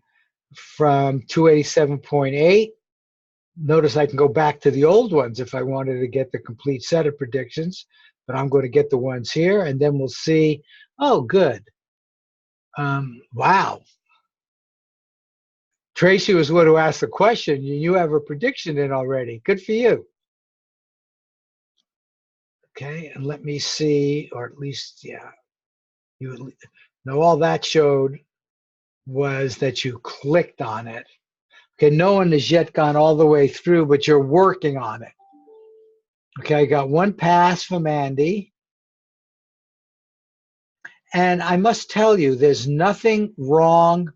from 287.8. Notice I can go back to the old ones if I wanted to get the complete set of predictions, but I'm going to get the ones here, and then we'll see. Oh, good. Wow. Tracy was one who asked the question. You have a prediction in already. Good for you. Okay, and let me see, or at least, yeah. No, all that showed was that you clicked on it. Okay, no one has yet gone all the way through, but you're working on it. Okay, I got one pass from Andy. And I must tell you, there's nothing wrong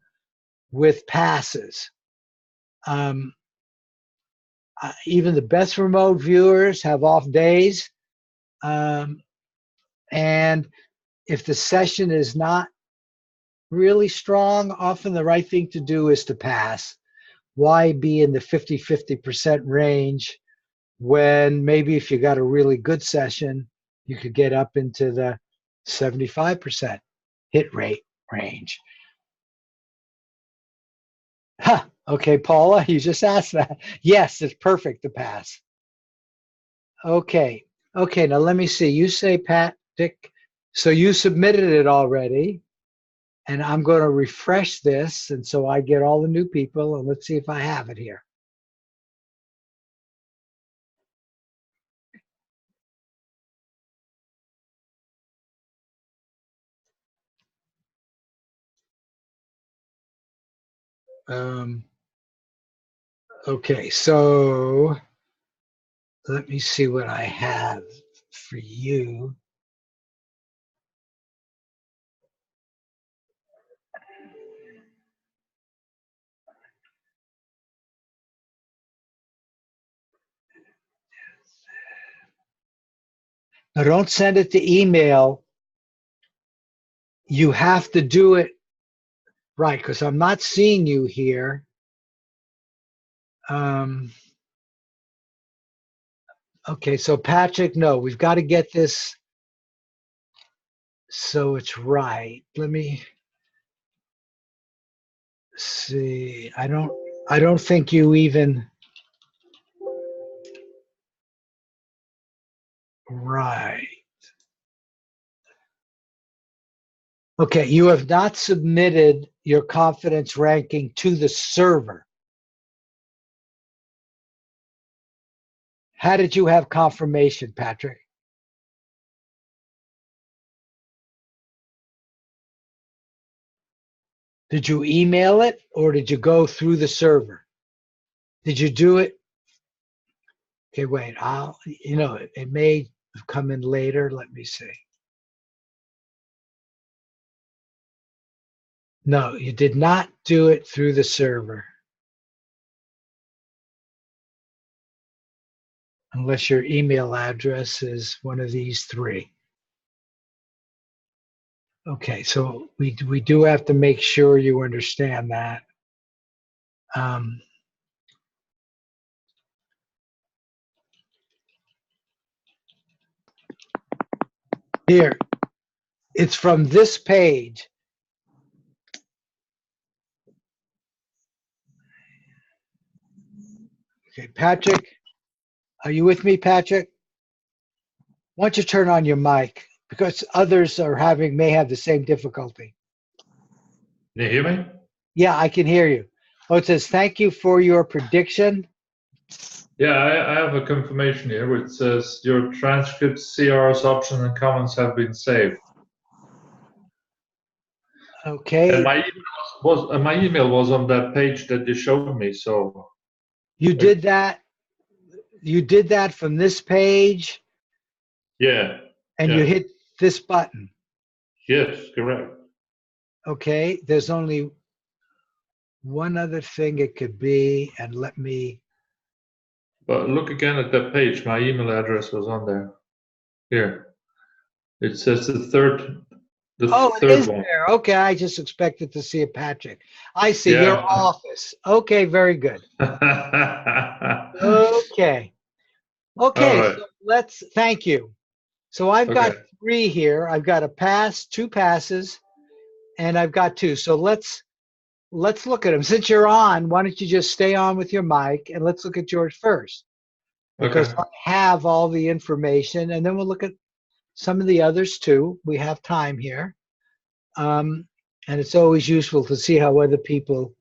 with passes. Even the best remote viewers have off days. And if the session is not really strong, often the right thing to do is to pass. Why be in the 50% range when maybe if you got a really good session, you could get up into the 75% hit rate range. Huh. Okay, Paula, you just asked that. Yes, it's perfect to pass. Okay. Okay, now let me see. You say, Pat, Dick, so you submitted it already, and I'm going to refresh this, and so I get all the new people, and let's see if I have it here. Okay, so let me see what I have for you. Now, don't send it to email. You have to do it right, because I'm not seeing you here. Okay, so Patrick, no, we've got to get this so it's right. Let me see. I don't think you even right. Okay, you have not submitted your confidence ranking to the server. How did you have confirmation, Patrick? Did you email it or did you go through the server? Did you do it? Okay, wait, it may have come in later. Let me see. No, you did not do it through the server. Unless your email address is one of these three. Okay, so we do have to make sure you understand that. Here, it's from this page. Okay, Patrick, are you with me, Patrick? Why don't you turn on your mic, because others may have the same difficulty. Can you hear me? Yeah, I can hear you. Oh, it says, thank you for your prediction. Yeah, I have a confirmation here which says your transcripts, CRs, options, and comments have been saved. Okay. And my email was on that page that you showed me. So You did that. You did that from this page, yeah, and you hit this button. yes, correct. Okay. There's only one other thing it could be, and let me. But look again at that page. My email address was on there. Here, it says the third Oh, it is one. there. Okay, I just expected to see a Patrick. I see Yeah. your office. Okay, very good. Okay. Okay, All right. so thank you. So I've got Okay. 3 here. I've got a pass, 2 passes, and I've got 2. So let's look at them. Since you're on, why don't you just stay on with your mic, and let's look at yours first. Because Okay. I have all the information, and then we'll look at some of the others too. We have time here. And it's always useful to see how other people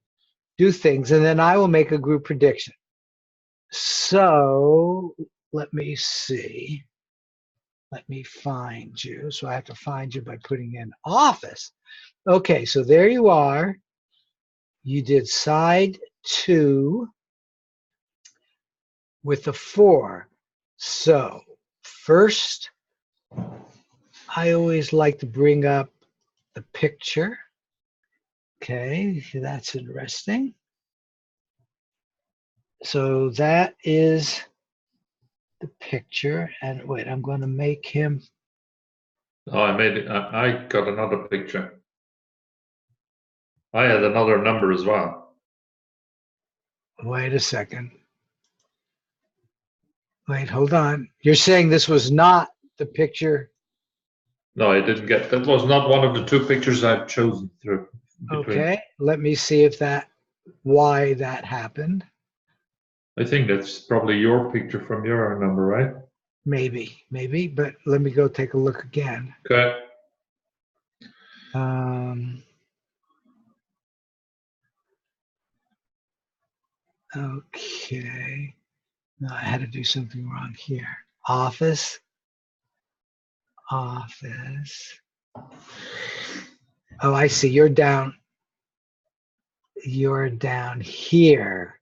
do things. And then I will make a group prediction. So let me see. Let me find you. So I have to find you by putting in office. Okay, so there you are. You did side 2 with the 4. So first, I always like to bring up the picture. Okay, that's interesting. So that is the picture. And wait, I'm going to make him. Oh, I made it. I got another picture. I had another number as well. Wait a second. Wait, hold on. You're saying this was not the picture? No, I didn't get. That was not one of the 2 pictures I've chosen through. Okay, let me see if why that happened. I think that's probably your picture from your number, right? Maybe, but let me go take a look again. Okay. Okay. No, I had to do something wrong here. Office. Oh, I see. You're down here.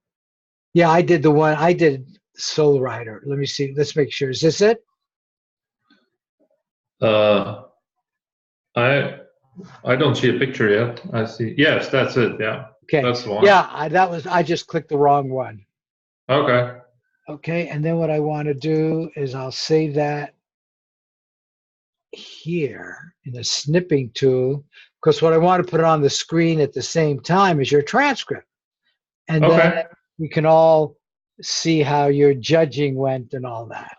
Yeah, I did Soul Rider. Let me see. Let's make sure. Is this it? I don't see a picture yet. I see. Yes, that's it. Yeah. Okay. That's the one. Yeah, I just clicked the wrong one. Okay. Okay, and then what I want to do is I'll save that here in the snipping tool, because what I want to put on the screen at the same time is your transcript. And then we can all see how your judging went and all that.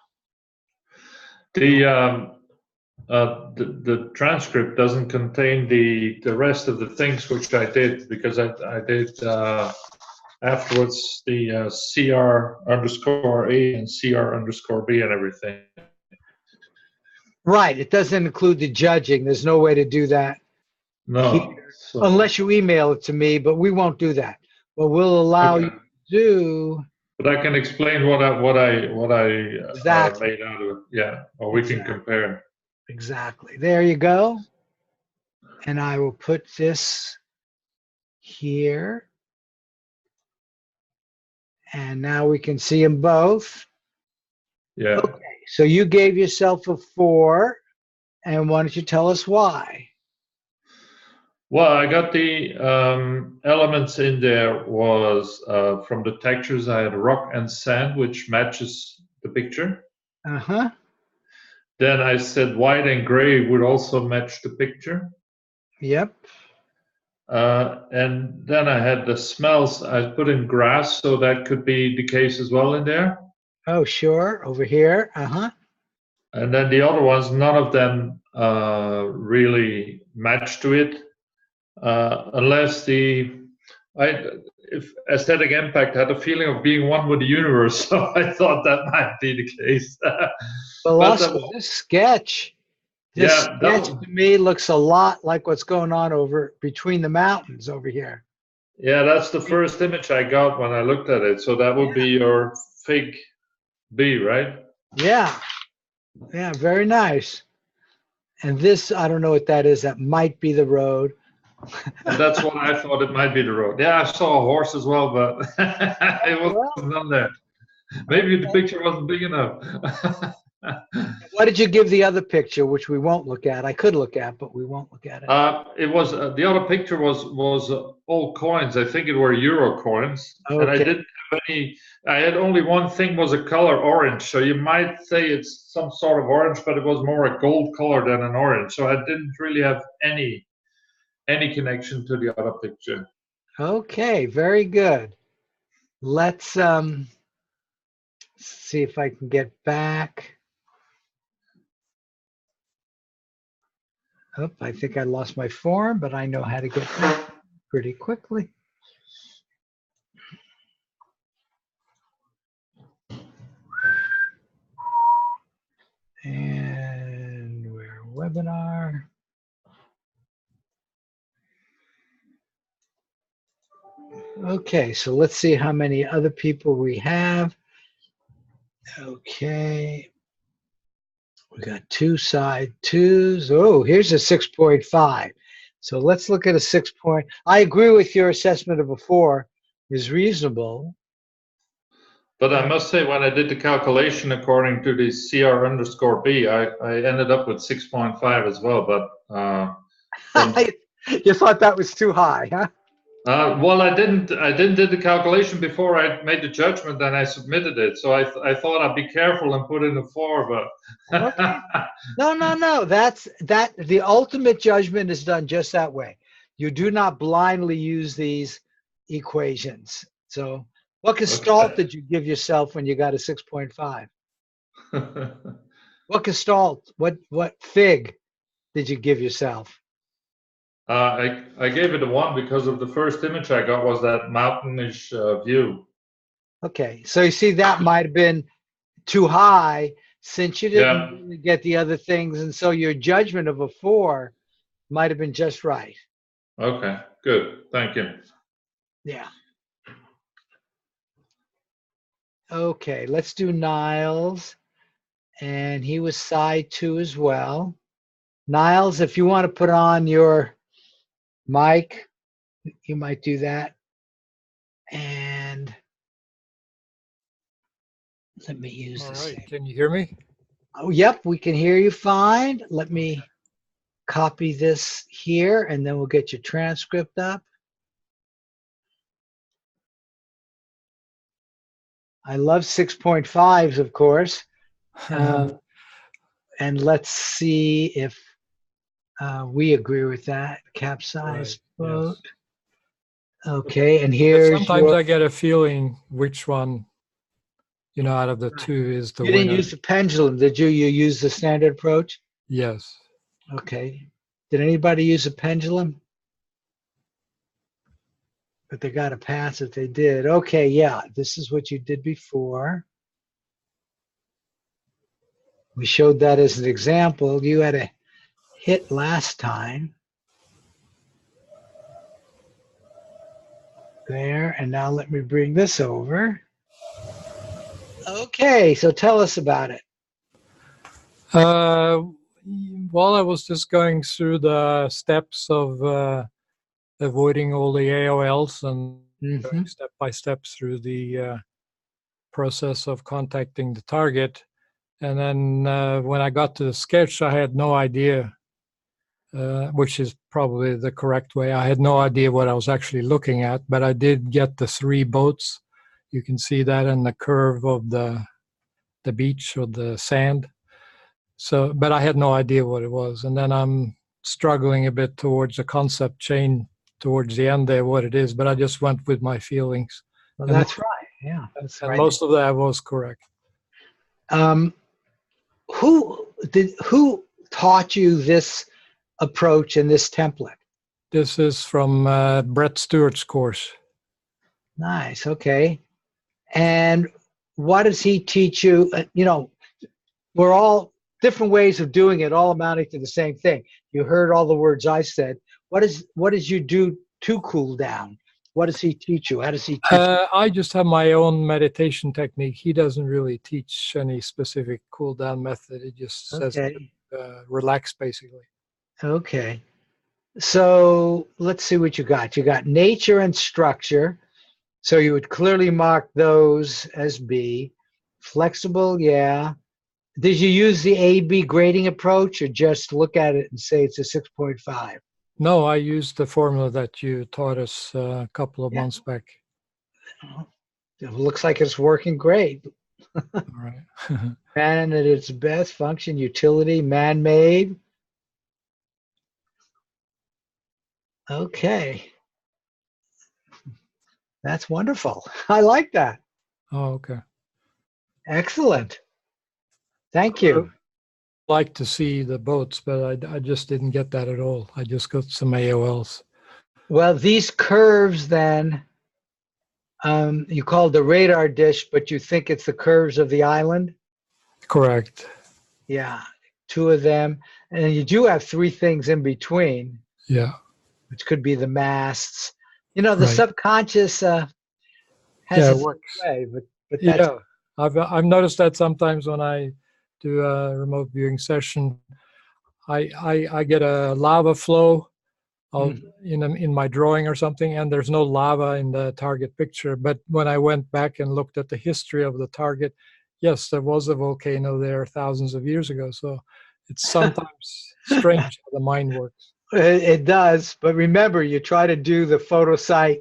The transcript doesn't contain the rest of the things which I did, because I did afterwards the CR_A and CR_B and everything. Right. It doesn't include the judging. There's no way to do that. No. So, unless you email it to me, but we won't do that. What we'll allow you to do. But I can explain what I Exactly. made out of it. Yeah. Or we can compare. Exactly. There you go. And I will put this here. And now we can see them both. Yeah. Okay. So you gave yourself a 4. And why don't you tell us why? Well, I got the elements in there was from the textures. I had rock and sand, which matches the picture. Uh-huh. Then I said white and gray would also match the picture. Yep. And then I had the smells. I put in grass, so that could be the case as well in there. Oh, sure. Over here. Uh-huh. And then the other ones, none of them really match to it, unless if aesthetic impact had a feeling of being one with the universe, so I thought that might be the case. Well, But also, this sketch yeah, to me looks a lot like what's going on over between the mountains over here. yeah, that's the first image I got when I looked at it. So that would be your Fig B, right? Yeah. Yeah, very nice. And this, I don't know what that is. That might be the road. And that's what I thought it might be the road. Yeah, I saw a horse as well, but it wasn't on there. Maybe the picture wasn't big enough. What did you give the other picture, which we won't look at? I could look at, but we won't look at it. It was the other picture was all coins. I think it were euro coins, and I Okay. didn't have any. I had only one thing was a color orange. So you might say it's some sort of orange, but it was more a gold color than an orange. So I didn't really have any connection to the other picture. Okay, very good. Let's see if I can get back. Oh, I think I lost my form, but I know how to get back pretty quickly. And we're webinar. Okay, so let's see how many other people we have. Okay. We got 2 side 2s. Oh, here's a 6.5. So let's look at a 6 point. I agree with your assessment of before is reasonable. But I must say, when I did the calculation according to the CR_B, I ended up with 6.5 as well. But you thought that was too high, huh? well, I didn't do the calculation before I made the judgment, and I submitted it. So I thought I'd be careful and put in a 4, but Okay. No. That's the ultimate judgment is done just that way. You do not blindly use these equations. So what gestalt did you give yourself when you got a 6.5? What gestalt, what fig did you give yourself? I gave it a 1 because of the first image I got was that mountainish view. Okay, so you see that might have been too high since you didn't really get the other things, and so your judgment of a 4 might have been just right. Okay, good. Thank you. Yeah. Okay, let's do Niles. And he was side 2 as well. Niles, if you want to put on your mic, you might do that. And let me use this. All right, can you hear me? Oh, yep, we can hear you fine. Let me copy this here, and then we'll get your transcript up. I love 6.5s, of course. And let's see if we agree with that. Capsized boat. Yes. Okay, and here's sometimes I get a feeling which one, out of the 2 is the winner. You didn't use the pendulum, did you? You used the standard approach? Yes. Okay. Did anybody use a pendulum? But they got a pass if they did. Okay, yeah, this is what you did before. We showed that as an example. You had a hit last time. There, and now let me bring this over. Okay, so tell us about it. Well, I was just going through the steps of avoiding all the AOLs and going step by step through the process of contacting the target. And then when I got to the sketch, I had no idea, which is probably the correct way. I had no idea what I was actually looking at, but I did get the 3 boats. You can see that in the curve of the beach or the sand. So, but I had no idea what it was. And then I'm struggling a bit towards a concept chain towards the end there, what it is, but I just went with my feelings. Well, that's right. Yeah, that's and right. Most of that was correct. Who taught you this approach and this template? This is from Brett Stewart's course. Nice. Okay. And what does he teach you? You know, we're all different ways of doing it, all amounting to the same thing. You heard all the words I said. What did you do to cool down? What does he teach you? How does he teach you? I just have my own meditation technique. He doesn't really teach any specific cool down method. It just says Okay. relax, basically. Okay. So let's see what you got. You got nature and structure. So you would clearly mark those as B. Flexible, yeah. Did you use the A-B grading approach or just look at it and say it's a 6.5? No, I used the formula that you taught us a couple of Yeah. months back. It looks like it's working great. All right. Man at its best, function, utility, man-made. Okay. That's wonderful. I like that. Oh, okay. Excellent. Thank you. Like to see the boats, but I just didn't get that at all. I just got some AOLs. Well, these curves then, you call the radar dish, but you think it's the curves of the island? Correct. Yeah, 2 of them. And you do have 3 things in between, Yeah. which could be the masts. You know, the Right. subconscious has Yeah, it its works. way, but that's Yeah, I've noticed that sometimes when I do a remote viewing session, I get a lava flow of in my drawing or something, and there's no lava in the target picture. But when I went back and looked at the history of the target, yes, there was a volcano there thousands of years ago. So it's sometimes strange how the mind works. it does. But remember, you try to do the photo site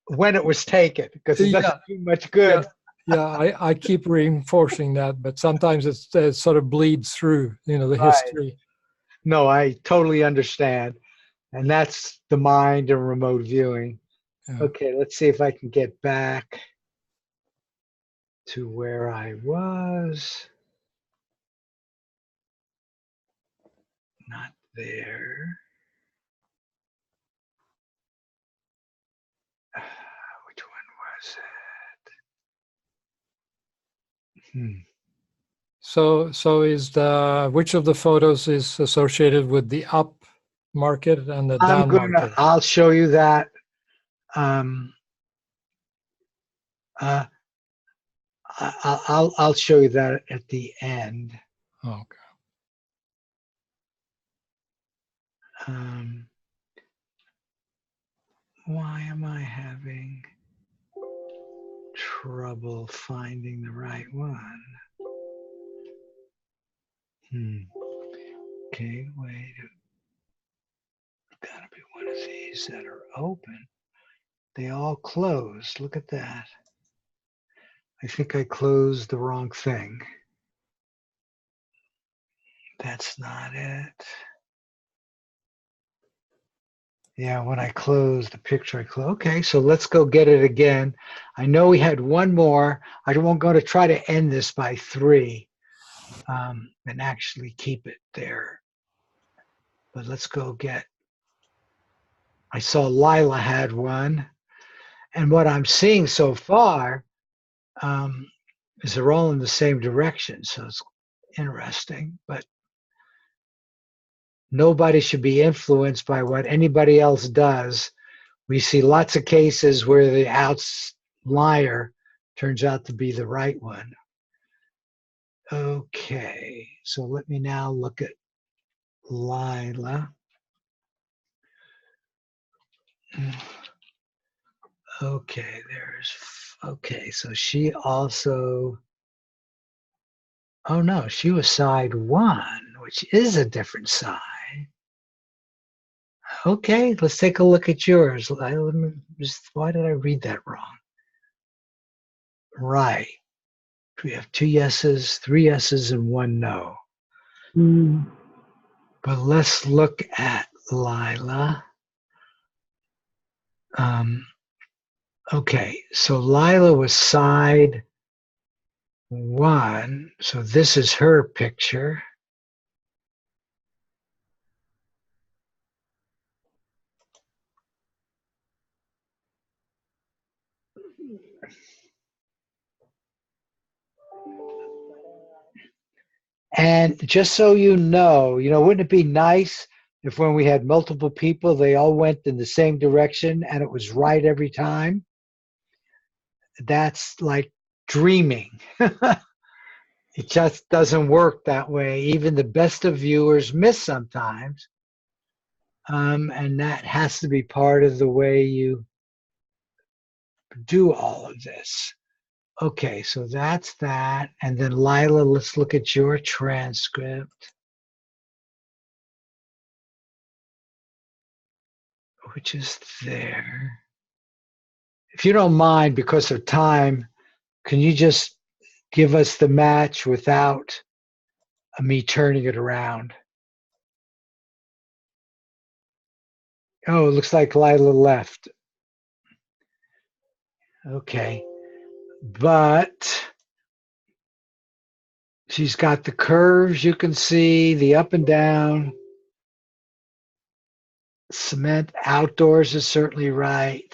when it was taken because it doesn't do much good. Yeah, I keep reinforcing that, but sometimes it sort of bleeds through, the Right. history. No, I totally understand. And that's the mind and remote viewing. Yeah. Okay, let's see if I can get back to where I was. Not there. Which one was it? So is which of the photos is associated with the up market and the down market? I'll show you that. I'll show you that at the end. Okay. Why am I having trouble finding the right one? Okay, wait. Gotta be one of these that are open. They all closed. Look at that. I think I closed the wrong thing. That's not it. Yeah, when I closed the picture, I closed. Okay, so let's go get it again. I know we had one more. I won't go to try to end this by 3 and actually keep it there. But let's go get, I saw Lila had one. And what I'm seeing so far is they're all in the same direction. So it's interesting, but nobody should be influenced by what anybody else does. We see lots of cases where the outlier turns out to be the right one. Okay, so let me now look at Lila. Okay, okay, so she also, oh no, she was side 1, which is a different side. Okay, let's take a look at yours. Why did I read that wrong? Right. We have 2 yeses, 3 yeses, and 1 no. But let's look at Lila. Okay, so Lila was side 1. So this is her picture. And just so you know, wouldn't it be nice if when we had multiple people, they all went in the same direction and it was right every time? That's like dreaming. It just doesn't work that way. Even the best of viewers miss sometimes. And that has to be part of the way you do all of this. Okay, so that's that. And then Lila, let's look at your transcript, which is there. If you don't mind, because of time, can you just give us the match without me turning it around? Oh, it looks like Lila left. Okay. But she's got the curves you can see, the up and down. Cement outdoors is certainly right.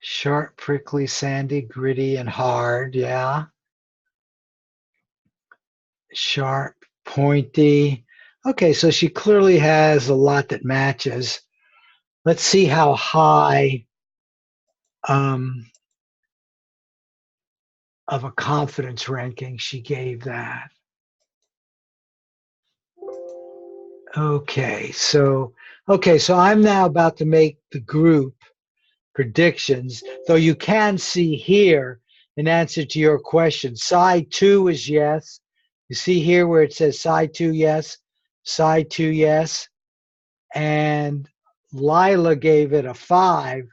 Sharp, prickly, sandy, gritty, and hard, yeah. Sharp, pointy. Okay, so she clearly has a lot that matches. Let's see how high of a confidence ranking she gave that. Okay, so I'm now about to make the group predictions, though you can see here in answer to your question, side 2 is yes. You see here where it says side 2 yes, side 2 yes, and Lila gave it a 5,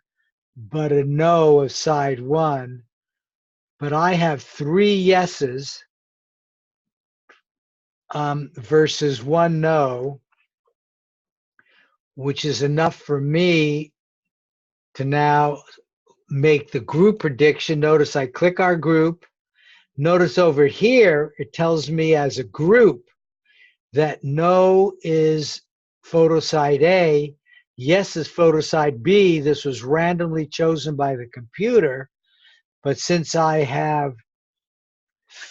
but a no of side 1. But I have 3 yeses versus 1 no, which is enough for me to now make the group prediction. Notice I click our group. Notice over here, it tells me as a group that no is photosite A, yes is photosite B. This was randomly chosen by the computer, but since I have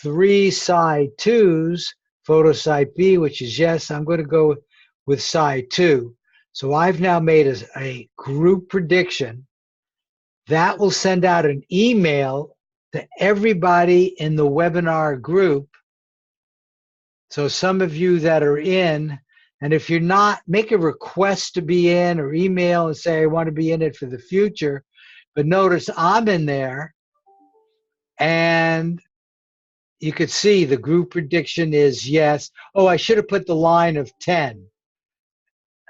3 side 2s, photosite B, which is yes, I'm going to go with side 2. So I've now made a group prediction that will send out an email to everybody in the webinar group. So some of you that are in, and if you're not, make a request to be in or email and say, I want to be in it for the future. But notice I'm in there, and you could see the group prediction is yes. Oh, I should have put the line of 10.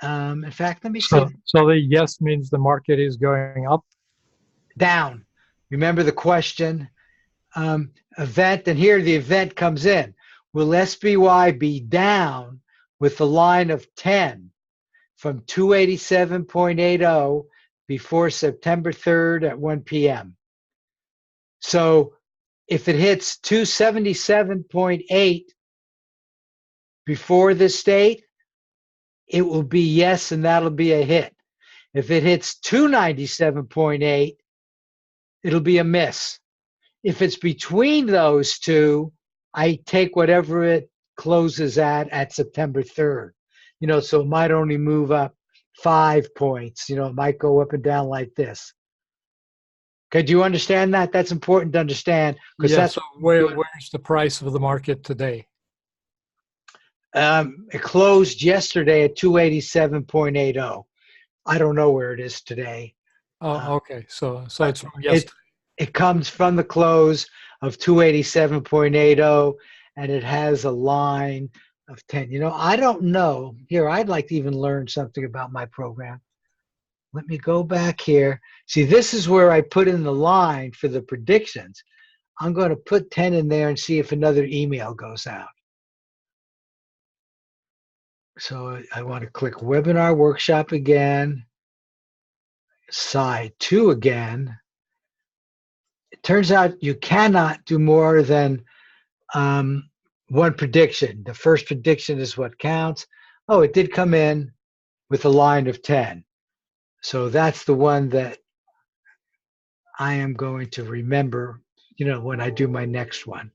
In fact, let me see. So the yes means the market is going up? Down. Remember the question? Event, and here the event comes in. Will SPY be down with the line of 10 from 287.80 before September 3rd at 1 p.m.? So if it hits 277.8 before this date, it will be yes, and that'll be a hit. If it hits 297.8, it'll be a miss. If it's between those two, I take whatever it closes at September 3rd. So it might only move up 5 points. It might go up and down like this. Okay, do you understand that? That's important to understand. Yeah, so where's the price of the market today? It closed yesterday at 287.80. I don't know where it is today. Oh, okay. So it's from yesterday. It comes from the close of 287.80, and it has a line of 10. I don't know. Here, I'd like to even learn something about my program. Let me go back here. See, this is where I put in the line for the predictions. I'm going to put 10 in there and see if another email goes out. So I want to click Webinar Workshop again, side 2 again. It turns out you cannot do more than one prediction. The first prediction is what counts. Oh, it did come in with a line of 10. So that's the one that I am going to remember, when I do my next one.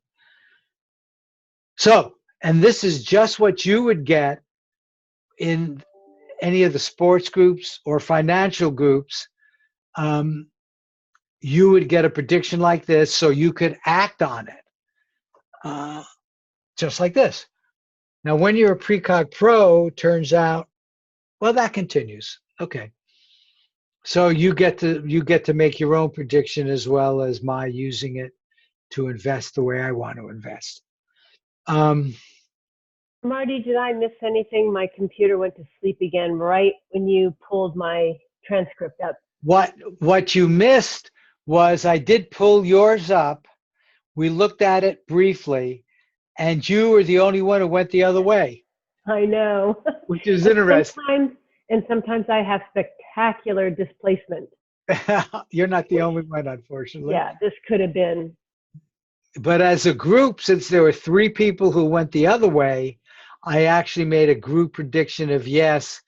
So And this is just what you would get in any of the sports groups or financial groups. You would get a prediction like this, so you could act on it, just like this. Now, when you're a Precog Pro, turns out, well, that continues. Okay. So you get to make your own prediction as well as my using it to invest the way I want to invest. Marty, did I miss anything? My computer went to sleep again right when you pulled my transcript up. What you missed was I did pull yours up. We looked at it briefly, and you were the only one who went the other way. I know. Which is interesting. Sometimes I have spectacular displacement. You're not the only one, unfortunately. Yeah, this could have been. But as a group, since there were 3 people who went the other way, I actually made a group prediction of yes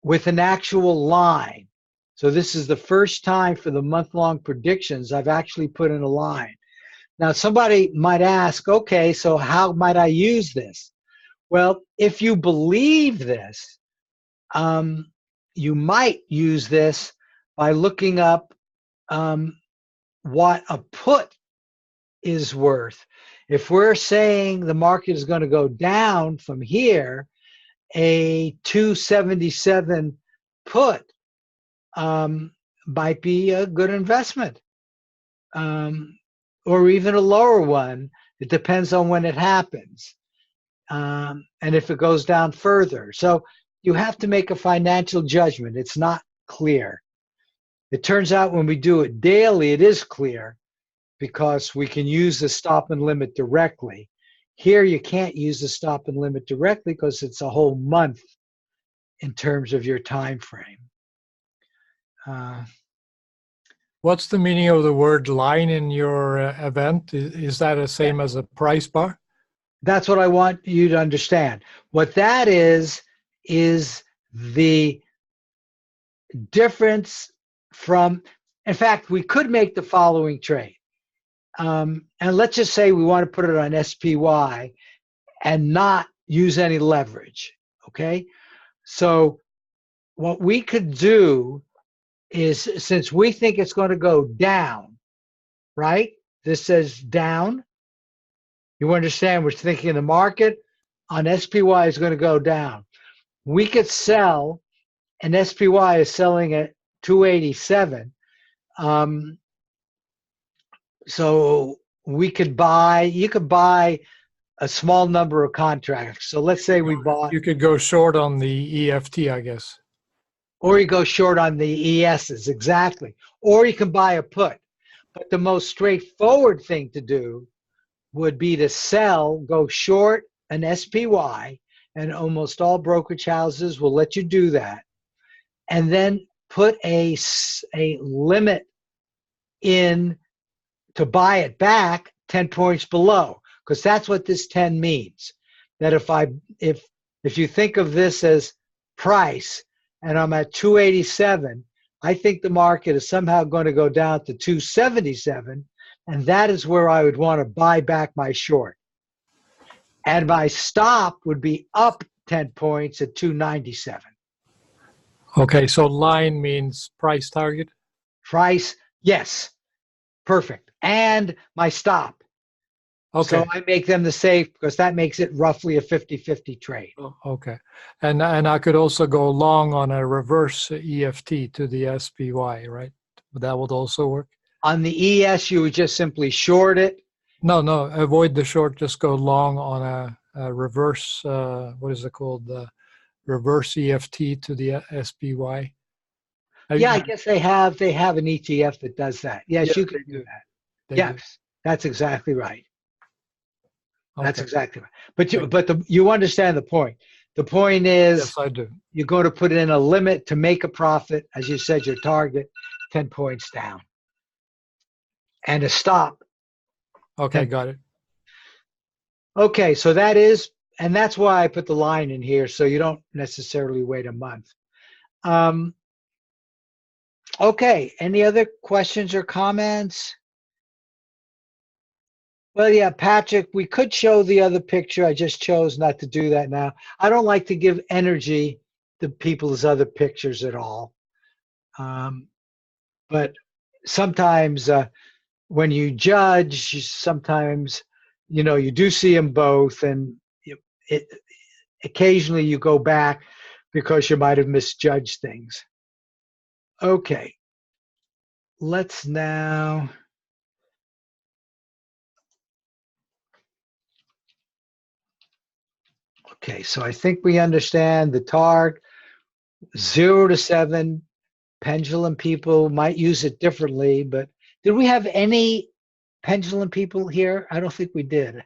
with an actual line. So this is the first time for the month-long predictions I've actually put in a line. Now, somebody might ask, okay, so how might I use this? Well, if you believe this, you might use this by looking up what a put is worth. If we're saying the market is going to go down from here, a 277 put might be a good investment, or even a lower one. It depends on when it happens, and if it goes down further. So you have to make a financial judgment. It's not clear. It turns out when we do it daily, it is clear because we can use the stop and limit directly. Here, you can't use the stop and limit directly because it's a whole month in terms of your time frame. What's the meaning of the word line in your event? Is that the same as a price bar? That's what I want you to understand. What that is the difference from, in fact, we could make the following trade. And let's just say we want to put it on SPY and not use any leverage, okay? So what we could do is, since we think it's going to go down, right? This says down. You understand, we're thinking the market on SPY is going to go down. We could sell, and SPY is selling at 287. So we could buy, you could buy a small number of contracts. So let's say we bought. You could go short on the EFT, I guess. Or you go short on the ESs, exactly. Or you can buy a put. But the most straightforward thing to do would be to sell, go short an SPY, and almost all brokerage houses will let you do that. And then put a limit in to buy it back 10 points below, because that's what this 10 means. That if you think of this as price and I'm at 287, I think the market is somehow going to go down to 277, and that is where I would want to buy back my short. And my stop would be up 10 points at 297. Okay, so line means price target? Price, yes, perfect. And my stop. Okay. So I make them the safe because that makes it roughly a 50-50 trade. Okay. And I could also go long on a reverse EFT to the SPY, right? That would also work? On the ES, you would just simply short it. No, avoid the short. Just go long on a reverse, what is it called? The reverse EFT to the SPY. Yeah, I guess they have an ETF that does that. Yes, yeah, you can do that. Yes, that's exactly right. That's exactly right. But you understand the point. The point is, yes, I do. You're going to put in a limit to make a profit, as you said, your target 10 points down, and a stop. Okay, got it. Okay, so that is, and that's why I put the line in here, so you don't necessarily wait a month. Okay, any other questions or comments? Well, yeah, Patrick, we could show the other picture. I just chose not to do that now. I don't like to give energy to people's other pictures at all. But sometimes when you judge, sometimes, you know, you do see them both, and occasionally you go back because you might have misjudged things. Okay, let's now. Okay, so I think we understand the target 0 to 7. Pendulum people might use it differently, but did we have any pendulum people here? I don't think we did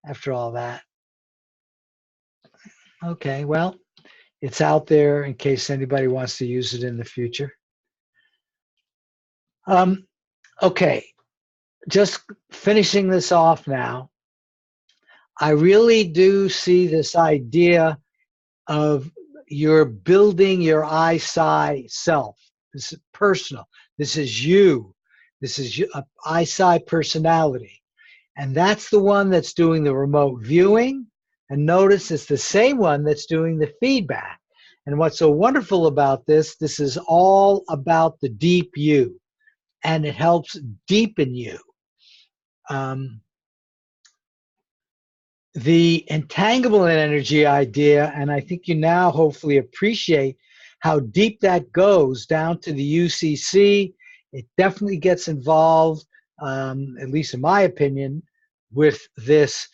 after all that. Okay, well, it's out there in case anybody wants to use it in the future. Okay, just finishing this off now. I really do see this idea of you're building your I-Psi self. This is personal. This is you. This is a I-Psi personality. And that's the one that's doing the remote viewing. And notice it's the same one that's doing the feedback. And what's so wonderful about this is all about the deep you. And it helps deepen you. The entanglement energy idea, and I think you now hopefully appreciate how deep that goes down to the UCC. It definitely gets involved, at least in my opinion, with this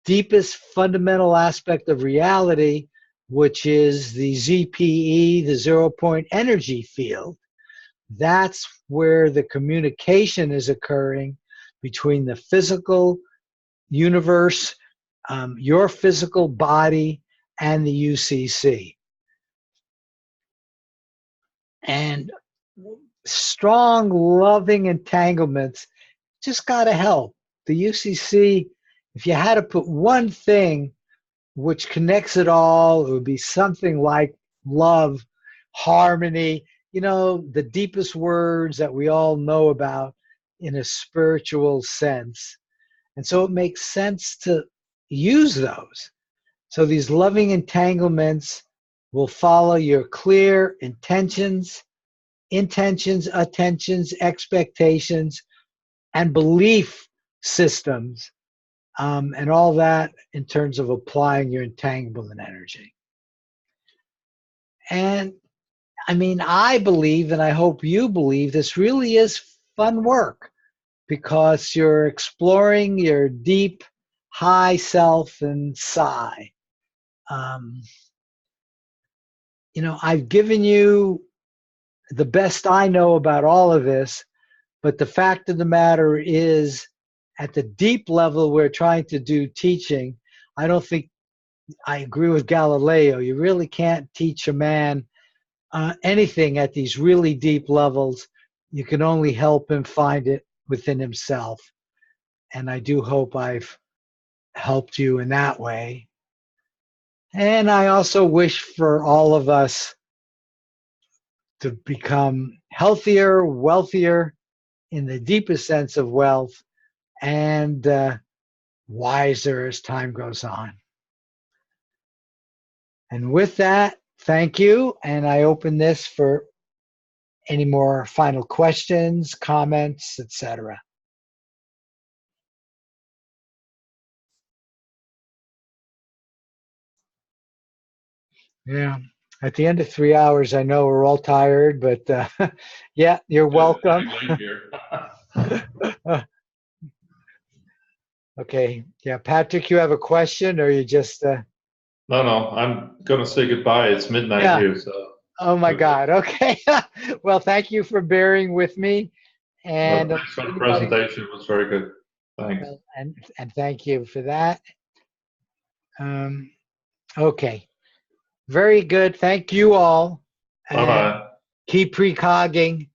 deepest fundamental aspect of reality, which is the ZPE, the 0-point energy field. That's where the communication is occurring between the physical universe, your physical body, and the UCC. And strong, loving entanglements just got to help. The UCC, if you had to put one thing which connects it all, it would be something like love, harmony, you know, the deepest words that we all know about in a spiritual sense. And so it makes sense to use those. So these loving entanglements will follow your clear intentions, attentions, expectations, and belief systems, and all that in terms of applying your entanglement energy. And I mean, I believe, and I hope you believe, this really is fun work because you're exploring your deep, high self and psi. You know, I've given you the best I know about all of this, but the fact of the matter is, at the deep level we're trying to do teaching, I don't think, I agree with Galileo, you really can't teach a man anything at these really deep levels. You can only help him find it within himself. And I do hope I've helped you in that way. And I also wish for all of us to become healthier, wealthier in the deepest sense of wealth, and wiser as time goes on. And with that, thank you. And I open this for any more final questions, comments, etc. Yeah. At the end of 3 hours, I know we're all tired, but yeah, you're welcome. Okay. Yeah, Patrick, you have a question, or you just? No, I'm gonna say goodbye. It's midnight here, so. Oh my God. Okay. Well, thank you for bearing with me, and Thanks for the presentation. It was very good. Thanks. And thank you for that. Okay. Very good. Thank you all. Bye-bye. Keep precogging.